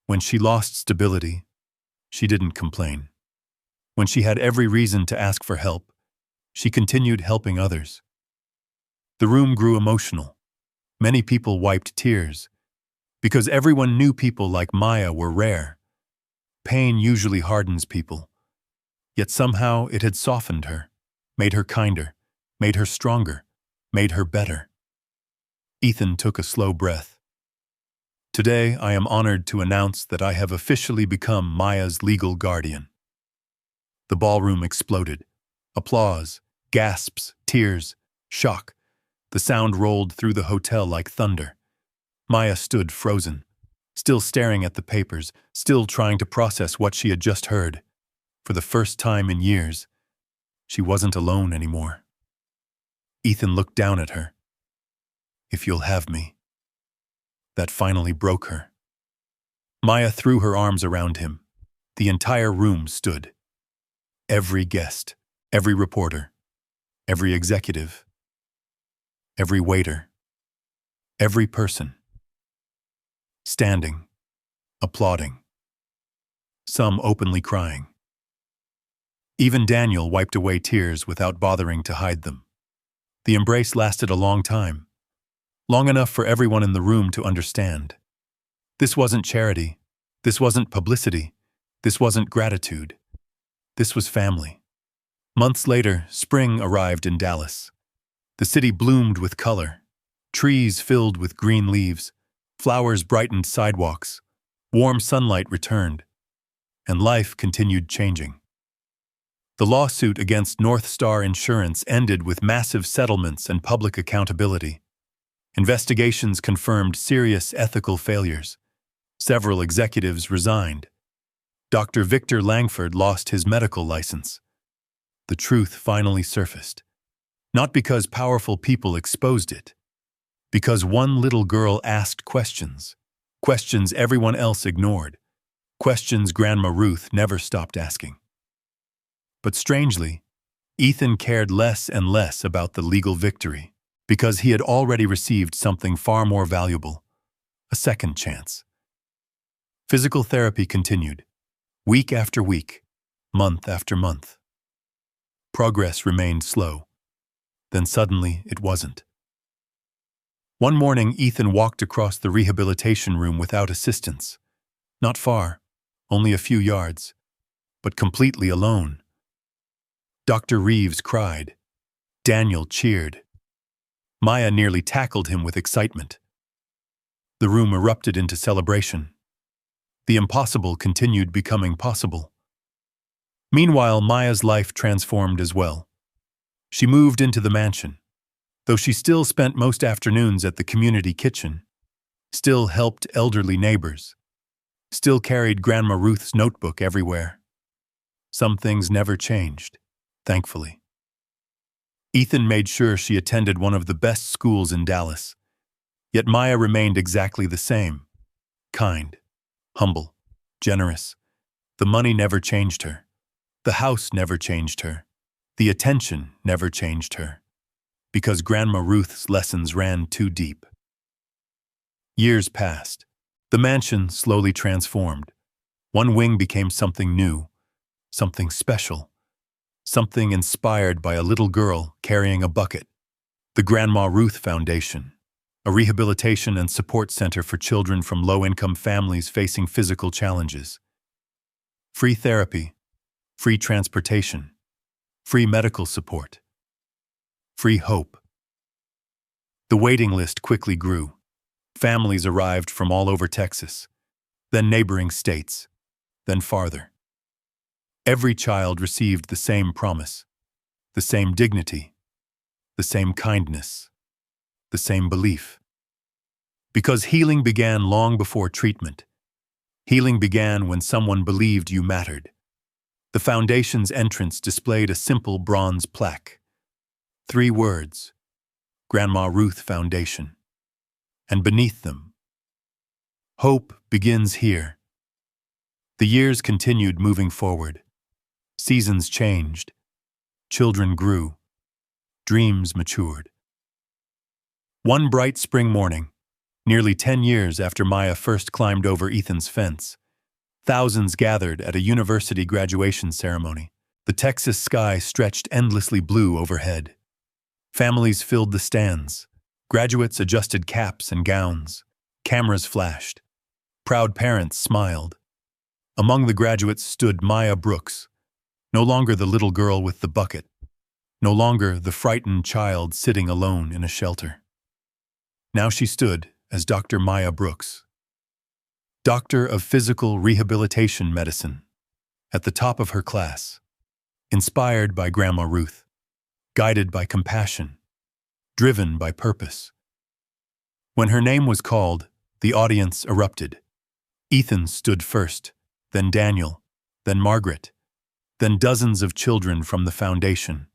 When she lost stability, she didn't complain. When she had every reason to ask for help, she continued helping others." The room grew emotional. Many people wiped tears, because everyone knew people like Maya were rare. Pain usually hardens people, yet somehow it had softened her, made her kinder, made her stronger, made her better. Ethan took a slow breath. "Today, I am honored to announce that I have officially become Maya's legal guardian." The ballroom exploded. Applause, gasps, tears, shock. The sound rolled through the hotel like thunder. Maya stood frozen, still staring at the papers, still trying to process what she had just heard. For the first time in years, she wasn't alone anymore. Ethan looked down at her. "If you'll have me." That finally broke her. Maya threw her arms around him. The entire room stood. Every guest, every reporter, every executive, every waiter, every person. Standing, applauding. Some openly crying. Even Daniel wiped away tears without bothering to hide them. The embrace lasted a long time. Long enough for everyone in the room to understand. This wasn't charity. This wasn't publicity. This wasn't gratitude. This was family. Months later, spring arrived in Dallas. The city bloomed with color. Trees filled with green leaves. Flowers brightened sidewalks. Warm sunlight returned. And life continued changing. The lawsuit against North Star Insurance ended with massive settlements and public accountability. Investigations confirmed serious ethical failures. Several executives resigned. Dr. Victor Langford lost his medical license. The truth finally surfaced. Not because powerful people exposed it. Because one little girl asked questions. Questions everyone else ignored. Questions Grandma Ruth never stopped asking. But strangely, Ethan cared less and less about the legal victory, because he had already received something far more valuable, a second chance. Physical therapy continued, week after week, month after month. Progress remained slow. Then suddenly it wasn't. One morning, Ethan walked across the rehabilitation room without assistance. Not far, only a few yards, but completely alone. Dr. Reeves cried. Daniel cheered. Maya nearly tackled him with excitement. The room erupted into celebration. The impossible continued becoming possible. Meanwhile, Maya's life transformed as well. She moved into the mansion, though she still spent most afternoons at the community kitchen, still helped elderly neighbors, still carried Grandma Ruth's notebook everywhere. Some things never changed, thankfully. Ethan made sure she attended one of the best schools in Dallas, yet Maya remained exactly the same, kind, humble, generous. The money never changed her. The house never changed her. The attention never changed her, because Grandma Ruth's lessons ran too deep. Years passed. The mansion slowly transformed. One wing became something new, something special, something inspired by a little girl carrying a bucket. The Grandma Ruth Foundation, a rehabilitation and support center for children from low-income families facing physical challenges. Free therapy, free transportation, free medical support, free hope. The waiting list quickly grew. Families arrived from all over Texas, then neighboring states, then farther. Every child received the same promise, the same dignity, the same kindness, the same belief. Because healing began long before treatment. Healing began when someone believed you mattered. The foundation's entrance displayed a simple bronze plaque. 3 words, Grandma Ruth Foundation. And beneath them, hope begins here. The years continued moving forward. Seasons changed. Children grew. Dreams matured. One bright spring morning, nearly 10 years after Maya first climbed over Ethan's fence, thousands gathered at a university graduation ceremony. The Texas sky stretched endlessly blue overhead. Families filled the stands. Graduates adjusted caps and gowns. Cameras flashed. Proud parents smiled. Among the graduates stood Maya Brooks, no longer the little girl with the bucket, no longer the frightened child sitting alone in a shelter. Now she stood as Dr. Maya Brooks, Doctor of Physical Rehabilitation Medicine, at the top of her class, inspired by Grandma Ruth, guided by compassion, driven by purpose. When her name was called, the audience erupted. Ethan stood first, then Daniel, then Margaret, then dozens of children from the foundation.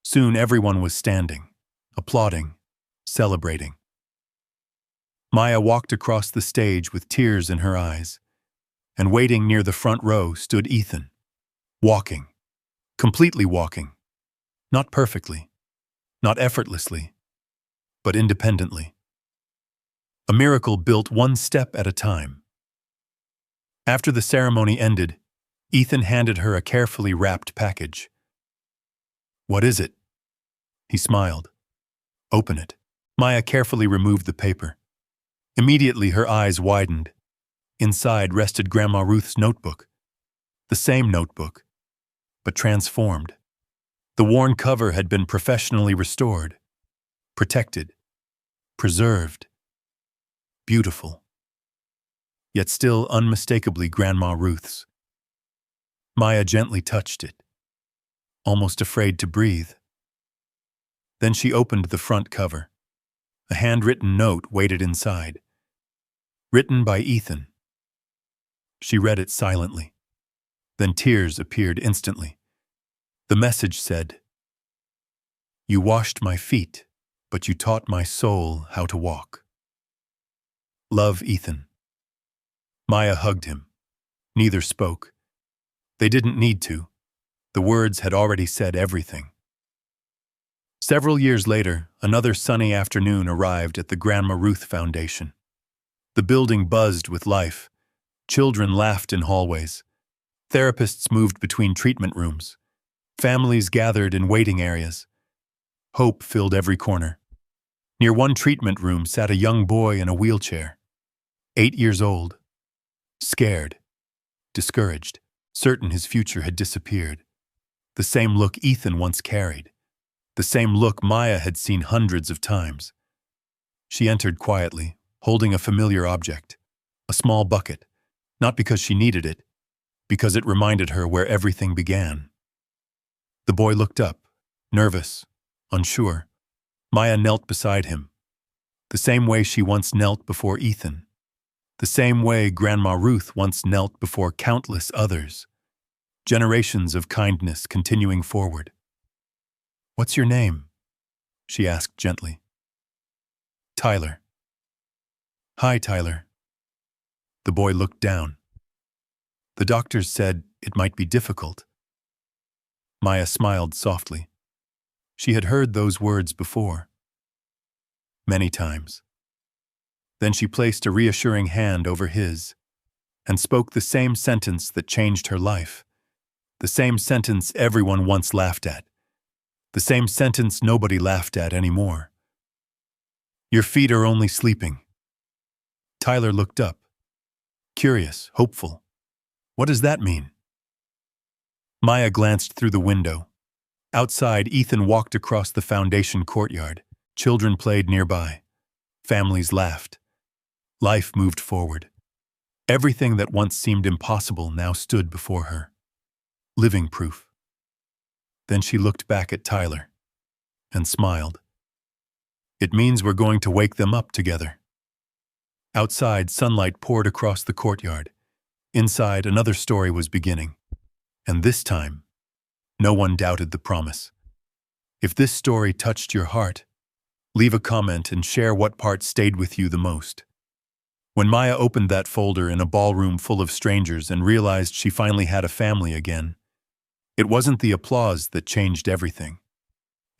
Soon everyone was standing, applauding, celebrating. Maya walked across the stage with tears in her eyes, and waiting near the front row stood Ethan, walking, completely walking, not perfectly, not effortlessly, but independently. A miracle built one step at a time. After the ceremony ended, Ethan handed her a carefully wrapped package. "What is it?" He smiled. "Open it." Maya carefully removed the paper. Immediately her eyes widened. Inside rested Grandma Ruth's notebook. The same notebook, but transformed. The worn cover had been professionally restored, protected, preserved, beautiful, yet still unmistakably Grandma Ruth's. Maya gently touched it, almost afraid to breathe. Then she opened the front cover. A handwritten note waited inside, written by Ethan. She read it silently. Then tears appeared instantly. The message said, "You washed my feet, but you taught my soul how to walk. Love, Ethan." Maya hugged him. Neither spoke. They didn't need to. The words had already said everything. Several years later, another sunny afternoon arrived at the Grandma Ruth Foundation. The building buzzed with life. Children laughed in hallways. Therapists moved between treatment rooms. Families gathered in waiting areas. Hope filled every corner. Near one treatment room sat a young boy in a wheelchair. 8 years old. Scared. Discouraged. Certain his future had disappeared. The same look Ethan once carried. The same look Maya had seen hundreds of times. She entered quietly, holding a familiar object. A small bucket. Not because she needed it, because it reminded her where everything began. The boy looked up, nervous, unsure. Maya knelt beside him. The same way she once knelt before Ethan. The same way Grandma Ruth once knelt before countless others. Generations of kindness continuing forward. "What's your name?" she asked gently. "Tyler." "Hi, Tyler." The boy looked down. "The doctors said it might be difficult." Maya smiled softly. She had heard those words before. Many times. Then she placed a reassuring hand over his and spoke the same sentence that changed her life. The same sentence everyone once laughed at. The same sentence nobody laughed at anymore. "Your feet are only sleeping." Tyler looked up. Curious, hopeful. "What does that mean?" Maya glanced through the window. Outside, Ethan walked across the foundation courtyard. Children played nearby. Families laughed. Life moved forward. Everything that once seemed impossible now stood before her. Living proof. Then she looked back at Tyler and smiled. "It means we're going to wake them up together." Outside, sunlight poured across the courtyard. Inside, another story was beginning. And this time, no one doubted the promise. If this story touched your heart, leave a comment and share what part stayed with you the most. When Maya opened that folder in a ballroom full of strangers and realized she finally had a family again, it wasn't the applause that changed everything.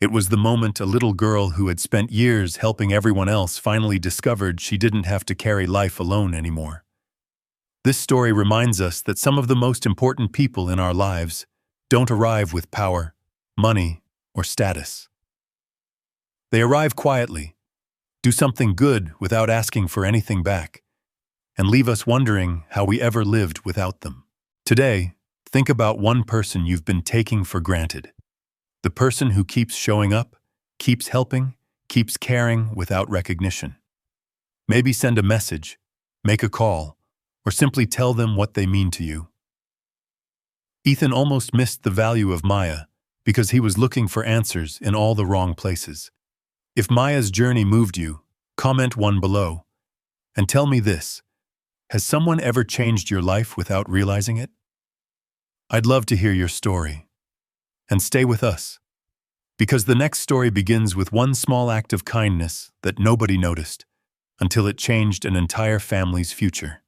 It was the moment a little girl who had spent years helping everyone else finally discovered she didn't have to carry life alone anymore. This story reminds us that some of the most important people in our lives don't arrive with power, money, or status. They arrive quietly, do something good without asking for anything back, and leave us wondering how we ever lived without them. Today, think about one person you've been taking for granted. The person who keeps showing up, keeps helping, keeps caring without recognition. Maybe send a message, make a call, or simply tell them what they mean to you. Ethan almost missed the value of Maya because he was looking for answers in all the wrong places. If Maya's journey moved you, comment one below. And tell me this, has someone ever changed your life without realizing it? I'd love to hear your story. And stay with us, because the next story begins with one small act of kindness that nobody noticed, until it changed an entire family's future.